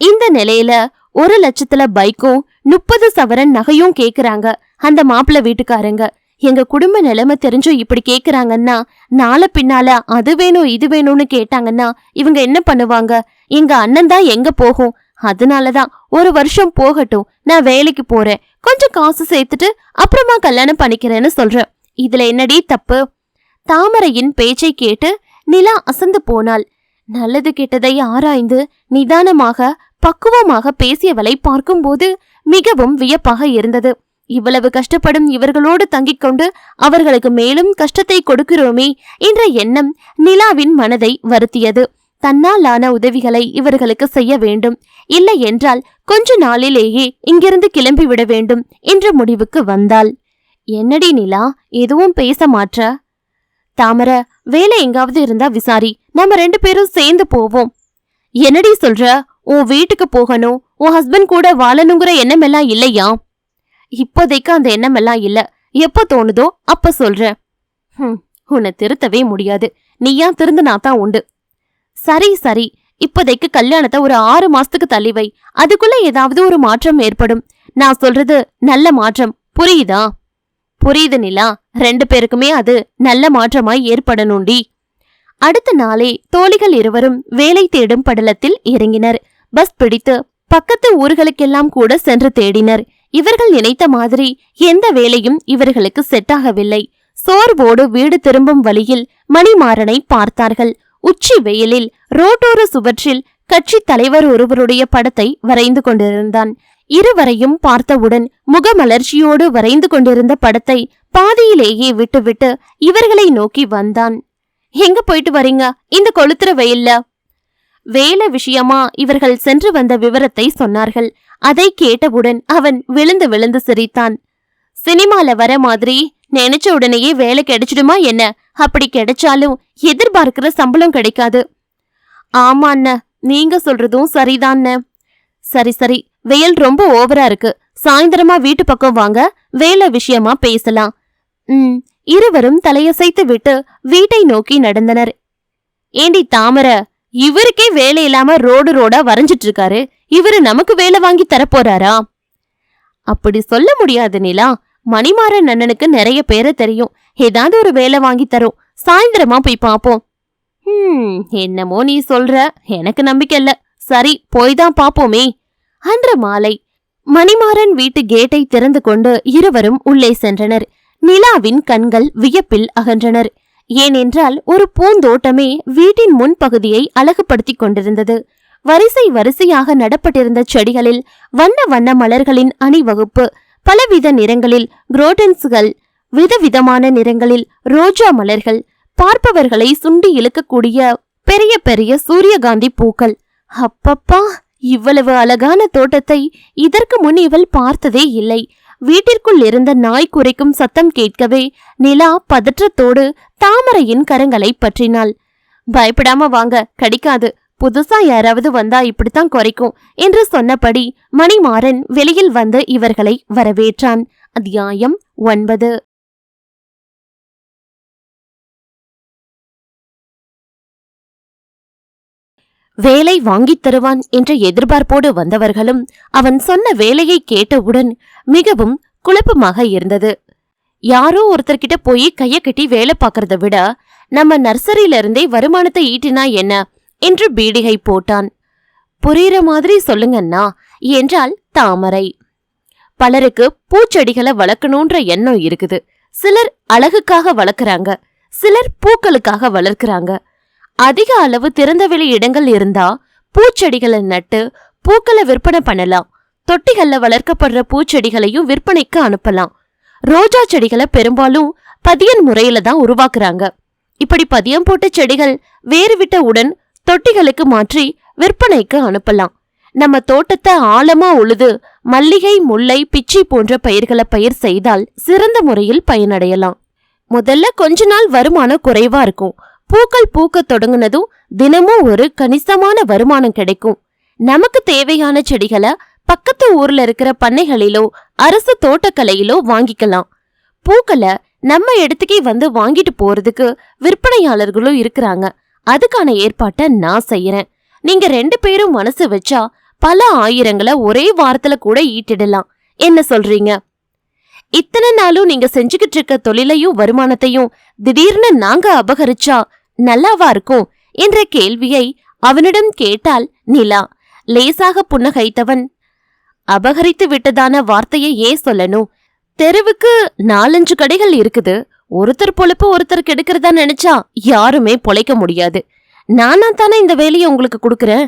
இந்த நிலையில 1 லட்சத்துல பைக்கும் 30 சவரன் நகையும் கேக்குறாங்க அந்த மாப்பிள்ள வீட்டுக்காரங்க. எங்க குடும்ப நிலைமை தெரிஞ்சும் இப்படி கேக்குறாங்கன்னா, நாளை பின்னால அது வேணும் இது வேணும்னு கேட்டாங்கன்னா இவங்க என்ன பண்ணுவாங்க? எங்க அண்ணன் தான் எங்க போகும்? அதனாலதான் 1 வருஷம் போகட்டும், நான் வேலைக்கு போறேன், கொஞ்சம் காசு சேர்த்துட்டு அப்புறமா கல்யாணம் பண்ணிக்கிறேன்னு சொல்றேன். இதுல என்னடி தப்பு? தாமரையின் பேச்சை கேட்டு நிலா அசந்து போனாள். நல்லது கெட்டதை ஆராய்ந்து நிதானமாக பக்குவமாக பேசியவளை பார்க்கும்போது மிகவும் வியப்பாக இருந்தது. இவ்வளவு கஷ்டப்படும் இவர்களோடு தங்கிக் கொண்டு அவர்களுக்கு மேலும் கஷ்டத்தை கொடுக்கிறோமே என்ற எண்ணம் நிலாவின் மனதை வருத்தியது. தன்னாலான உதவிகளை இவர்களுக்கு செய்ய வேண்டும், இல்லை என்றால் கொஞ்ச நாளிலேயே இங்கிருந்து கிளம்பிவிட வேண்டும் என்ற முடிவுக்கு வந்தாள். என்னடி நிலா, எதுவும் பேச மாற்ற? தாமர, வேலை எங்காவது இருந்தா விசாரி, நம்ம 2 பேரும் சேர்ந்து போவோம். என்னடி சொல்ற? உன் வீட்டுக்கு போகணும், உன் ஹஸ்பண்ட் கூட வாழணுங்கிற எண்ணம் எல்லாம் இல்லையா? இப்போதைக்கு அந்த எண்ணம் எல்லாம் இல்ல. எப்ப தோணுதோ அப்ப சொல்றேன். உன்னை திருத்தவே முடியாது. நீயா திருந்தினாதான் உண்டு. சரி சரி, இப்போதைக்கு கல்யாணத்தை ஒரு 6 மாசத்துக்கு தள்ளி வை. அதுக்குள்ள ஏதாவது ஒரு மாற்றம் ஏற்படும். நான் சொல்றது நல்ல மாற்றம், புரியுதா? புரியுது நிலா. 2 பேருக்குமே அது நல்ல மாற்றமாய் ஏற்படணும்டி. அடுத்த நாளே தோழிகள் இருவரும் வேலை தேடும் படலத்தில் இறங்கினர். பஸ் பிடித்து பக்கத்து ஊர்களுக்கெல்லாம் கூட சென்று தேடினர். இவர்கள் நினைத்த மாதிரி எந்த வேலையும் இவர்களுக்கு செட் ஆகவில்லை. சோர்வோடு வீடு திரும்பும் வழியில் மணிமாறனை பார்த்தார்கள். உச்சி வெயிலில் ரோட்டோர சுவற்றில் கட்சி தலைவர் ஒருவருடைய படத்தை வரைந்து கொண்டிருந்தான். இருவரையும் பார்த்தவுடன் முகமலர்ச்சியோடு வரைந்து கொண்டிருந்த படத்தை பாதியிலேயே விட்டுவிட்டு இவர்களை நோக்கி வந்தான். எங்க போயிட்டு வரீங்க இந்த கொளுத்துற வெயில்ல? வேலை விஷயமா இவர்கள் சென்று வந்த விவரத்தை சொன்னார்கள். அதை கேட்டவுடன் அவன் விழுந்து விழுந்து சிரித்தான். சினிமால வர மாதிரி நினைச்ச உடனேயே வேலை கிடைச்சிடுமா என்ன? அப்படி கிடைச்சாலும் எதிர்பார்க்கிற சம்பளம் கிடைக்காது. ஆமா அண்ண, நீங்க சொல்றதும் சரிதான். சரி சரி, வெயில் ரொம்ப ஓவரா இருக்கு. சாயந்தரமா வீட்டு பக்கம் வாங்க, வேலை விஷயமா பேசலாம். இருவரும் தலையசைத்து விட்டு வீட்டை நோக்கி நடந்தனர். ஏண்டி தாமர, இவருக்கே வேலை இல்லாம ரோடு ரோடா வரைஞ்சிட்டு இருக்காரு. இவரு நமக்கு வேலை வாங்கி தரப்போறாரா? அப்படி சொல்ல முடியாது நிலா. மணிமாறன் அண்ணனுக்கு நிறைய பேரை தெரியும். ஏதாவது ஒரு வேலை வாங்கி தரும். சாயந்தரமா போய் பாப்போம். என்னமோ நீ சொல்ற, எனக்கு நம்பிக்கை இல்ல. சரி, போய்தான் பாப்போமே. அன்று மாலை மணிமாறன் வீட்டு கேட்டை திறந்து கொண்டு இருவரும் உள்ளே சென்றனர். நிலாவின் கண்கள் வியப்பில் அகன்றனர். ஏனென்றால் ஒரு பூந்தோட்டமே வீட்டின் முன்பகுதியை அழகுபடுத்திக் கொண்டிருந்தது. வரிசை வரிசையாக நடப்பட்டிருந்த செடிகளில் வண்ண வண்ண மலர்களின் அணிவகுப்பு, பலவித நிறங்களில் குரோட்டன்ஸ்கள், விதவிதமான நிறங்களில் ரோஜா மலர்கள், பார்ப்பவர்களை சுண்டி இழுக்கக்கூடிய பெரிய பெரிய சூரியகாந்தி பூக்கள். அப்பப்பா, இவ்வளவு அழகான தோட்டத்தை இதற்கு முன் இவள் பார்த்ததே இல்லை. வீட்டிற்குள் இருந்த நாய் குரைக்கும் சத்தம் கேட்கவே நிலா பதற்றத்தோடு தாமரையின் கரங்களை பற்றினாள். பயப்படாம வாங்க, கடிக்காது. புதுசா யாராவது வந்தா இப்படித்தான் குறைக்கும் என்று சொன்னபடி மணிமாறன் வெளியில் வந்து இவர்களை வரவேற்றான். அத்தியாயம் 9. வேலை வாங்கித் தருவான் என்ற எதிர்பார்ப்போடு வந்தவர்களும் அவன் சொன்ன வேலையை கேட்டவுடன் மிகவும் குழப்பமாக இருந்தது. யாரோ ஒருத்தர்கிட்ட போய் கைய கட்டி வேலை பார்க்கறத விட நம்ம நர்சரியில இருந்தே வருமானத்தை ஈட்டினா என்ன என்று பீடிகை போட்டான். புரியுற மாதிரி சொல்லுங்கண்ணா என்றாள் தாமரை. பலருக்கு பூச்செடிகளை வளர்க்கணுன்ற எண்ணம் இருக்குது. சிலர் அழகுக்காக வளர்க்கறாங்க, சிலர் பூக்களுக்காக வளர்க்கறாங்க. அதிக அளவு திறந்தவெளி இடங்கள் இருந்தா பூச்செடிகளை நட்டு பூக்களை விற்பனை பண்ணலாம். தொட்டிகள்ல வளர்க்கப்படுற பூச்செடிகளையும் விற்பனைக்கு அனுப்பலாம். ரோஜா செடிகளை பெரும்பாலும் பதியன் முறையில தான் உருவாக்குறாங்க. இப்படி பதியம் போட்ட செடிகள் வேறு விட்டவுடன் தொட்டிகளுக்கு மாற்றி விற்பனைக்கு அனுப்பலாம். நம்ம தோட்டத்தை ஆழமா உழுது மல்லிகை, முல்லை, பிச்சி போன்ற பயிர்களை பயிர் செய்தால் சிறந்த முறையில் பயனடையலாம். முதல்ல கொஞ்ச நாள் வருமானம் குறைவா இருக்கும். பூக்கள் பூக்க தொடங்குனதும் தினமும் ஒரு கணிசமான வருமானம் கிடைக்கும். நமக்கு தேவையான செடிகளை பக்கத்து ஊர்ல இருக்கிற பண்ணைகளிலோ அரசு தோட்டக்கலையிலோ வாங்கிக்கலாம். பூக்களை நம்ம இடத்துக்கே வந்து வாங்கிட்டு போறதுக்கு விற்பனையாளர்களும் இருக்கிறாங்க. அதுக்கான ஏற்பாட்டை நான் செய்யறேன். நீங்க 2 பேரும் மனசு வச்சா பல ஆயிரங்களை ஒரே வாரத்துல கூட ஈட்டிடலாம். என்ன சொல்றீங்க? இத்தனை நாளும் நீங்க செஞ்சுக்கிட்டு இருக்க தொழிலையும் வருமானத்தையும் திடீர்னு நாங்க அபகரிச்சா நல்லாவா இருக்கும் என்ற கேள்வியை அவனிடம் கேட்டாள் நிலா. லேசாக புன்னகைத்தவன், அபகரித்து விட்டதான வார்த்தையை ஏன் சொல்லணும்? தெருவுக்கு 4-5 கடைகள் இருக்குது. ஒருத்தர் பொழப்பு ஒருத்தர் கெடுக்கிறதா நினைச்சா யாருமே பொழைக்க முடியாது. நானா தானே இந்த வேலையை உங்களுக்கு கொடுக்கறேன்.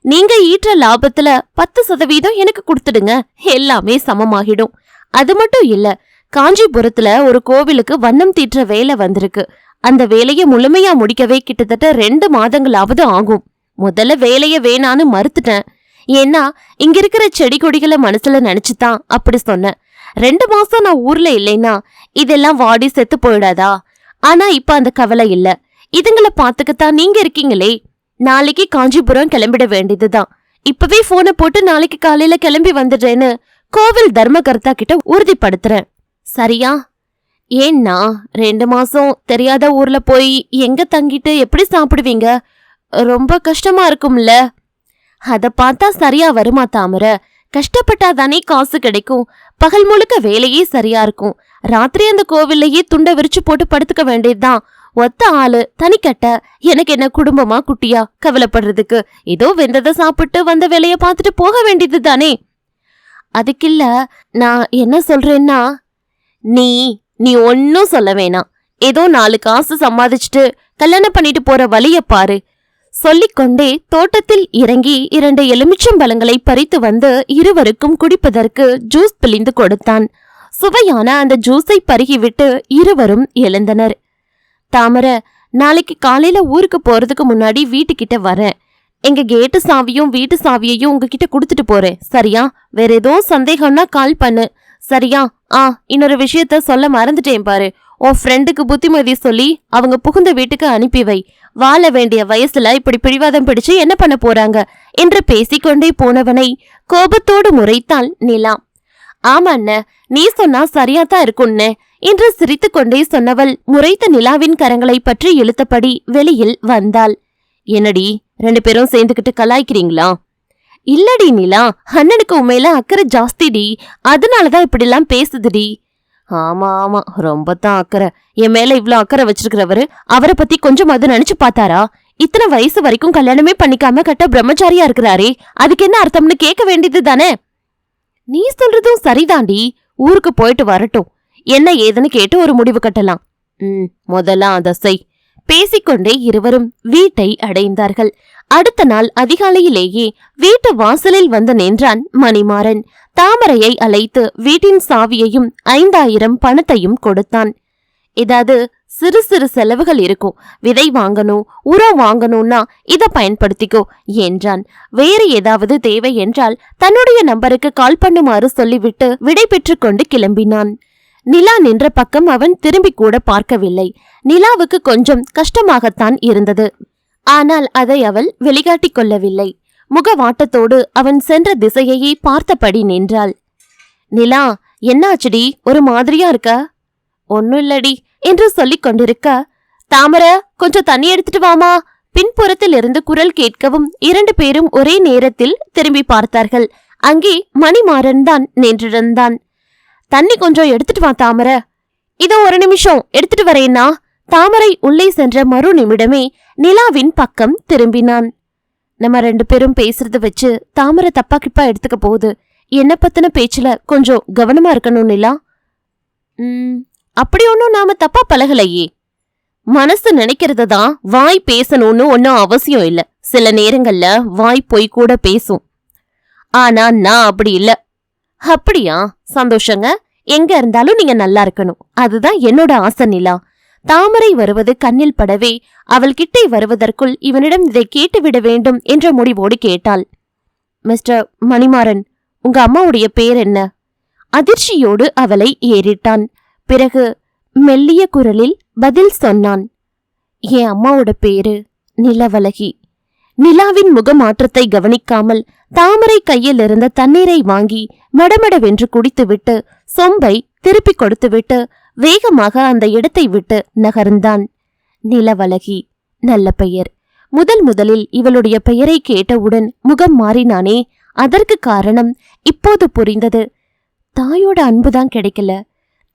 நீங்க ஈற்ற லாபத்துல 10% எனக்கு கொடுத்துடுங்க, எல்லாமே சமமாகிடும். அது மட்டும் இல்ல, காஞ்சிபுரத்துல ஒரு கோவிலுக்கு வண்ணம் தீட்டுற வேலை வந்திருக்கு. அந்த வேலையை முழுமையா முடிக்கவே கிட்டத்தட்ட 2 மாதங்களாவது ஆகும். முதல்ல வேலைய வேணான்னு மறுத்துட்டேன். ஏன்னா இங்க இருக்கிற செடி கொடிகளை மனசுல நினைச்சுதான் அப்படி சொன்னேன். 2 மாசம் நான் ஊர்ல இல்லைன்னா இதெல்லாம் வாடி செத்து போயிடாதா? ஆனா இப்ப அந்த கவலை இல்ல. இதுங்களை பாத்துக்கத்தான் நீங்க இருக்கீங்களே. நாளைக்கு காஞ்சிபுரம் கிளம்பிட வேண்டியதுதான். இப்பவே போனை போட்டு நாளைக்கு காலையில கிளம்பி வந்துடுறேன்னு கோவில் தர்மகர்த்தா கிட்ட உறுதிப்படுத்துறேன். சரியா? ஏன்னா 2 மாசம் தெரியாத ஊர்ல போய் எங்க தங்கிட்டு எப்படி சாப்பிடுவீங்க? ரொம்ப கஷ்டமா இருக்கும்ல. அத பார்த்தா சரியா வருமா தாமரை? கஷ்டப்பட்டாதானே காசு கிடைக்கும். பகல் முழுக்க வேலையே சரியா இருக்கும். ராத்திரி அந்த கோவில்லையே துண்டை விரிச்சு போட்டு படுத்துக்க வேண்டியதுதான். ஒத்த ஆளு, தனிக்கட்ட. எனக்கு என்ன குடும்பமா குட்டியா கவலைப்படுறதுக்கு? ஏதோ வெந்ததை சாப்பிட்டு வந்த வேலைய பார்த்துட்டு போக வேண்டியது தானே. அதுக்கில்ல, நான் என்ன சொல்றேன்னா, நீ ஒன்னும் சொல்ல வேணாம். ஏதோ 4 காசு சம்பாதிச்சுட்டு கல்யாணம் பண்ணிட்டு போற வழிய பாரு. சொல்லிக்கொண்டே தோட்டத்தில் இறங்கி 2 எலுமிச்சம்பழங்களை பறித்து வந்து இருவருக்கும் குடிப்பதற்கு ஜூஸ் பிழிந்து கொடுத்தான். சுவையான அந்த ஜூஸை பருகிவிட்டு இருவரும் எழுந்தனர். தாமரை, நாளைக்கு காலையில ஊருக்கு போறதுக்கு முன்னாடி வீட்டுக்கிட்ட வரேன். எங்க கேட்டு சாவியும் வீட்டு சாவியையும் உங்ககிட்ட கொடுத்துட்டு போறேன். சரியா? வேற ஏதோ சந்தேகம்னா கால் பண்ணு. சரியா? இன்னொரு விஷயத்த சொல்ல மறந்துட்டேன் பாரு. உன் ஃப்ரெண்டுக்கு புத்திமதி சொல்லி அவங்க புகுந்த வீட்டுக்கு அனுப்பி வை. வாழ வேண்டிய வயசுல இப்படி பிடிவாதம் பிடிச்சு என்ன பண்ண போறாங்க என்று பேசிக்கொண்டே போனவனை கோபத்தோடு முறைத்தாள் நிலா. ஆமா அண்ண, நீ சொன்னா சரியாத்தான் இருக்கும்னு என்று சிரித்து கொண்டே சொன்னவள் முறைத்த நிலாவின் கரங்களை பற்றி இழுத்தபடி வெளியில் வந்தாள். என்னடி 2 பேரும் சேர்ந்துகிட்டு கலாய்க்கிறீங்களா? இல்லடி நிலா, அண்ணனுக்கு உண்மையில அக்கறை ஜாஸ்திடி. அதனாலதான் இப்படிலாம் பேசுதுடி. ஆமா ஆமா, ரொம்ப தான் அக்கறை. என் மேல இவ்ளோ அக்கறை வச்சிருக்கிறவரு அவரை பத்தி கொஞ்சமாவது நினைச்சு பார்த்தாரா? இத்தனை வயசு வரைக்கும் கல்யாணமே பண்ணிக்காம கட்ட பிரம்மச்சாரியா இருக்கிறாரே, அதுக்கு என்ன அர்த்தம்னு கேட்க வேண்டியது தானே. நீ சொல்றதும் சரிதாண்டி. ஊருக்கு போயிட்டு வரட்டும், என்ன ஏதுன்னு கேட்டு ஒரு முடிவு கட்டலாம். முதல்ல அதை செய். பேசிக்கொண்டே இருவரும் வீட்டை அடைந்தார்கள். அடுத்த நாள் அதிகாலையிலேயே வீட்டு வாசலில் வந்து நின்றான் மணிமாறன். தாமரையை அழைத்து வீட்டின் சாவியையும் 5000 பணத்தையும் கொடுத்தான். ஏதாவது சிறு சிறு செலவுகள் இருக்கும். விதை வாங்கணும், உரம் வாங்கணும்னா இத பயன்படுத்திக்கோ என்றான். வேறு ஏதாவது தேவை என்றால் தன்னுடைய நம்பருக்கு கால் பண்ணுமாறு சொல்லிவிட்டு விடை பெற்று கொண்டு கிளம்பினான். நிலா நின்ற பக்கம் அவன் திரும்பி கூட பார்க்கவில்லை. நிலாவுக்கு கொஞ்சம் கஷ்டமாகத்தான் இருந்தது. ஆனால் அதை அவள் வெளிக்காட்டிக் கொள்ளவில்லை. முகவாட்டத்தோடு அவன் சென்ற திசையையே பார்த்தபடி நின்றாள். நிலா, என்னாச்சுடி, ஒரு மாதிரியா இருக்க? ஒன்னும் இல்லடி என்று சொல்லிக் கொண்டிருக்க, தாமரை கொஞ்சம் தண்ணி எடுத்துட்டு வாமா. பின்புறத்தில் இருந்து குரல் கேட்கவும் 2 பேரும் ஒரே நேரத்தில் திரும்பி பார்த்தார்கள். அங்கே மணிமாறன் தான் நின்றிருந்தான். தண்ணி கொஞ்சம் எடுத்துட்டு வா தாமரை. இதோ ஒரு நிமிஷம் எடுத்துட்டு வரேன்னா. தாமரை உள்ளே சென்ற மறு நிமிடமே நிலாவின் பக்கம் திரும்பினான். நம்ம 2 பேரும் பேசுறத வச்சு தாமரை தப்பா கிப்பா எடுத்துக்க போகுது. என்ன பத்தின பேச்சுல கொஞ்சம் கவனமா இருக்கணும் நிலா. அப்படி ஒன்னும் நாம தப்பா பழகலையே. மனசு நினைக்கிறத தான் வாய் பேசணும்னு ஒன்னும் அவசியம் இல்ல. சில நேரங்கள்ல வாய் பொய் கூட பேசும். ஆனா நான் அப்படி இல்ல. அப்படியா? சந்தோஷங்க. எங்க இருந்தாலும் நீங்க நல்லா இருக்கணும், அதுதான் என்னோட ஆசை நிலா. தாமரை வருவது கண்ணில் படவே அவள் கிட்டே வருவதற்குள் இவனிடம் இதை கேட்டுவிட வேண்டும் என்ற முடிவோடு கேட்டாள். மிஸ்டர் மணிமாறன், உங்க அம்மாவுடைய பேர் என்ன? அதிர்ச்சியோடு அவளை ஏறிட்டான். பிறகு மெல்லிய குரலில் பதில் சொன்னான். என் அம்மாவோட பேரு நிலவழகி. நிலாவின் முகமாற்றத்தை கவனிக்காமல் தாமரை கையில் இருந்த தண்ணீரை வாங்கி மடமடவென்று குடித்துவிட்டு சொம்பை திருப்பிக் கொடுத்துவிட்டு வேகமாக அந்த இடத்தை விட்டு நகர்ந்தான். நிலவழகி, நல்ல பெயர். முதலில் இவளுடைய பெயரை கேட்டவுடன் முகம் மாறினானே, அதற்கு காரணம் இப்போது புரிந்தது. தாயோட அன்புதான் கிடைக்கல.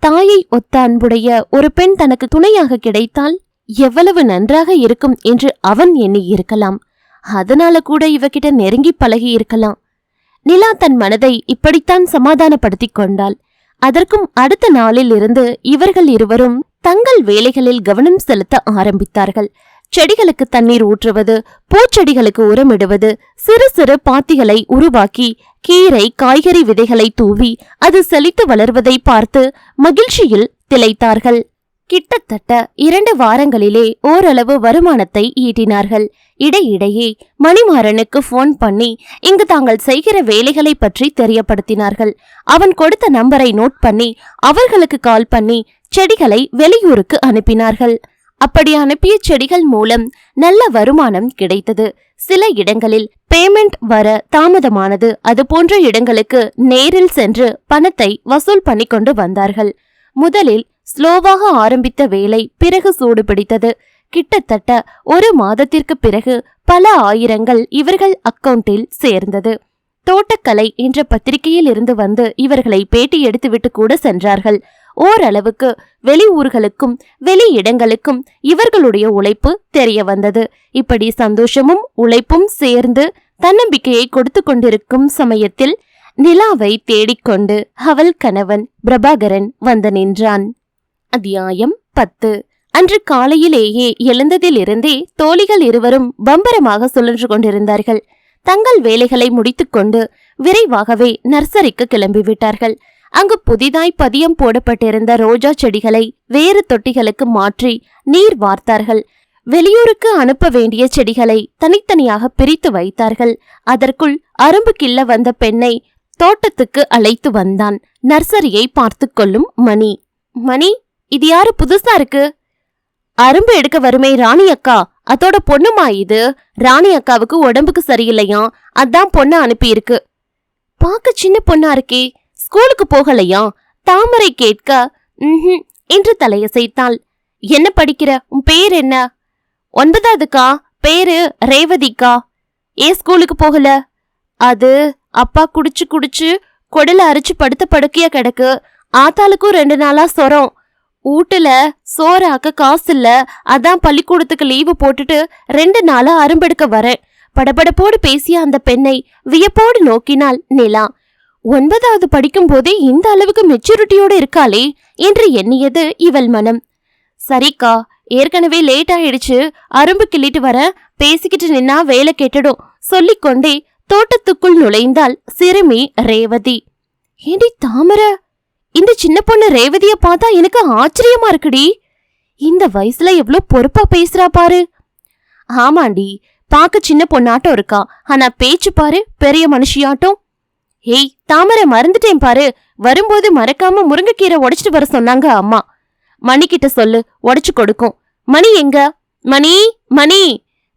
தாயை ஒத்த அன்புடைய ஒரு பெண் தனக்கு துணையாக கிடைத்தால் எவ்வளவு நன்றாக இருக்கும் என்று அவன் எண்ணி இருக்கலாம். அதனால கூட இவகிட்ட நெருங்கி பழகி இருக்கலாம். நிலா தன் மனதை இப்படித்தான் சமாதானப்படுத்திக் கொண்டாள். அதற்கும் அடுத்த நாளில் இருந்து இவர்கள் இருவரும் தங்கள் வேலைகளில் கவனம் செலுத்த ஆரம்பித்தார்கள். செடிகளுக்கு தண்ணீர் ஊற்றுவது, பூச்செடிகளுக்கு உரமிடுவது, சிறு சிறு பாத்திகளை உருவாக்கி கீரை காய்கறி விதைகளை தூவி அது செழித்து வளர்வதை பார்த்து மகிழ்ச்சியில் திளைத்தார்கள். கிட்டத்தட்ட 2 வாரங்களிலே ஓரளவு வருமானத்தை ஈட்டினார்கள். இடையிடையே மணிமாறனுக்கு போன் பண்ணி இங்கு தாங்கள் செய்கிற வேலைகளை பற்றி தெரியப்படுத்தினார்கள். அவன் கொடுத்த நம்பரை நோட் பண்ணி அவர்களுக்கு கால் பண்ணி செடிகளை வெளியூருக்கு அனுப்பினார்கள். அப்படி அனுப்பிய செடிகள் மூலம் நல்ல வருமானம் கிடைத்தது. சில இடங்களில் பேமெண்ட் வர தாமதமானது. அது போன்ற இடங்களுக்கு நேரில் சென்று பணத்தை வசூல் பண்ணி கொண்டு வந்தார்கள். முதலில் ஸ்லோவாக ஆரம்பித்த வேலை பிறகு சூடு பிடித்தது. கிட்டத்தட்ட 1 மாதத்திற்கு பிறகு பல ஆயிரங்கள் இவர்கள் அக்கவுண்டில் சேர்ந்தது. தோட்டக்கலை என்ற பத்திரிகையில் இருந்து வந்து இவர்களை பேட்டி எடுத்துவிட்டு கூட சென்றார்கள். ஓரளவுக்கு வெளி ஊர்களுக்கும் வெளி இடங்களுக்கும் இவர்களுடைய உழைப்பு தெரிய வந்தது. இப்படி சந்தோஷமும் உழைப்பும் சேர்ந்து தன்னம்பிக்கையை கொடுத்து கொண்டிருக்கும் சமயத்தில் நிலாவை தேடிக்கொண்டு அவள் கணவன் பிரபாகரன் வந்து நின்றான். அத்தியாயம் 10. அன்று காலையிலேயே எழுந்ததிலிருந்தே தோழிகள் இருவரும் பம்பரமாக சுழன்று கொண்டிருந்தார்கள். தங்கள் வேலைகளை முடித்துக்கொண்டு விரைவாகவே நர்சரிக்கு கிளம்பிவிட்டார்கள். அங்கு புதிதாய் பதியம் போடப்பட்டிருந்த ரோஜா செடிகளை வேறு தொட்டிகளுக்கு மாற்றி நீர் வார்த்தார்கள். வெளியூருக்கு அனுப்ப வேண்டிய செடிகளை தனித்தனியாக பிரித்து வைத்தார்கள். அதற்குள் அரும்பு கிள்ள வந்த பெண்ணை தோட்டத்துக்கு அழைத்து வந்தான். நர்சரியை பார்த்து கொள்ளும் மணி. மணி, இது யாரு புதுசா இருக்கு? அரும்பு எடுக்க வருமே ராணி அக்கா, அதோட பொண்ணுமா இது? ராணி அக்காவுக்கு உடம்புக்கு சரியில்லையா, அதான் பொண்ணு அனுப்பியிருக்கு. பாக்க சின்ன பொண்ணா இருக்கே, ஸ்கூலுக்கு போகலையா? தாமரை கேட்க என்று தலையசைத்தாள். என்ன படிக்கிற? உன் பேர் என்ன? 9வதுக்கா. பேரு ரேவதிக்கா. ஏன் ஸ்கூலுக்கு போகல? அது அப்பா குடிச்சு குடிச்சு கொடல அரிச்சு படுத்த படுக்கையா கிடக்கு. ஆத்தாளுக்கும் 2 நாளா சொரம். வீட்டுல சோறாக்க காசு இல்ல, அதான் பள்ளிக்கூடத்துக்கு லீவு போட்டுட்டு 2 நாளா அரும்பெடுக்க வரேன். படபடப்போடு பேசிய அந்த பெண்ணை வியப்போடு நோக்கினாள் நிலா. 9வது படிக்கும் போதே இந்த அளவுக்கு மெச்சூரிட்டியோட இருக்காளே என்று எண்ணியது இவள் மனம். சரிக்கா, ஏற்கனவே லேட் ஆயிடுச்சு, அரும்பு கிள்ளிட்டு வர, பேசிக்கிட்டு நின்னா வேலை கெட்டுடும் சொல்லிக்கொண்டே தோட்டத்துக்குள் நுழைந்தாள் சிறுமி ரேவதி. ஏண்டி தாமரை, இந்த சின்ன பொண்ணு ரேவதிய பார்த்தா எனக்கு ஆச்சரியமா இருக்குடி. இந்த வயசுல எவ்ளோ பொறுப்பா பேசுறா பாரு. ஆமாண்டி, பாக்க சின்ன பொண்ணாட்டம் இருக்கா, ஆனா பேச்சு பாரு பெரிய மனுஷியாட்டம். ஏய் தாமரை, மறந்துட்டேன் பாரு, வரும்போது மறக்காம முருங்கைக்கீரை உடைச்சிட்டு வர சொன்னாங்க அம்மா. மணிக்கிட்ட சொல்லு, உடைச்சு கொடுக்கும். மணி எங்க? மணி மணி.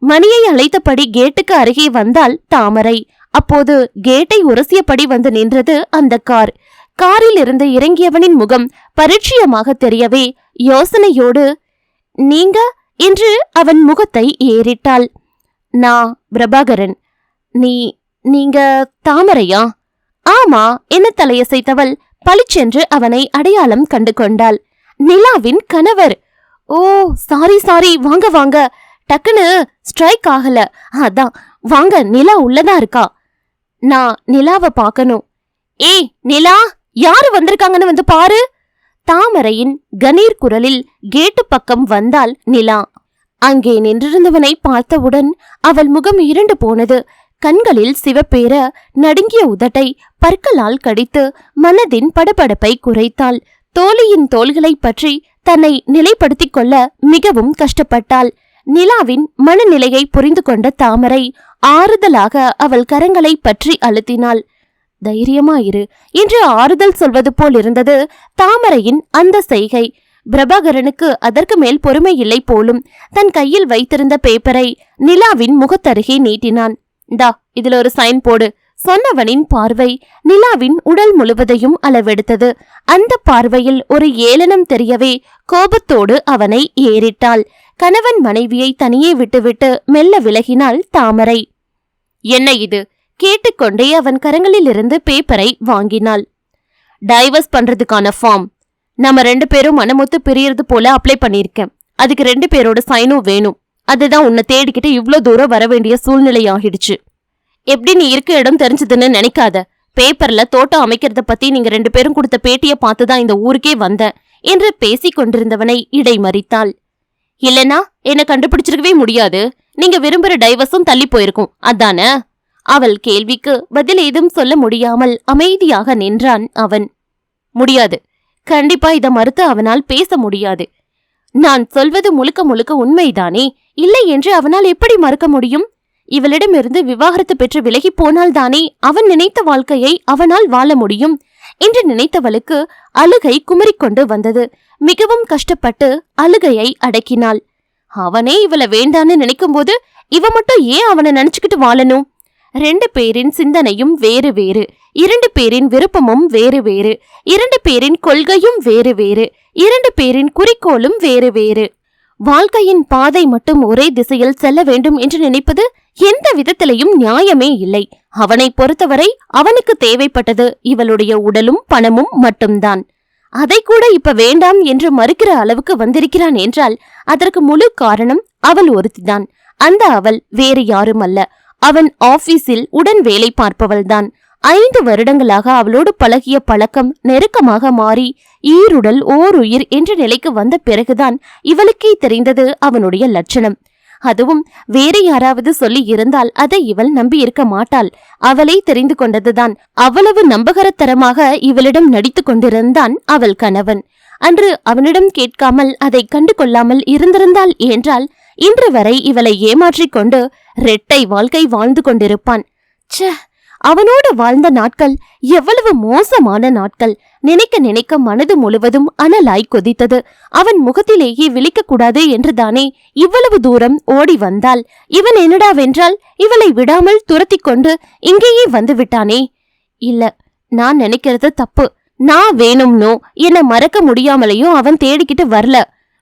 மணியை அழைத்தபடி கேட்டுக்கு அருகே வந்தாள் தாமரை. அப்போது கேட்டை உரசியபடி வந்து நின்றது அந்த கார். காரில் இருந்து இறங்கியவனின் முகம் பரிச்சயமாக தெரியவே யோசனையோடு நீங்க என்று அவன் முகத்தை ஏறிட்டாள். நான் பிரபாகரன். நீங்க தாமரையா? ஆமா என்ன தலையசைத்தவள் பளிச்சென்று அவனை அடையாளம் கண்டு கொண்டாள். நிலாவின் கணவர். ஓ சாரி, வாங்க வாங்க, டக்குன்னு ஸ்ட்ரைக் ஆகல, அதான். வாங்க, நிலா உள்ளதா இருக்கா. நான் நிலாவை பார்க்கணும். ஏய் நிலா, யாரு வந்திருக்காங்கன்னு வந்து பாரு. தாமரையின் கணீர் குரலில் கேட்டு பக்கம் வந்தாள் நிலா. அங்கே நின்றிருந்தவனை பார்த்தவுடன் அவள் முகம் இருண்டு போனது. கண்களில் சிவப்பேற நடுங்கிய உதட்டை பற்களால் கடித்து மனதின் படபடப்பை குறைத்தாள். தோழியின் தோள்களை பற்றி தன்னை நிலைப்படுத்திக் கொள்ள மிகவும் கஷ்டப்பட்டாள். நிலாவின் மனநிலையை புரிந்து கொண்ட தாமரை ஆறுதலாக அவள் கரங்களை பற்றி அழுத்தினாள். தைரியமாயிரு என்று ஆறுதல் சொல்வது போல் இருந்தது தாமரையின் அந்த செய்கை. பிரபாகரனுக்கு அதற்கு மேல் பொறுமை இல்லை போலும். தன் கையில் வைத்திருந்த பேப்பரை நிலாவின் முகத்தருகே நீட்டினான். டா, இதுல ஒரு சைன் போடு. சொன்னவனின் பார்வை நிலாவின் உடல் முழுவதையும் அளவெடுத்தது. அந்த பார்வையில் ஒரு ஏளனம் தெரியவே கோபத்தோடு அவனை ஏறிட்டாள். கணவன் மனைவியை தனியே விட்டுவிட்டு மெல்ல விலகினாள் தாமரை. என்ன இது? கேட்டுக்கொண்டே அவன் கரங்களில் இருந்து பேப்பரை வாங்கினாள். டைவர்ஸ் பண்றதுக்கான ஃபார்ம். நம்ம 2 பேரும் மனமொத்து பிரியறது போல அப்ளை பண்ணிருக்கேன். அதுக்கு 2 பேரோட சைனும் வேணும். அதுதான் உன்னை தேடிக்கிட்டு இவ்ளோ தூரம் வர வேண்டிய சூழ்நிலை ஆகிடுச்சு. எப்படி நீ இருக்க இடம் தெரிஞ்சதுன்னு நினைக்காத. பேப்பர்ல தோட்டம் அமைக்கிறத பத்தி நீங்க 2 பேரும் கொடுத்த பேட்டிய பார்த்துதான் இந்த ஊருக்கே வந்தேன் என்று பேசிக் கொண்டிருந்தவனை இடைமறித்தாள். இல்லனா என்ன கண்டுபிடிச்சிருக்கவே முடியாது. நீங்க விரும்புற டைவர்ஸும் தள்ளி போயிருக்கும், அதானே? அவள் கேள்விக்கு பதில் ஏதும் சொல்ல முடியாமல் அமைதியாக நின்றான் அவன். முடியாது, கண்டிப்பா இத மறுத்து அவனால் பேச முடியாது. நான் சொல்வது முழுக்க முழுக்க உண்மைதானே? இல்லை என்று அவனால் எப்படி மறுக்க முடியும்? இவளிடமிருந்து விவாகரத்து பெற்று விலகி போனால்தானே அவன் நினைத்த வாழ்க்கையை அவனால் வாழ முடியும் என்று நினைத்தவளுக்கு அழுகை குமரிக்கொண்டு வந்தது. மிகவும் கஷ்டப்பட்டு அழுகையை அடக்கினாள். அவனே இவளை வேண்டான்னு நினைக்கும் போது இவ மட்டும் ஏன் அவனை நினைச்சுக்கிட்டு வாழணும்? 2 பேரின் சிந்தனையும் வேறு வேறு, 2 பேரின் விருப்பமும் வேறு வேறு, 2 பேரின் கொள்கையும் வேறு வேறு, 2 பேரின் குறிக்கோளும் வேறு வேறு. வாழ்க்கையின் பாதை மட்டும் ஒரே திசையில் செல்ல வேண்டும் என்று நினைப்பது எந்த விதத்திலையும் நியாயமே இல்லை. அவனை பொறுத்தவரை அவனுக்கு தேவைப்பட்டது இவளுடைய உடலும் பணமும் மட்டும்தான். அதை கூட இப்ப வேண்டாம் என்று மறுக்கிற அளவுக்கு வந்திருக்கிறான் என்றால் அதற்கு முழு காரணம் அவள் ஒருத்திதான். அந்த அவள் வேறு யாரும் அல்ல, அவன் ஆபீஸில் உடன் வேலை பார்ப்பவள்தான். 5 வருடங்களாக அவளோடு பழகிய பழக்கம் நெருக்கமாக மாறி ஈருடல் ஓருயிர் என்ற நிலைக்கு வந்த பிறகுதான் இவளுக்கே தெரிந்தது அவனுடைய லட்சணம். அதுவும் வேறு யாராவது சொல்லி இருந்தால் அதை இவள் நம்பி இருக்க மாட்டாள். அவளை தெரிந்து கொண்டதுதான். அவ்வளவு நம்பகரத்தரமாக இவளிடம் நடித்து கொண்டிருந்தான் அவள் கணவன். அன்று அவனிடம் கேட்காமல் அதை கண்டு கொள்ளாமல் இருந்திருந்தாள் என்றால் இன்று வரை இவளை ஏமாற்றிக் கொண்டு 2 வாழ்க்கை வாழ்ந்து கொண்டிருப்பான். ச்சே, அவனோடு வாழ்ந்த நாட்கள் எவ்வளவு மோசமான நாட்கள்! நினைக்க நினைக்க மனது முழுவதும் அனலாய் கொதித்தது. அவன் முகத்திலேயே விழிக்கக்கூடாது என்றுதானே இவ்வளவு தூரம் ஓடி வந்தாள். இவன் என்னடாவென்றால் இவளை விடாமல் துரத்தி கொண்டு இங்கேயே வந்து விட்டானே. இல்ல, நான் நினைக்கிறது தப்பு. நான் வேணும்னோ என்ன மறக்க முடியாமலையும் அவன் தேடிக்கிட்டு வரல.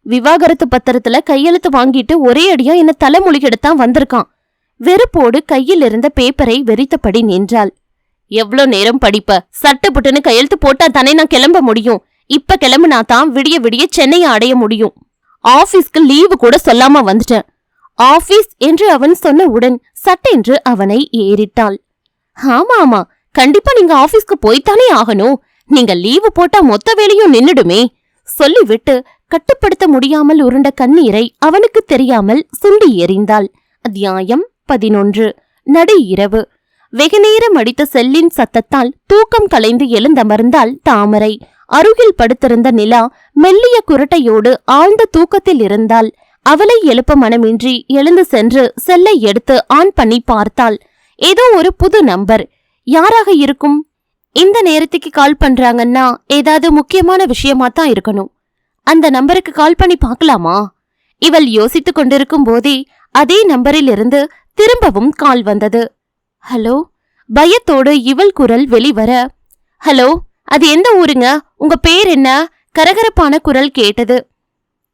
விவாகரத்து பத்திரத்துல கையெழுத்து வாங்கிட்டு ஒரே அடியா என்ன தலைமொழிகெடுத்தான் வந்திருக்கான். வெறுப்போடு கையில் இருந்த பேப்பரை வெறித்தபடி நின்றாள். எவ்ளோ நேரம் படிப்ப? சட்டுப்புட்டுன்னு கையெழுத்து போட்டா தானே நான் கிளம்ப முடியும். இப்ப கிளம்புனா தான் விடிய விடிய சென்னையை அடைய முடியும். ஆபீஸ்க்கு லீவு கூட சொல்லாம வந்துட்டேன். ஆபீஸ் என்று அவன் சொன்னவுடன் சட்டென்று அவனை ஏறிட்டாள். ஆமா, கண்டிப்பா நீங்க ஆபீஸ்க்கு போய்த்தானே ஆகணும். நீங்க லீவு போட்டா மொத்த வேலையும் நின்னுடுமே. சொல்லிவிட்டு கட்டுப்படுத்த முடியாமல் உருண்ட கண்ணீரை அவனுக்கு தெரியாமல் சுண்டி எறிந்தாள். அத்தியாயம் 11. நடு இரவு. வெகுநேரம் அடித்த செல்லின் சத்தத்தால் தூக்கம் கலைந்து எழுந்தமர்ந்தாள் தாமரை. அருகில் படுத்திருந்த நிலா மெல்லிய குரட்டையோடு ஆழ்ந்த தூக்கத்தில் இருந்தாள். அவளை எழுப்ப மனமின்றி எழுந்து சென்று செல்லை எடுத்து ஆன் பண்ணி பார்த்தாள். ஏதோ ஒரு புது நம்பர். யாராக இருக்கும்? இந்த நேரத்துக்கு கால் பண்றாங்கன்னா ஏதாவது முக்கியமான விஷயமா தான் இருக்கணும். அந்த நம்பருக்கு கால் பண்ணி பார்க்கலாமா? இவள் யோசித்துக் கொண்டிருக்கும் போதே அதே நம்பரில் இருந்து திரும்பவும் கால் வந்தது. ஹலோ? பயத்தோடு இவள் குரல் வெளிவர, ஹலோ, அது எந்த ஊருங்க? உங்க பேர் என்ன? கரகரப்பான குரல் கேட்டது.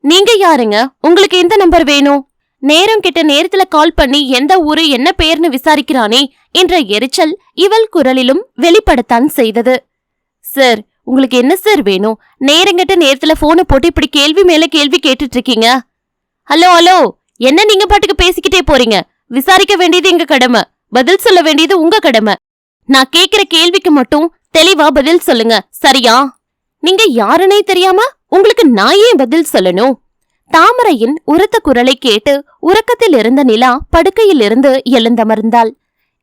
நீங்க யாருங்க? உங்களுக்கு எந்த நம்பர் வேணும்? நேரம் கிட்ட நேரத்துல கால் பண்ணி எந்த ஊரு என்ன பேர்னு விசாரிக்கிறானே என்ற எரிச்சல் இவள் குரலிலும் வெளிப்படத்தான் செய்தது. சார், உங்களுக்கு என்ன சார் வேணும்? நேரங்கிட்ட நேரத்துல போனை போட்டு இப்படி கேள்வி மேல கேள்வி கேட்டுட்டு இருக்கீங்க. ஹலோ ஹலோ, என்ன நீங்க பாட்டுக்கு பேசிக்கிட்டே போறீங்க? விசாரிக்க வேண்டியது எங்க கடமை, பதில் சொல்ல வேண்டியது உங்க கடமை. நான் கேக்குற கேள்விக்கு மட்டும் தெளிவா பதில் சொல்லுங்க, சரியா? நீங்க யாருன்னே தெரியாம உங்களுக்கு நான் ஏன் பதில் சொல்லணும்? தாமரையின் உரத்த குரலை கேட்டு உறக்கத்தில் இருந்த நிலா படுக்கையில் இருந்து எழுந்தமர்ந்தாள்.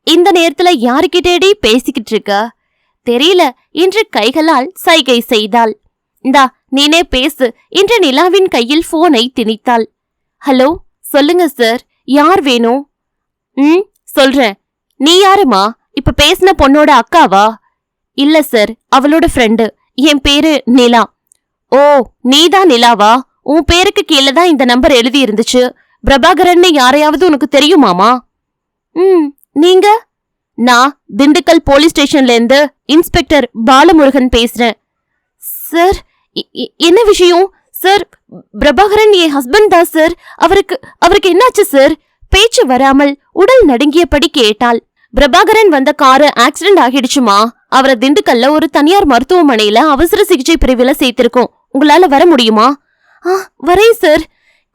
இந்த நேரத்துல யாருக்கிட்டேடி பேசிக்கிட்டு இருக்க? தெரியல என்று கைகளால் சைகை செய்தாள். இந்தா நீனே பேசு என்று நிலாவின் கையில் போனை திணித்தாள். ஹலோ, சொல்லுங்க சார், யார் வேணும்? சொல்றேன். நீ யாருமா? இப்ப பேசின பொண்ணோட அக்காவா? இல்ல சார், அவளோட ஃப்ரெண்டு. என் பேரு நிலா. ஓ, நீதான் நிலாவா? உன் பேருக்கு கீழே தான் இந்த நம்பர் எழுதி இருந்துச்சு. பிரபாகரன் யாரையாவது உனக்கு தெரியுமாமா? நீங்க? நான் திண்டுக்கல் போலீஸ் ஸ்டேஷன்ல இருந்து இன்ஸ்பெக்டர் பாலமுருகன் பேசுறேன். சார், என்ன விஷயம்? சார், பிரபாகரன் என் ஹஸ்பண்ட் தான் சார். அவருக்கு என்னாச்சு சார்? பேச்சு வராமல் உடல் நடுங்கியபடி கேட்டாள். பிரபாகரன் வந்த காரு ஆக்சிடென்ட் ஆகிடுச்சுமா. அவரை திண்டுக்கல்ல ஒரு தனியார் மருத்துவமனையில அவசர சிகிச்சை பிரிவுல சேர்த்திருக்கோம். உங்களால வர முடியுமா? வரேன் சார்.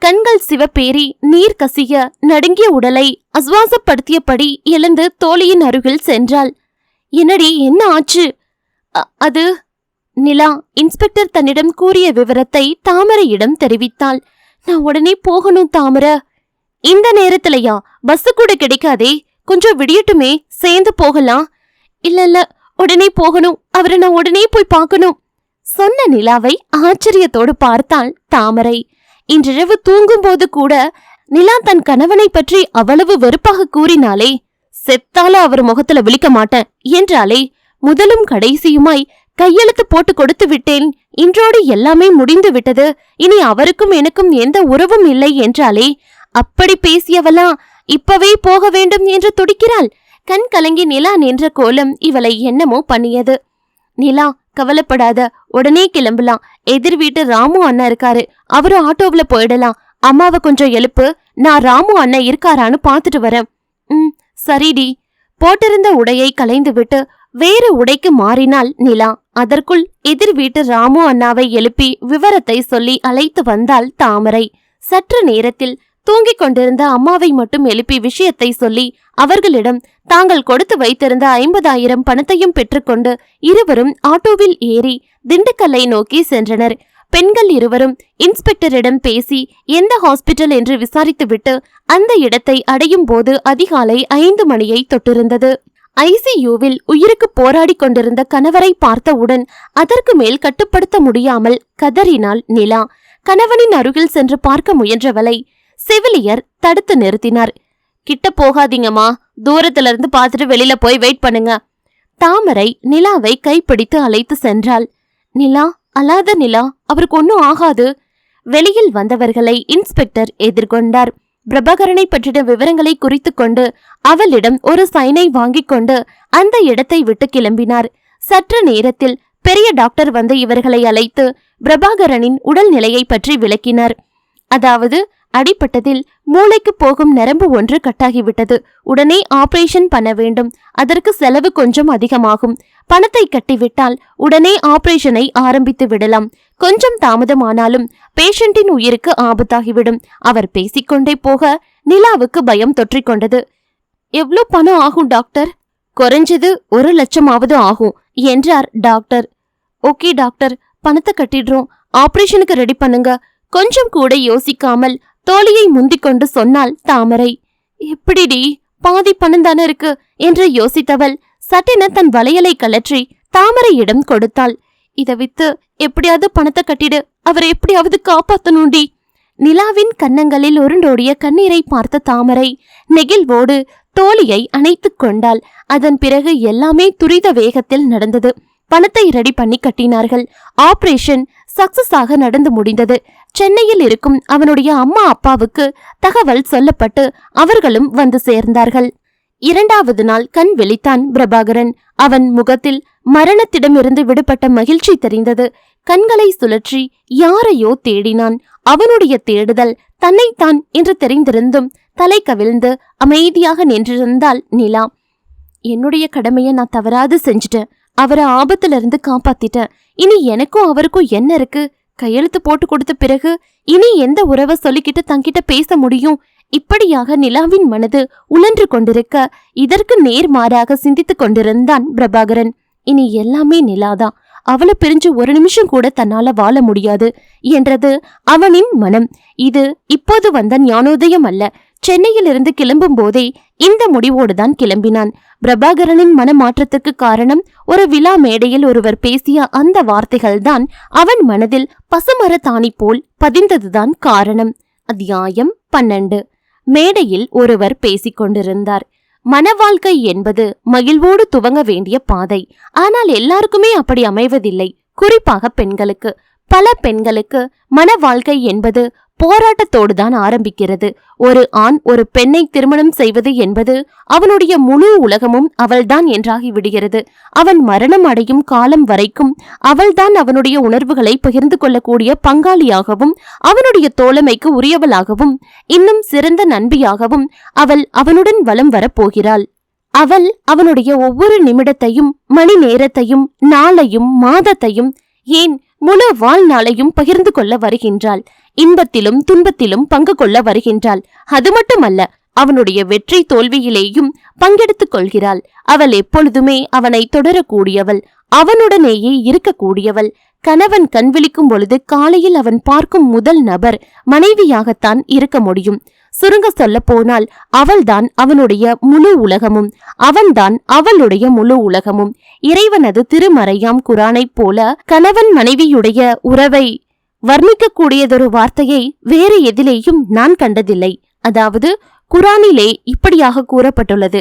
கண்கள் சிவப்பேறி நீர் கசிய நடுங்கிய உடலை அஸ்வாசப்படுத்தியபடி எழுந்து தோழியின் அருகில் சென்றாள். என்னடி, என்ன ஆச்சு? அது நிலா இன்ஸ்பெக்டர் தன்னிடம் கூறிய விவரத்தை தாமரையிடம் தெரிவித்தாள். நான் உடனே போகணும் தாமரை. இந்த நேரத்திலயா? பஸ் கூட கிடைக்காதே, கொஞ்சம் விடியட்டுமே, சேர்ந்து போகலாம். இல்ல, உடனே போகணும். அவரை நான் உடனே போய் பார்க்கணும். சொன்ன நிலாவை ஆச்சரியத்தோடு பார்த்தாள் தாமரை. இன்றிரவு தூங்கும்போது கூட நிலா தன் கணவனை பற்றி அவ்வளவு வெறுப்பாக கூறினாலே. செத்தால அவர் முகத்துல விழிக்க மாட்டேன் என்றாலே. முதலும் கடைசியுமாய் கையெழுத்து போட்டு கொடுத்து விட்டேன். இன்றோடு எல்லாமே முடிந்து விட்டது. இனி அவருக்கும் எனக்கும் எந்த உறவும் இல்லை என்றாலே. அப்படி பேசியவளா இப்பவே போக வேண்டும் என்று துடிக்கிறாள். கண் கலங்கி நிலா நின்ற கோலம் இவளை என்னமோ பண்ணியது. நிலா, கவலைப்படாத, உடனே கிளம்பலாம். எதிர் வீட்டு ராமு அண்ணா இருக்காரு, அவரு ஆட்டோவுல போயிடலாம். அம்மாவை கொஞ்சம் எழுப்பு, நான் ராமு அண்ணா இருக்காரான்னு பாத்துட்டு வரேன். சரிடி. போட்டிருந்த உடையை களைந்து விட்டு வேறு உடைக்கு மாறினாள் நிலா. அதற்குள் எதிர் வீட்டு ராமு அண்ணாவை எழுப்பி விவரத்தை சொல்லி அழைத்து வந்தாள் தாமரை. சற்று நேரத்தில் தூங்கிக் கொண்டிருந்த அம்மாவை மட்டும் எழுப்பி விஷயத்தை சொல்லி அவர்களிடம் தாங்கள் கொடுத்து வைத்திருந்த 50,000 பணத்தையும் பெற்றுக்கொண்டு இருவரும் ஆட்டோவில் ஏறி திண்டுக்கல்லை நோக்கி சென்றனர். பெண்கள் இருவரும் இன்ஸ்பெக்டரிடம் பேசி எந்த ஹாஸ்பிட்டல் என்று விசாரித்துவிட்டு அந்த இடத்தை அடையும் போது அதிகாலை 5 மணியை தொட்டிருந்தது. ஐசியூவில் உயிருக்கு போராடி கொண்டிருந்த கணவரை பார்த்தவுடன் அதற்கு மேல் கட்டுப்படுத்த முடியாமல் கதறினாள் நிலா. கணவனின் அருகில் சென்று பார்க்க முயன்றவளை செவிலியர் தடுத்து நிறுத்தினார். கிட்ட போகாதீங்கம்மா, தூரத்துல இருந்து பார்த்துட்டு வெளியில போய் வெயிட் பண்ணுங்க. தாமரை நிலாவை கைப்பிடித்து அழைத்து சென்றாள். நிலா, அழாத நிலா, அவருக்கு ஒன்னும் ஆகாது. வெளியில் வந்தவர்களை இன்ஸ்பெக்டர் எதிர்கொண்டார். பிரபாகரனை பற்றின விவரங்களை குறித்து கொண்டு அவளிடம் ஒரு சைனை வாங்கிக் கொண்டு அந்த இடத்தை விட்டு கிளம்பினார். சற்று நேரத்தில் பெரிய டாக்டர் வந்து இவர்களை அழைத்து பிரபாகரனின் உடல் நிலையை பற்றி விளக்கினார். அதாவது, அடிபட்டதில் மூளைக்கு போகும் நரம்பு ஒன்று கட்டாகிவிட்டது. உடனே ஆபரேஷன் பண்ண வேண்டும். அதற்கு செலவு கொஞ்சம் அதிகமாகும். பணத்தை கட்டிவிட்டால் உடனே ஆபரேஷனை ஆரம்பித்து விடலாம். கொஞ்சம் தாமதமானாலும் பேஷண்டின் உயிருக்கு ஆபத்தாகிவிடும். அவர் பேசிக்கொண்டே போக நிலாவுக்கு பயம் தொற்றிக்கொண்டது. எவ்வளோ பணம் ஆகும் டாக்டர்? குறைஞ்சது 1 லட்சமாவது ஆகும் என்றார் டாக்டர். ஓகே டாக்டர், பணத்தை கட்டிடுறோம். ஆபரேஷனுக்கு ரெடி பண்ணுங்க. கொஞ்சம் கூட யோசிக்காமல் தோழியை முந்திக்கொண்டு சொன்னாள் தாமரை. எப்படிடி, பாதி பணம் தானே இருக்கு என்று யோசித்தவள் சட்டென தன் வளையலை கலற்றி தாமரையிடம் கொடுத்தாள்.
இத வித்து எப்படியாவது பணத்தை கட்டிடு, அவரை எப்படியாவது காப்பாத்தணும்டி. நிலாவின் கன்னங்களில் உருண்டோடிய கண்ணீரை பார்த்த தாமரை நெகிழ்வோடு தோழியை அணைத்துக் கொண்டாள். அதன் பிறகு எல்லாமே துரித வேகத்தில் நடந்தது. பணத்தை ரெடி பண்ணி கட்டினார்கள். ஆபரேஷன் சக்சஸ் ஆக நடந்து முடிந்தது. சென்னையில் இருக்கும் அவனுடைய அம்மா அப்பாவுக்கு தகவல் சொல்லப்பட்டு அவர்களும் வந்து சேர்ந்தார்கள். 2வது நாள் கண் விழித்தான் பிரபாகரன். அவன் முகத்தில் மரணத்திடமிருந்து விடுபட்ட மகிழ்ச்சி தெரிந்தது. கண்களை சுழற்றி யாரையோ தேடினான். அவனுடைய தேடுதல் தன்னைத்தான் என்று தெரிந்திருந்தும் தலை கவிழ்ந்து அமைதியாக நின்றிருந்தாள் நிலா. என்னுடைய கடமையை நான் தவறாது செஞ்சுட்டேன். அவரை ஆபத்திலிருந்து காப்பாத்திட்டேன். இனி எனக்கும் அவருக்கும் என்ன இருக்கு? கையெழுத்து போட்டு கொடுத்த பிறகு இனி எந்த உறவை சொல்லிக்கிட்டு தங்கிட்ட பேச முடியும்? இப்படியாக நிலாவின் மனது உழன்று கொண்டிருக்க இதற்கு நேர்மாறாக சிந்தித்துக் கொண்டிருந்தான் பிரபாகரன். இனி எல்லாமே நிலாதான். அவளை பிரிஞ்சு ஒரு நிமிஷம் கூட தன்னால வாழ முடியாது என்றது அவனின் மனம். இது இப்போது வந்த ஞானோதயம் அல்ல. சென்னையிலிருந்து கிளம்பும் போதே இந்த முடிவோடுதான் கிளம்பினான். பிரபாகரனின் மனமாற்றத்துக்கு காரணம் ஒரு விழா மேடையில் ஒருவர் பேசிய அந்த வார்த்தைகள்தான் அவன் மனதில் பசுமர தாணி போல் பதிந்ததுதான் காரணம். அத்தியாயம் 12. மேடையில் ஒருவர் பேசிக் கொண்டிருந்தார். மனவாழ்க்கை என்பது மகிழ்வோடு துவங்க வேண்டிய பாதை. ஆனால் எல்லாருக்குமே அப்படி அமைவதில்லை. குறிப்பாக பெண்களுக்கு. பல பெண்களுக்கு மனவாழ்க்கை என்பது போராட்டத்தோடு தான் ஆரம்பிக்கிறது. ஒரு ஆண் ஒரு பெண்ணை திருமணம் செய்வது என்பது அவனுடைய முழு உலகமும் அவள்தான் என்றாகி விடுகிறது. அவன் மரணம் அடையும் காலம் வரைக்கும் அவள்தான் அவனுடைய உணர்வுகளை பகிர்ந்து கொள்ளக்கூடிய பங்காளியாகவும் அவனுடைய தோழமைக்கு உரியவளாகவும் இன்னும் சிறந்த நண்பியாகவும் அவள் அவனுடன் வலம் வரப்போகிறாள். அவள் அவனுடைய ஒவ்வொரு நிமிடத்தையும் மணி நேரத்தையும் நாளையும் மாதத்தையும் ஏன் முழு வாழ்நாளையும் பகிர்ந்து கொள்ள வருகின்றாள். இன்பத்திலும் துன்பத்திலும் பங்கு கொள்ள வருகின்றாள். அது மட்டுமல்ல, அவனுடைய வெற்றி தோல்வியிலேயும் பங்கெடுத்துக் கொள்கிறாள். அவள் எப்பொழுதுமே அவனை தொடரக்கூடியவள், அவனுடனேயே இருக்கக்கூடியவள். கணவன் கண் விழிக்கும் பொழுது காலையில் அவன் பார்க்கும் முதல் நபர் மனைவியாகத்தான் இருக்க முடியும். சுருங்க சொல்ல போனால் அவள்தான் அவனுடைய முழு உலகமும், அவன்தான் அவளுடைய முழு உலகமும். இறைவனது திருமறையாம் குரானைப் போல கணவன் மனைவியுடைய உறவை வர்ணிக்கக்கூடியதொரு வார்த்தையை வேறு எதிலேயும் நான் கண்டதில்லை. அதாவது குரானிலே இப்படியாக கூறப்பட்டுள்ளது: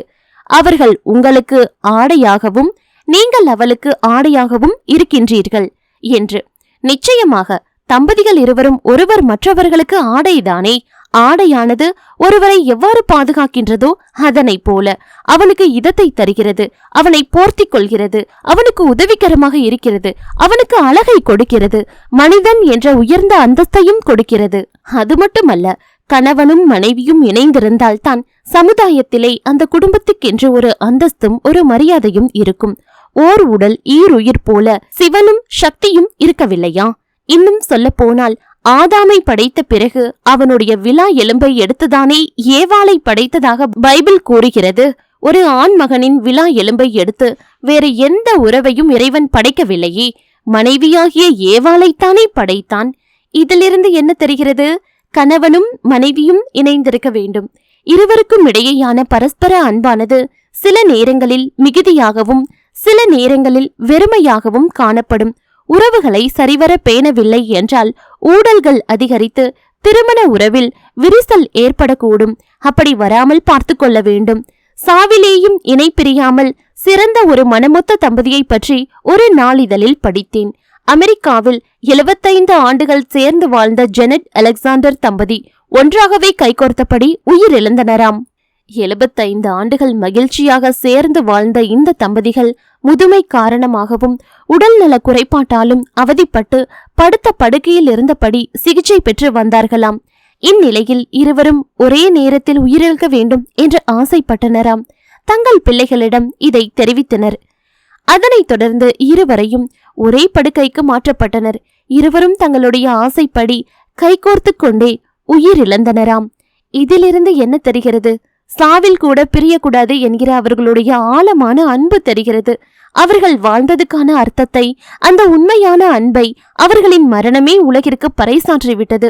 அவர்கள் உங்களுக்கு ஆடையாகவும் நீங்கள் அவளுக்கு ஆடையாகவும் இருக்கின்றீர்கள் என்று. நிச்சயமாக தம்பதிகள் இருவரும் ஒருவர் மற்றவர்களுக்கு ஆடைதானே. ஆடையானது ஒருவரை எவ்வாறு பாதுகாக்கின்றதோ அதனை போல அவனுக்கு இதத்தை தருகிறது, அவனை போர்த்திக் கொள்கிறது, அவனுக்கு உதவிகரமாக இருக்கிறது, அவனுக்கு அழகை கொடுக்கிறது, மனிதன் என்ற உயர்ந்த அந்தஸ்தையும் கொடுக்கிறது. அது மட்டுமல்ல, கணவனும் மனைவியும் இணைந்திருந்தால்தான் சமுதாயத்திலே அந்த குடும்பத்துக்கென்று ஒரு அந்தஸ்தும் ஒரு மரியாதையும் இருக்கும். ஓர் உடல் ஈருயிர் போல சிவனும் சக்தியும் இருக்கவில்லையா? இன்னும் சொல்ல போனால் ஆதாமை படைத்த பிறகு அவனுடைய விலா எலும்பை எடுத்துதானே ஏவாளை படைத்ததாக பைபிள் கூறுகிறது. ஒரு ஆண் மகனின் விலா எலும்பை எடுத்து வேறு எந்த உறவையும் இறைவன் படைக்கவில்லையே. மனைவியாகிய ஏவாளைத்தானே படைத்தான். இதிலிருந்து என்ன தெரிகிறது? கணவனும் மனைவியும் இணைந்திருக்க வேண்டும். இருவருக்கும் இடையேயான பரஸ்பர அன்பானது சில நேரங்களில் மிகுதியாகவும் சில நேரங்களில் வெறுமையாகவும் காணப்படும். உறவுகளை சரிவர பேணவில்லை என்றால் ஊடல்கள் அதிகரித்து திருமண உறவில் விரிசல் ஏற்படக்கூடும். அப்படி வராமல் பார்த்து கொள்ள வேண்டும். சாவிலேயும் இணை பிரியாமல் சிறந்த ஒரு மனமொத்த தம்பதியை பற்றி ஒரு நாளிதழில் படித்தேன். அமெரிக்காவில் 75 ஆண்டுகள் சேர்ந்து வாழ்ந்த ஜெனட் அலெக்சாண்டர் தம்பதி ஒன்றாகவே கைகோர்த்தபடி உயிரிழந்தனராம். 75 ஆண்டுகள் மகிழ்ச்சியாக சேர்ந்து வாழ்ந்த இந்த தம்பதிகள் முதுமை காரணமாகவும் உடல்நல குறைபாட்டாலும் அவதிப்பட்டு படுத்த படுக்கையில் இருந்தபடி சிகிச்சை பெற்று வந்தார்களாம். இந்நிலையில் இருவரும் ஒரே நேரத்தில் உயிரிழக்க வேண்டும் என்று ஆசைப்பட்டனராம். தங்கள் பிள்ளைகளிடம் இதை தெரிவித்தனர். அதனைத் தொடர்ந்து இருவரையும் ஒரே படுக்கைக்கு மாற்றப்பட்டனர். இருவரும் தங்களுடைய ஆசைப்படி கைகோர்த்து கொண்டே உயிரிழந்தனராம். இதிலிருந்து என்ன தெரிகிறது? சாவில் கூட பிரியக்கூடாது என்கிற அவர்களுடைய ஆழமான அன்பு தெரிகிறது. அவர்கள் வாழ்ந்ததுக்கான அர்த்தத்தை, அந்த உண்மையான அன்பை அவர்களின் மரணமே உலகிற்கு பறைசாற்றிவிட்டது.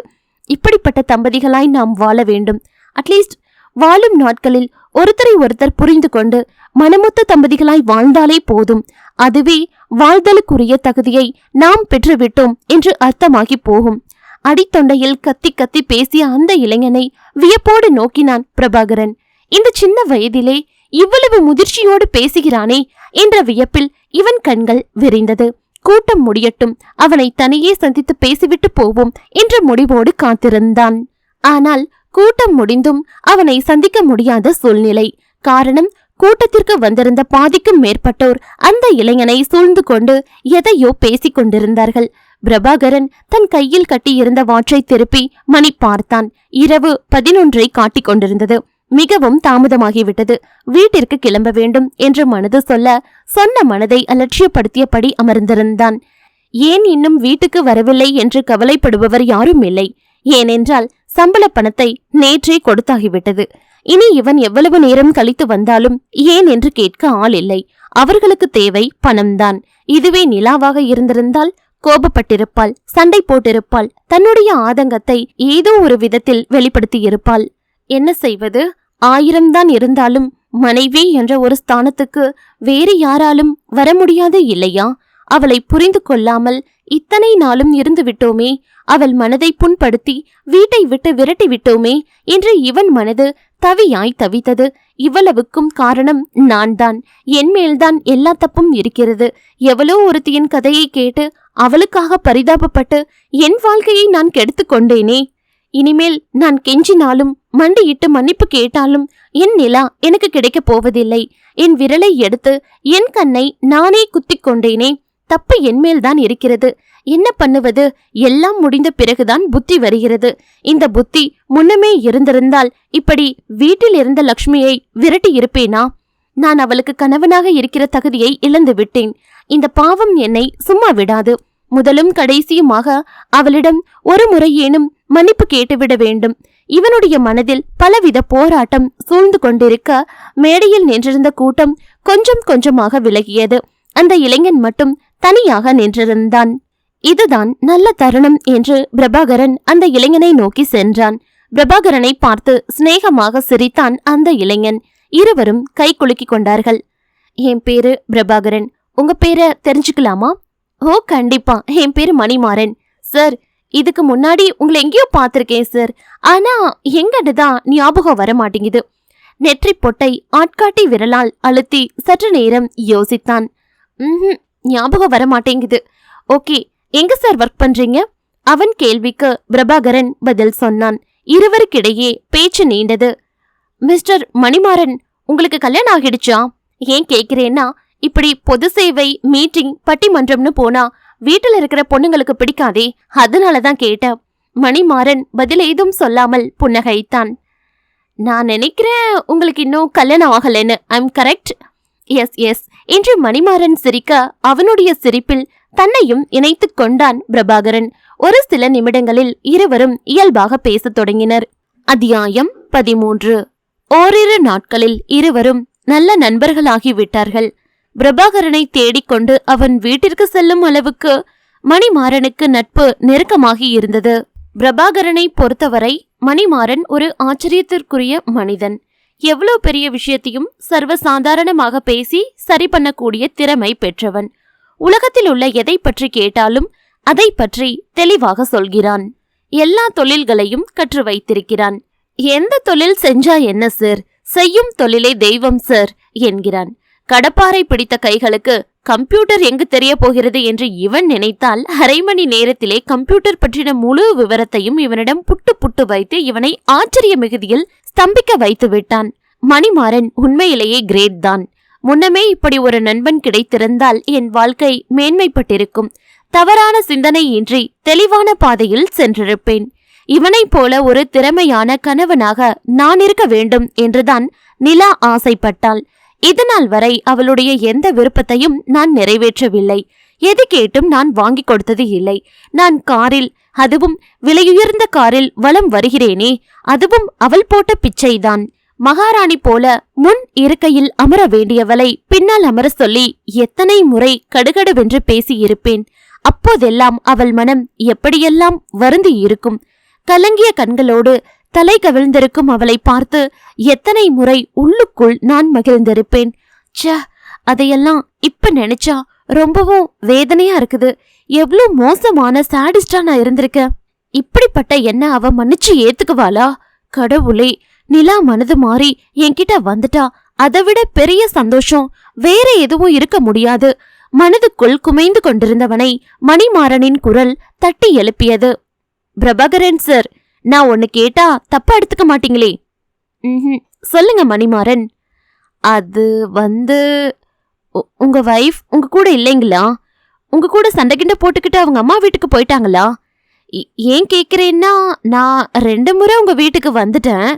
இப்படிப்பட்ட தம்பதிகளாய் நாம் வாழ வேண்டும். அட்லீஸ்ட் வாழும் நாட்களில் ஒருத்தரை ஒருத்தர் புரிந்து கொண்டு மனமொத்த தம்பதிகளாய் வாழ்ந்தாலே போதும்.
அதுவே வாழ்தலுக்குரிய தகுதியை நாம் பெற்றுவிட்டோம் என்று அர்த்தமாகி போகும். அடித்தொண்டையில் கத்தி கத்தி பேசிய அந்த இளைஞனை வியப்போடு நோக்கினான் பிரபாகரன். இந்த சின்ன வயதிலே இவ்வளவு முதிர்ச்சியோடு பேசுகிறானே என்ற வியப்பில் இவன் கண்கள் விரிந்தது. கூட்டம் முடியட்டும், அவனை தனியே சந்தித்து பேசிவிட்டு போவோம் என்ற முடிவோடு காத்திருந்தான். ஆனால் கூட்டம் முடிந்தும் அவனை சந்திக்க முடியாத சூழ்நிலை. காரணம், கூட்டத்திற்கு வந்திருந்த பாதிக்கும் மேற்பட்டோர் அந்த இளைஞனை சூழ்ந்து கொண்டு எதையோ பேசிக் கொண்டிருந்தார்கள். பிரபாகரன் தன் கையில் கட்டியிருந்த வாட்சை திருப்பி மணி பார்த்தான். இரவு 11 காட்டிக் கொண்டிருந்தது. மிகவும் தாமதமாகிவிட்டது. வீட்டிற்கு கிளம்ப வேண்டும் என்று மனது சொன்ன மனதை அலட்சியப்படுத்தியபடி அமர்ந்திருந்தான். ஏன் இன்னும் வீட்டுக்கு வரவில்லை என்று கவலைப்படுபவர் யாரும் இல்லை. ஏனென்றால் சம்பள பணத்தை நேற்றே கொடுத்தாகிவிட்டது. இனி இவன் எவ்வளவு நேரம் கழித்து வந்தாலும் ஏன் என்று கேட்க ஆள் இல்லை. அவர்களுக்கு தேவை பணம்தான். இதுவே நிலாவாக இருந்திருந்தால் கோபப்பட்டிருப்பாள், சண்டை போட்டிருப்பாள், தன்னுடைய ஆதங்கத்தை ஏதோ ஒரு விதத்தில் வெளிப்படுத்தியிருப்பாள். என்ன செய்வது? 1000 தான் இருந்தாலும் மனைவி என்ற ஒரு ஸ்தானத்துக்கு வேறு யாராலும் வர முடியாது இல்லையா? அவளை புரிந்து கொள்ளாமல் இத்தனை நாளும் இருந்து விட்டோமே, அவள் மனதை புண்படுத்தி வீட்டை விட்டு விரட்டி விட்டோமே என்று இவன் மனது தவியாய் தவித்தது. இவ்வளவுக்கும் காரணம் நான் தான். என் மேல்தான் எல்லா தப்பும் இருக்கிறது. எவ்வளோ ஒருத்தியின் கதையை கேட்டு அவளுக்காக பரிதாபப்பட்டு என் வாழ்க்கையை நான் கெடுத்து கொண்டேனே. இனிமேல் நான் கெஞ்சினாலும் மண்டியிட்டு மன்னிப்பு கேட்டாலும் என் நிலா எனக்கு கிடைக்கப் போவதில்லை. என் விரலை எடுத்து என் கண்ணை நானே குத்திக் கொண்டேனே. தப்பு என்மேல்தான் இருக்கிறது. என்ன பண்ணுவது? எல்லாம் முடிந்த பிறகுதான் புத்தி வருகிறது. இந்த புத்தி முன்னமே இருந்திருந்தால் இப்படி வீட்டில் இருந்த லக்ஷ்மியை விரட்டி இருப்பேனா? நான் அவளுக்கு கணவனாக இருக்கிற தகுதியை இழந்து விட்டேன். இந்த பாவம் என்னை சும்மா விடாது. முதலும் கடைசியுமாக அவளிடம் ஒரு முறையேனும் மன்னிப்பு கேட்டுவிட வேண்டும். இவனுடைய மனதில் பலவித போராட்டம் சூழ்ந்து கொண்டிருக்க மேடையில் நின்றிருந்த கூட்டம் கொஞ்சம் கொஞ்சமாக விலகியது. அந்த இளைஞன் மட்டும் தனியாக நின்றிருந்தான். இதுதான் நல்ல தருணம் என்று பிரபாகரன் அந்த இளைஞனை நோக்கி சென்றான். பிரபாகரனை பார்த்து சிநேகமாக சிரித்தான் அந்த இளைஞன். இருவரும் கை குலுக்கிக் கொண்டார்கள். என் பேரு பிரபாகரன், உங்க பேரை தெரிஞ்சுக்கலாமா? ஓ கண்டிப்பா, என் பேரு மணிமாறன். சார், இதுக்கு முன்னாடி உங்களை எங்கேயோ பார்த்திருக்கேன் சார், ஆனா எங்கன்னுதான் ஞாபகம் வர மாட்டேங்குது. நெற்றி பொட்டை ஆட்காட்டி விரலால் அழுத்தி சற்று நேரம் யோசித்தான். ஞாபகம் வர மாட்டேங்குது. ஓகே, எங்க சார் ஒர்க் பண்றீங்க? அவன் கேள்விக்கு பிரபாகரன் பதில் சொன்னான். இருவருக்கிடையே பேச்சு நீண்டது. மிஸ்டர் மணிமாறன், உங்களுக்கு கல்யாணம் ஆகிடுச்சா? ஏன் கேக்குறேன்னா, இப்படி பொது சேவை, மீட்டிங், பட்டிமன்றம்னு போனா வீட்டுல இருக்கிற பொண்ணுங்களுக்கு பிடிக்காதே, அதனாலதான் கேட்டேன். மணிமாறன் பதில் ஏதும் சொல்லாமல் புன்னகைத்தான். நான் நினைக்கிறேன் உங்களுக்கு இன்னும் கல்யாணம் ஆகலன்னு. I'm correct? எஸ் எஸ் என்று மணிமாறன் சிரிக்க அவனுடைய சிரிப்பில் தன்னையும் இணைத்துக் கொண்டான் பிரபாகரன். ஒரு சில நிமிடங்களில் இருவரும் இயல்பாக பேசத் தொடங்கினர். அத்தியாயம் 13. ஓரிரு நாட்களில் இருவரும் நல்ல நண்பர்களாகிவிட்டார்கள். பிரபாகரனை தேடிக்கொண்டு அவன் வீட்டிற்கு செல்லும் அளவுக்கு மணிமாறனுக்கு நட்பு நெருக்கமாகி இருந்தது. பிரபாகரனை பொறுத்தவரை மணிமாறன் ஒரு ஆச்சரியத்திற்குரிய மனிதன். எவ்வளவு பெரிய விஷயத்தையும் சர்வசாதாரணமாக பேசி சரி பண்ணக்கூடிய திறமை பெற்றவன். உலகத்தில் உள்ள எதை பற்றி கேட்டாலும் அதை பற்றி தெளிவாக சொல்கிறான். எல்லா தொழில்களையும் கற்று வைத்திருக்கிறான். எந்த தொழில் செஞ்சா என்ன சார், செய்யும் தொழிலே தெய்வம் சார் என்கிறான். கடப்பாரை பிடித்த கைகளுக்கு கம்ப்யூட்டர் எங்கு தெரிய போகிறது என்று இவன் நினைத்தால் அரை மணி நேரத்திலே கம்ப்யூட்டர் பற்றின முழு விவரத்தையும் இவனிடம் புட்டு புட்டு வைத்து இவனை ஆச்சரிய மிகுதியில் ஸ்தம்பிக்க வைத்து விட்டான். மணிமாறன் உண்மையிலேயே கிரேட் தான். முன்னமே இப்படி ஒரு நண்பன் கிடைத்திருந்தால் என் வாழ்க்கை மேன்மைப்பட்டிருக்கும். தவறான சிந்தனையின்றி தெளிவான பாதையில் சென்றிருப்பேன். இவனைப் போல ஒரு திறமையான கணவனாக நான் இருக்க வேண்டும் என்றுதான் நிலா ஆசைப்பட்டாள். இதனால் வரை அவளுடைய எந்த விருப்பத்தையும் நான் நிறைவேற்றவில்லை. எது கேட்டும் நான் வாங்கி கொடுத்தது இல்லை. நான் காரில், அதுவும் விலையுயர்ந்த காரில் வலம் வருகிறேனே, அதுவும் அவள் போட்ட பிச்சைதான். மகாராணி போல முன் இருக்கையில் அமர வேண்டியவளை பின்னால் அமர சொல்லி எத்தனை முறை கடுகடுவென்று பேசியிருப்பேன். அப்போதெல்லாம் அவள் மனம் எப்படியெல்லாம் வருந்தி இருக்கும். கலங்கிய கண்களோடு தலை கவிழ்ந்திருக்கும் அவளை பார்த்து எத்தனை முறை உள்ளுக்குள் நான் மகிழ்ந்திருப்பேன். ச்ச, அதையெல்லாம் இப்ப நினைச்சா ரொம்பவும் வேதனையா இருக்குது. எவ்வளவு மோசமான சாடிஸ்டா நான் இருந்திருக்கேன். இப்படிப்பட்ட என்ன அவ மன்னிச்சு ஏத்துக்குவாளா? கடவுளே, நிலா மனது மாறி என்கிட்ட வந்துட்டா அதை விட பெரிய சந்தோஷம் வேற எதுவும் இருக்க முடியாது. மனதுக்குள் குமைந்து கொண்டிருந்தவனை மணிமாறனின் குரல் தட்டி எழுப்பியது. பிரபாகரன் சார், நான் ஒன்னு கேட்டா தப்பா எடுத்துக்க மாட்டீங்களே? சொல்லுங்க மணிமாறன். அது உங்க வைஃப் உங்க கூட இல்லைங்களா? உங்க கூட சண்டை கிண்ட போட்டுக்கிட்டு அவங்க அம்மா வீட்டுக்கு போயிட்டாங்களா? ஏன் கேக்குறேன்னா, நான் 2 முறை உங்க வீட்டுக்கு வந்துட்டேன்,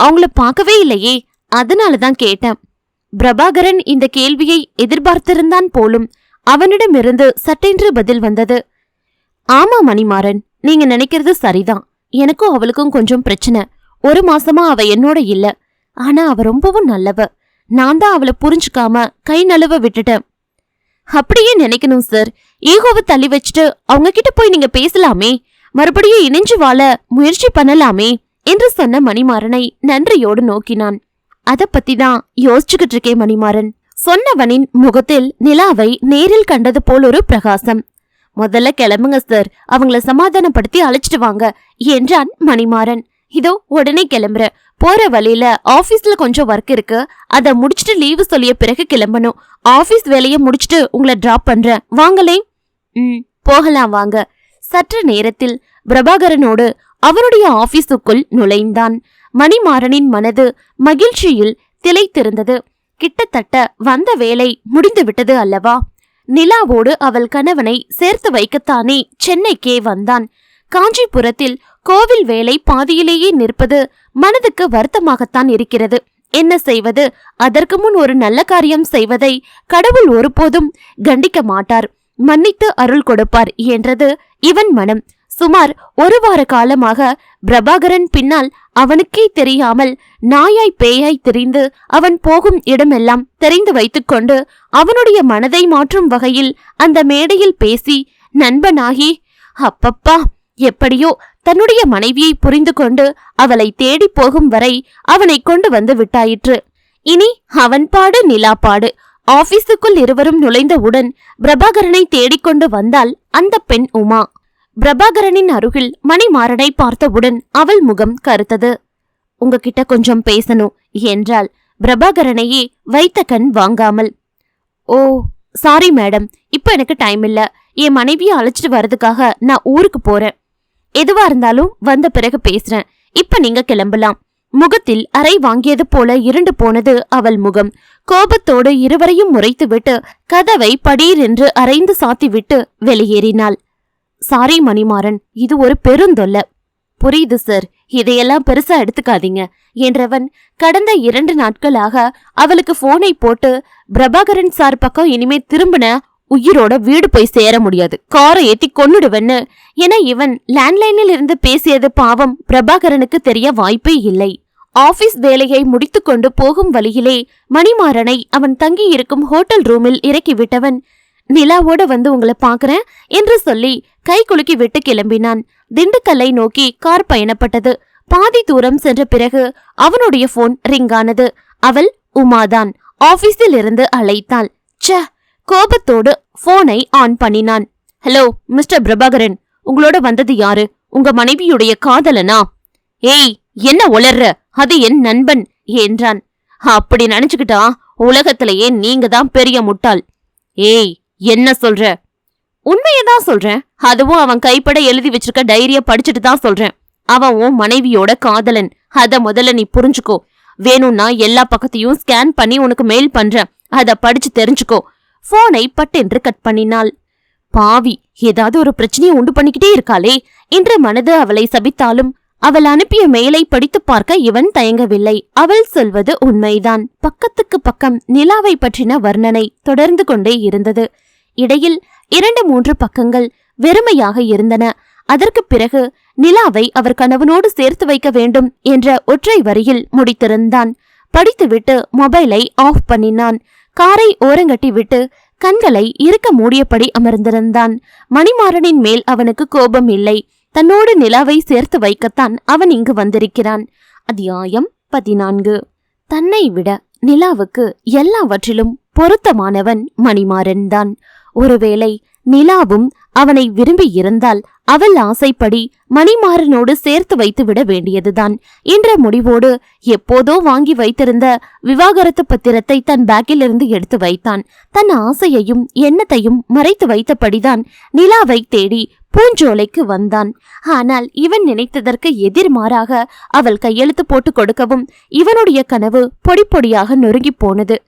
அவங்கள பார்க்கவே இல்லையே, அதனாலதான் கேட்டேன். பிரபாகரன் இந்த கேள்வியை எதிர்பார்த்திருந்தான் போலும். அவனிடமிருந்து சட்டென்று பதில் வந்தது. ஆமா மணிமாறன், நீங்க நினைக்கிறது சரிதான். எனக்கும் அவளுக்கும் கொஞ்சம் பிரச்சனை. 1 மாசமா அவ என்னோட இல்ல. ஆனா அவ ரொம்பவும் நல்லவ. நான் தான் அவளை புரிஞ்சுக்காம கை நழுவ விட்டுட்டேன். அப்படியே நினைக்கணும் சார். ஈகோவை தள்ளி வச்சுட்டு அவங்க கிட்ட போய் நீங்க பேசலாமே, மறுபடியும் இணைஞ்சு வாழ முயற்சி பண்ணலாமே என்று சொன்ன மணிமாறனை நன்றியோடு நோக்கினான். அத பத்தி தான் யோசிச்சுக்கிட்டு இருக்கேன் மணிமாறன். சொன்னவனின் முகத்தில் நிலாவை நேரில் கண்டது போல் ஒரு பிரகாசம். முதல்ல கிளம்புங்க சார், அவங்கள சமாதானப்படுத்தி அழைச்சிட்டு வாங்க என்றான் மணிமாறன். இதோ உடனே கிளம்புற. போற வழியில ஆபீஸ்ல கொஞ்சம் ஒர்க் இருக்கு, அத முடிச்சிட்டு லீவு சொல்லிய பிறகு கிளம்பணும். ஆபீஸ் வேலைய முடிச்சிட்டு உங்களை டிராப் பண்றேன், வாங்களே. போகலாம் வாங்க. சற்று நேரத்தில் பிரபாகரனோடு அவனுடைய ஆபீஸுக்குள் நுழைந்தான். மணிமாறனின் மனது மகிழ்ச்சியில் திளைத்திருந்தது. கிட்டத்தட்ட வந்த வேலை முடிந்து விட்டது அல்லவா? நிலாவோடு அவள் கணவனை சேர்த்து வைக்கத்தானே சென்னைக்கே வந்தான். காஞ்சிபுரத்தில் கோவில் வேலை பாதியிலேயே நிற்பது மனதுக்கு வருத்தமாகத்தான் இருக்கிறது. என்ன செய்வது? அதற்கு முன் ஒரு நல்ல காரியம் செய்வதை கடவுள் ஒருபோதும் கண்டிக்க மாட்டார், மன்னித்து அருள் கொடுப்பார் என்றது இவன் மனம். சுமார் 1 வார காலமாக பிரபாகரன் பின்னால் அவனுக்கே தெரியாமல் நாயாய் பேயாய் திரிந்து அவன் போகும் இடமெல்லாம் தெரிந்து வைத்துக்கொண்டு அவனுடைய மனதை மாற்றும் வகையில் அந்த மேடையில் பேசி நண்பனாகி, அப்பப்பா, எப்படியோ தன்னுடைய மனைவியை புரிந்து கொண்டு அவளை தேடி போகும் வரை அவனை கொண்டு வந்து விட்டாயிற்று. இனி அவன் பாடு நிலா பாடு. ஆபீஸுக்குள் இருவரும் நுழைந்தவுடன் பிரபாகரனை தேடிக்கொண்டு வந்தாள் அந்த பெண் உமா. பிரபாகரனின் அருகில் மணிமாறனை பார்த்தவுடன் அவள் முகம் கருத்தது. உங்ககிட்ட கொஞ்சம் பேசணும் என்றாள், பிரபாகரனையே வைத்த கண் வாங்காமல். ஓ சாரி மேடம், இப்ப எனக்கு டைம் இல்ல. என் மனைவியை அழைச்சிட்டு வர்றதுக்காக நான் ஊருக்கு போறேன். எதுவா இருந்தாலும் வந்த பிறகு பேசுறேன். இப்ப நீங்க கிளம்பலாம். முகத்தில் அறை வாங்கியது போல இருண்டு போனது அவள் முகம். கோபத்தோடு இருவரையும் முறைத்துவிட்டு கதவை படீரென்று அரைந்து சாத்திவிட்டு வெளியேறினாள். சாரி மணிமாறன், இது ஒரு பெருந்தொல்ல. புரியுது சார், இதையெல்லாம் பெருசா எடுத்துக்காதீங்க என்றவன் கடந்த 2 நாட்களாக அவளுக்கு போனை போட்டு, பிரபாகரன் சார் பக்கம் இனிமே திரும்பின உயிரோட வீடு போய் சேர முடியாது, காரை ஏத்தி கொன்னுடுவன்னு என இவன் லேண்ட்லைனில் இருந்து பேசியது பாவம் பிரபாகரனுக்கு தெரிய வாய்ப்பே இல்லை. ஆபீஸ் வேலையை முடித்துக்கொண்டு போகும் வழியிலே மணிமாறனை அவன் தங்கி இருக்கும் ஹோட்டல் ரூமில் இறக்கிவிட்டவன், நிலாவோட வந்து உங்களை பாக்குறேன் என்று சொல்லி கை குலுக்கி விட்டு கிளம்பினான். திண்டுக்கல்லை நோக்கி கார் பயணப்பட்டது. பாதி தூரம் சென்ற பிறகு அவனுடைய போன் ரிங்கானது. அவள் உமாதான். ஆபீஸில் இருந்து அழைத்தாள். ச்ச, கோபத்தோடு போனை ஆன் பண்ணினான். ஹலோ மிஸ்டர் பிரபாகரன், உங்களோட வந்தது யாரு? உங்க மனைவியுடைய காதலனா? ஏய், என்ன உளர்ற? அது என் நண்பன் என்றான். அப்படி நினைச்சுக்கிட்டா உலகத்திலேயே நீங்க தான் பெரிய முட்டாள். ஏய், என்ன சொல்ற? உண்மையதான் சொல்றேன். அதுவும் அவன் கைப்பட எழுதி வச்சிருக்க டைரிய படிச்சுட்டு தான் சொல்றேன். அவன் உன் மனைவியோட காதலன். அத முதல்ல நீ புரிஞ்சுக்கோ. வேணும்னா எல்லா பக்கத்தையும் ஸ்கேன் பண்ணி உனக்கு மெயில் பண்றேன், அத படிச்சு தெரிஞ்சுக்கோ. போனை பட்டென்று கட் பண்ணினாள். பாவி, ஏதாவது ஒரு பிரச்சனையை உண்டு பண்ணிக்கிட்டே இருக்காளே என்று மனது அவளை சபித்தாலும் அவள் அனுப்பிய மெயிலை படித்து பார்க்க இவன் தயங்கவில்லை. அவள் சொல்வது உண்மைதான். பக்கத்துக்கு பக்கம் நிலாவை பற்றின வர்ணனை தொடர்ந்து கொண்டே இருந்தது. இடையில் 2-3 பக்கங்கள் வெறுமையாக இருந்தன. அதற்கு பிறகு நிலாவை அவர் கணவனோடு சேர்த்து வைக்க வேண்டும் என்ற ஒற்றை வரியில் முடித்திருந்தான். படித்துவிட்டு மொபைலை ஆஃப் பண்ணினான். காரை ஓரங்கட்டி விட்டு கண்களை இறுக்க மூடியபடி அமர்ந்திருந்தான். மணிமாறனின் மேல் அவனுக்கு கோபம் இல்லை. தன்னோடு நிலாவை சேர்த்து வைக்கத்தான் அவன் இங்கு வந்திருக்கிறான். அத்தியாயம் 14. தன்னை விட நிலாவுக்கு எல்லாவற்றிலும் பொருத்தமானவன் மணிமாறன் தான். ஒருவேளை நிலாவும் அவனை விரும்பி இருந்தால் அவள் ஆசைப்படி மணிமாறனோடு சேர்த்து வைத்து விட வேண்டியதுதான் என்ற முடிவோடு எப்போதோ வாங்கி வைத்திருந்த விவாகரத்து பத்திரத்தை தன் பேக்கில் இருந்து எடுத்து வைத்தான். தன் ஆசையையும் எண்ணத்தையும் மறைத்து வைத்தபடிதான் நிலாவை தேடி பூஞ்சோலைக்கு வந்தான். ஆனால் இவன் நினைத்ததற்கு எதிர்மாறாக அவள் கையெழுத்து போட்டு கொடுக்கவும் இவனுடைய கனவு பொடி பொடியாக நொறுங்கி போனது.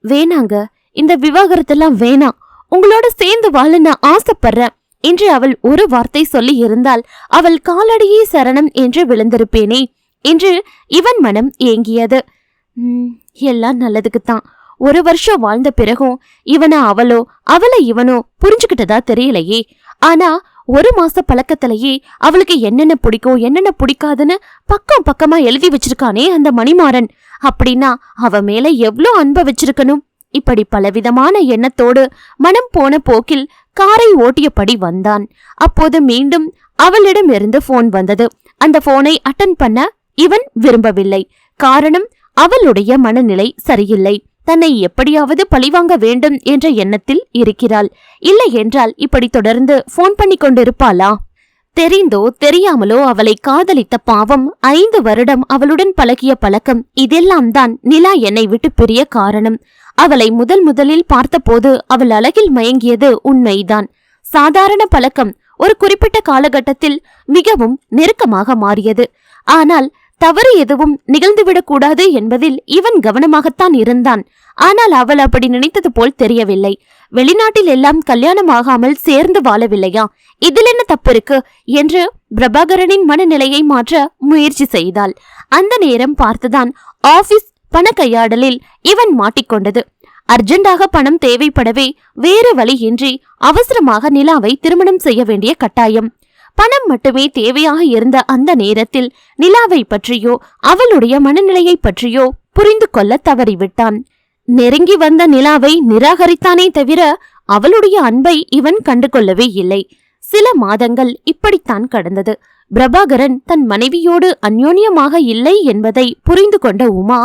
வேணாங்க, இந்த விவாகரத்தெல்லாம் வேணாம், உங்களோட சேர்ந்து வாழ நான் ஆசைப்படுறேன் என்று அவள் ஒரு வார்த்தை சொல்லி இருந்தால் அவள் காலடியே சரணம் என்று விழுந்திருப்பேனே என்று இவன் மனம் ஏங்கியது. எல்லாம் நல்லதுக்குத்தான். 1 வருஷம் வாழ்ந்த பிறகும் இவனை அவளோ அவளை இவனோ புரிஞ்சுக்கிட்டதா தெரியலையே. ஆனா 1 மாச பழக்கத்திலேயே அவளுக்கு என்னென்ன பிடிக்கும் என்னென்ன பிடிக்காதுன்னு பக்கம் பக்கமா எழுதி வச்சிருக்கானே அந்த மணிமாறன். அப்படின்னா அவ மேல எவ்வளோ அன்ப வச்சிருக்கணும். இப்படி பலவிதமான எண்ணத்தோடு மனம் போன போக்கில் காரை ஓட்டியபடி வந்தான். அப்போது மீண்டும் அவளிடமிருந்து போன் வந்தது. அந்த போனை அட்டன் பண்ண இவன் விரும்பவில்லை. காரணம், அவளுடைய மனநிலை சரியில்லை. தன்னை எப்படியாவது பழிவாங்க வேண்டும் என்ற எண்ணத்தில் இருக்கிறாள். இல்லை என்றால் இப்படி தொடர்ந்து போன் பண்ணி கொண்டிருப்பாளா? தெரிந்தோ தெரியாமலோ அவளை காதலித்த பாவம், 5 வருடம் அவளுடன் பழகிய பழக்கம், இதெல்லாம் தான் நிலா என்னை விட்டு பிரிய காரணம். அவளை முதலில் பார்த்தபோது அவள் அழகில் மயங்கியது உண்மைதான். சாதாரண பழக்கம் ஒரு குறிப்பிட்ட காலகட்டத்தில் மிகவும் நெருக்கமாக மாறியது. ஆனால் தவறு எதுவும் நிகழ்ந்துவிடக் கூடாது என்பதில் இவன் கவனமாகத்தான் இருந்தான். ஆனால் அவள் அப்படி நினைத்தது போல் தெரியவில்லை. வெளிநாட்டில் எல்லாம் கல்யாணம் ஆகாமல் சேர்ந்து வாழவில்லையா, இதில் என்ன தப்பு இருக்கு என்று பிரபாகரனின் மனநிலையை மாற்ற முயற்சி செய்தாள். அந்த நேரம் பார்த்துதான் ஆபீஸ் பண கையாடலில் இவன் மாட்டிக்கொண்டது. அர்ஜென்டாக பணம் தேவைப்படவே வேறு வழியின்றி அவசரமாக நிலாவை திருமணம் செய்ய வேண்டிய கட்டாயம். பணம் மட்டுமே தேவையாக இருந்த அந்த நேரத்தில் நிலாவை பற்றியோ அவளுடைய மனநிலையை பற்றியோ புரிந்து கொள்ள தவறிவிட்டான். நெருங்கி வந்த நிலாவை நிராகரித்தானே தவிர அவளுடைய அன்பை இவன் கண்டு கொள்ளவே இல்லை. சில மாதங்கள் இப்படித்தான் கடந்தது. பிரபாகரன் தன் மனைவியோடு அந்யோன்யமாக இல்லை என்பதை புரிந்து கொண்ட உமா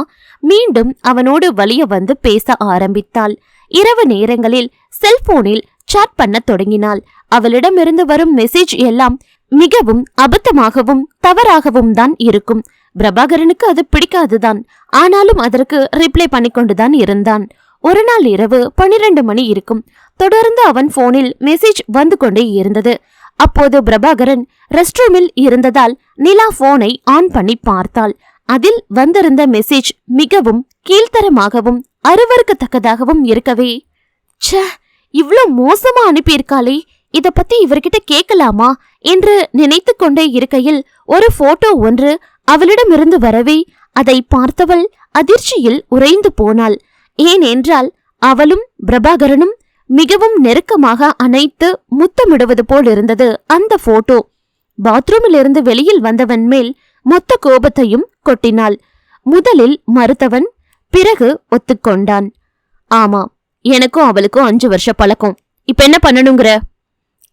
மீண்டும் அவனோடு வலிய வந்து பேச ஆரம்பித்தாள். இரவு நேரங்களில் செல்போனில் சாட் பண்ண தொடங்கினாள். அவளிடமிருந்து வரும் மெசேஜ் எல்லாம் மிகவும் அபத்தமாகவும் தவறாகவும் தான் இருக்கும். பிரபாகரனுக்கு அது பிடிக்காதுதான். ஆனாலும் அதற்கு ரிப்ளை பண்ணிக்கொண்டுதான் இருந்தான். ஒரு நாள் இரவு 12 மணி இருக்கும். தொடர்ந்து அவன் போனில் மெசேஜ் வந்து கொண்டே இருந்தது. அப்போது பிரபாகரன் ரெஸ்ட் ரூமில் இருந்ததால் நிலா போனை ஆன் பண்ணி பார்த்தாள். அதில் வந்திருந்த மெசேஜ் மிகவும் கீழ்த்தரமாகவும் அருவருக்கத்தக்கதாகவும் இருக்கவே, ச்சே, இவ்ளோ மோசமா அனுப்பியிருக்காளே, இத பத்தி இவர்கிட்ட கேட்கலாமா என்று நினைத்து கொண்டே இருக்கையில் ஒரு போட்டோ ஒன்று அவளிடமிருந்து வரவே அதை பார்த்தவள் அதிர்ச்சியில் உறைந்து போனாள். ஏனென்றால் அவளும் பிரபாகரனும் மிகவும் நெருக்கமாக அணைத்து முத்தமிடுவது போல் இருந்தது அந்த போட்டோ. பாத்ரூமில் இருந்து வெளியில் வந்தவன் மேல் மொத்த கோபத்தையும் கொட்டினாள். முதலில் மறுத்தவன் பிறகு ஒத்துக்கொண்டான். ஆமா, எனக்கும் அவளுக்கும் 5 வருஷ பழக்கம். இப்ப என்ன பண்ணணுங்கிற?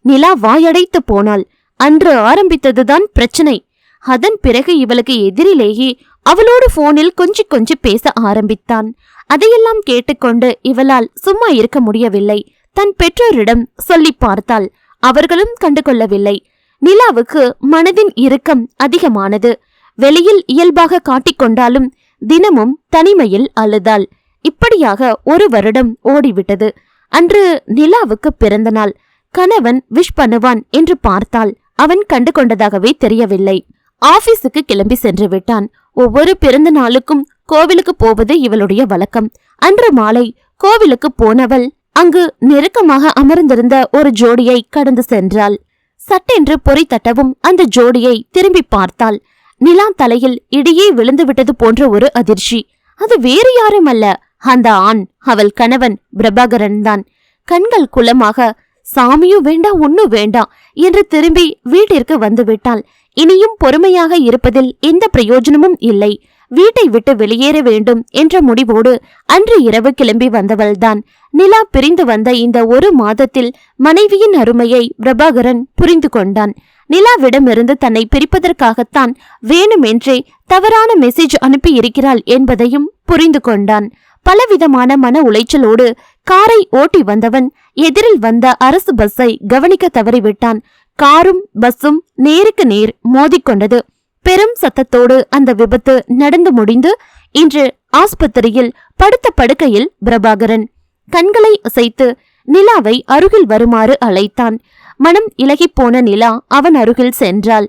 நிலா வாயடைத்து போனாள். அன்று ஆரம்பித்ததுதான் பிரச்சனை. அதன் பிறகு இவளுக்கு எதிரிலேயே அவளோடு போனில் கொஞ்சி பேச ஆரம்பித்தான். அதையெல்லாம் கேட்டுக்கொண்டு இவளால் சும்மா இருக்க முடியவில்லை. தன் பெற்றோரிடம் சொல்லி பார்த்தாள். அவர்களும் கண்டுகொள்ளவில்லை. நிலாவுக்கு மனதின் இறுக்கம் அதிகமானது. வெளியில் இயல்பாக காட்டிக்கொண்டாலும் தினமும் தனிமையில் அழுதாள். இப்படியாக 1 வருடம் ஓடிவிட்டது. அன்று நிலாவுக்கு பிறந்த நாள். கணவன் விஷ் பண்ணுவான் என்று பார்த்தாள். அவன் கண்டு கொண்டதாகவே தெரியவில்லை. ஆபீஸுக்கு கிளம்பி சென்று விட்டான். ஒவ்வொரு பிறந்த நாளுக்கும் கோவிலுக்கு போவது இவளுடைய வழக்கம். அன்று மாலை கோவிலுக்கு போனவள் அங்கு நெருக்கமாக அமர்ந்திருந்த ஒரு ஜோடியை கடந்து சென்றாள். சட்டென்று பொறி தட்டவும் அந்த ஜோடியை திரும்பி பார்த்தாள். நிலா தலையில் இடியே விழுந்து விட்டது போன்ற ஒரு அதிர்ச்சி. அது வேறு யாரும் அல்ல, அந்த ஆண் அவள் கணவன் பிரபாகரன் தான். கண்கள் குளமாக சாமியும் வேண்டாம் ஒன்னும் வேண்டாம் என்று திரும்பி வீட்டிற்கு வந்து விட்டாள். இனியும் பொறுமையாக இருப்பதில் எந்த பிரயோஜனமும் இல்லை. வீட்டை விட்டு வெளியேற வேண்டும் என்ற முடிவோடு அன்று இரவு கிளம்பி வந்தவள்தான். நிலா பிரிந்து வந்த இந்த 1 மாதத்தில் மனைவியின் அருமையை பிரபாகரன் புரிந்து கொண்டான். நிலாவிடமிருந்து தன்னை பிரிப்பதற்காகத்தான் வேணுமென்றே தவறான மெசேஜ் அனுப்பி இருக்கிறாள் என்பதையும் புரிந்து கொண்டான். பலவிதமான மன உளைச்சலோடு காரை ஓட்டி வந்தவன் எதிரில் வந்த அரசு பஸ்ஸை கவனிக்க தவறிவிட்டான். காரும் பஸ்ஸும் நேருக்கு நேர் மோதிக்கொண்டது. பெரும் சத்தத்தோடு அந்த விபத்து நடந்து முடிந்து இன்று ஆஸ்பத்திரியில் படுத்த படுக்கையில் பிரபாகரன் கண்களை அசைத்து நிலாவை அருகில் வருமாறு அழைத்தான். மனம் இலகிப்போன நிலா அவன் அருகில் சென்றாள்.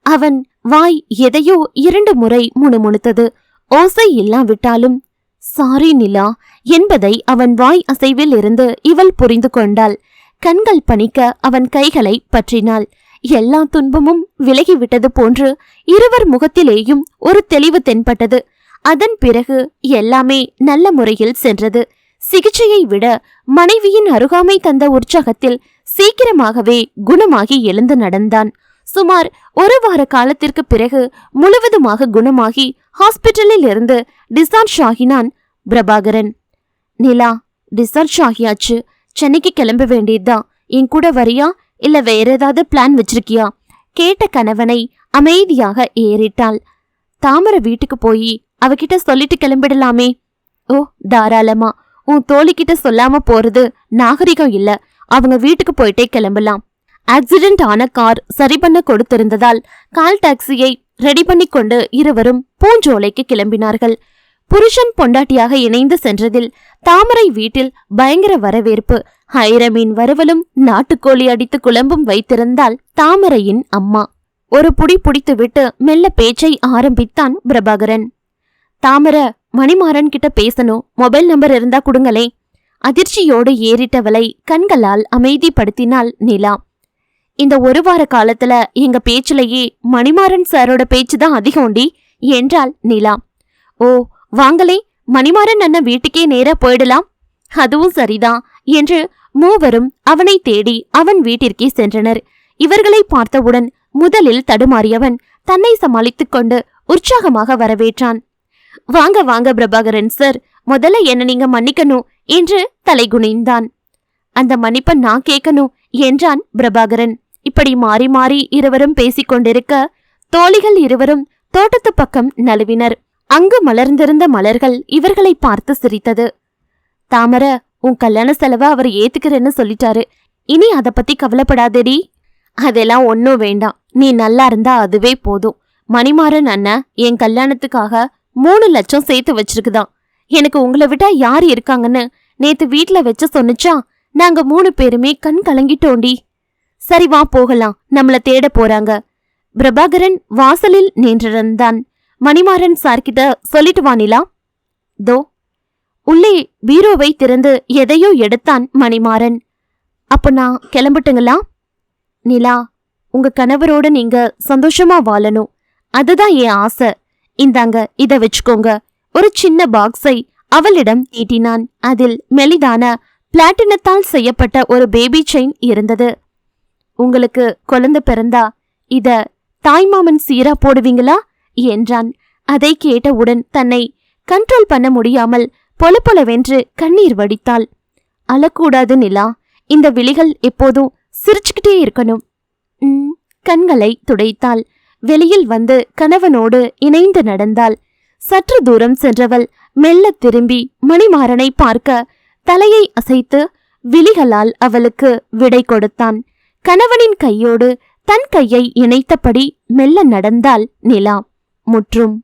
அவன் வாய் எதையோ 2 முறை முணுமுணுத்தது. ஓசை இல்லாவிட்டாலும் சாரி நிலா என்பதை அவன் வாய் அசைவில் இருந்து இவள் புரிந்து கொண்டாள். கண்கள் பணிக்க அவன் கைகளை பற்றினாள். எல்லா துன்பமும் விலகிவிட்டது போன்று இருவர் முகத்திலேயும் ஒரு தெளிவு தென்பட்டது. அதன் பிறகு எல்லாமே நல்ல முறையில் சென்றது. சிகிச்சையை விட மனைவியின் அருகாமை தந்த உற்சாகத்தில் சீக்கிரமாகவே குணமாகி எழுந்து நடந்தான். சுமார் 1 வார காலத்திற்கு பிறகு முழுவதுமாக குணமாகி ஹாஸ்பிட்டலில் இருந்து டிஸ்சார்ஜ் ஆகினான் பிரபாகரன். நிலா, டிஸ்சார்ஜ் ஆகியாச்சு, சென்னைக்கு கிளம்ப வேண்டியதுதான். என் கூட வரியா இல்ல வேற ஏதாவது பிளான் வச்சிருக்கியா கேட்ட கணவனை அமைதியாக ஏறிட்டாள். தாமரை வீட்டுக்கு போய் அவகிட்ட சொல்லிட்டு கிளம்பிடலாமே. ஓ தாராளமா. உன் தோழிக்கிட்ட சொல்லாம போறது நாகரிகம் இல்ல. அவங்க வீட்டுக்கு போயிட்டே கிளம்பலாம். ஆக்சிடென்ட் ஆன கார் சரி பண்ண கொடுத்திருந்ததால் கால் டாக்ஸியை ரெடி பண்ணி கொண்டு இருவரும் பூஞ்சோலைக்கு கிளம்பினார்கள். புருஷன் பொண்டாட்டியாக இணைந்து சென்றதில் தாமரை வீட்டில் பயங்கர வரவேற்பு. ஹைரமீன் வறுவலும் நாட்டுக்கோழி அடித்து குழம்பும் வைத்திருந்தாள் தாமரையின் அம்மா. ஒரு புடி புடித்துவிட்டு மெல்ல பேச்சை ஆரம்பித்தான் பிரபாகரன். தாமரை, மணிமாறன் கிட்ட பேசணும், மொபைல் நம்பர் இருந்தா கொடுங்களே. அதிர்ச்சியோடு ஏறிட்டவளை கண்களால் அமைதிப்படுத்தினாள் நிலா. இந்த 1 வார காலத்துல எங்க பேச்சிலேயே மணிமாறன் சாரோட பேச்சுதான் அதிகம்டி என்றாள் நிலா. ஓ வாங்களே, மணிமாறன் அண்ணன் வீட்டுக்கே நேரா போயிடலாம். அதுவும் சரிதான் என்று மூவரும் அவனை தேடி அவன் வீட்டிற்கே சென்றனர். இவர்களை பார்த்தவுடன் முதலில் தடுமாறியவன் தன்னை சமாளித்துக் கொண்டு உற்சாகமாக வரவேற்றான். வாங்க வாங்க பிரபாகரன் சார், முதல்ல என்ன நீங்க மன்னிக்கணும் என்று தலைகுனிந்தான். அந்த மன்னிப்பை நான் கேட்கணும் என்றான் பிரபாகரன். இப்படி மாறி மாறி இருவரும் பேசிக்கொண்டிருக்க தோழிகள் இருவரும் தோட்டத்து பக்கம் நழுவினர். அங்கு மலர்ந்திருந்த மலர்கள் இவர்களை பார்த்து சிரித்தது. தாமரை, உன் கல்யாண செலவை அவர் ஏத்துக்கிறேன்னு சொல்லிட்டாரு. இனி அதை பத்தி கவலைப்படாதேடி. அதெல்லாம் ஒன்னும் வேண்டாம், நீ நல்லா இருந்தா அதுவே போதும். மணிமாறன் அண்ணன் என் கல்யாணத்துக்காக 3 லட்சம் சேர்த்து வச்சிருக்குதான். எனக்கு உங்களை விட்டா யார் இருக்காங்கன்னு நேத்து வீட்ல வச்சு சொன்னிச்சா. நாங்க 3 பேருமே கண் கலங்கிட்டோண்டி. சரி வா போகலாம், நம்மள தேட போறாங்க. பிரபாகரன் வாசலில் நின்றிருந்தான். மணிமாறன் சார்கிட்ட சொல்லிட்டு வானிலா. தோ. உள்ளே பீரோவை திறந்து எதையோ எடுத்தான் மணிமாறன். அப்ப நான் கிளம்பட்டுங்களா? நிலா, உங்க கணவரோட நீங்க சந்தோஷமா வாழணும், அதுதான் என் ஆசை. இந்தாங்க, இத வச்சுக்கோங்க. ஒரு சின்ன பாக்ஸை அவளிடம் நீட்டினான். அதில் மெலிதான பிளாட்டினத்தால் செய்யப்பட்ட ஒரு பேபி செயின் இருந்தது. உங்களுக்கு குழந்தை பிறந்தா இத தாய்மாமன் சீரா போடுவீங்களா என்றான். அதை கேட்டவுடன் தன்னை கண்ட்ரோல் பண்ண முடியாமல் பொலப்பொலவென்று கண்ணீர் வடித்தாள். அழக்கூடாது நிலா, இந்த விழிகள் எப்போதும் சிரிச்சுக்கிட்டே இருக்கணும். கண்களை துடைத்தாள். வெளியில் வந்து கணவனோடு இணைந்து நடந்தாள். சற்று தூரம் சென்றவள் மெல்ல திரும்பி மணிமாறனை பார்க்க தலையை அசைத்து விழிகளால் அவளுக்கு விடை கொடுத்தான். கணவனின் கையோடு தன் கையை இணைத்தபடி மெல்ல நடந்தாள் நிலா. முற்றும்.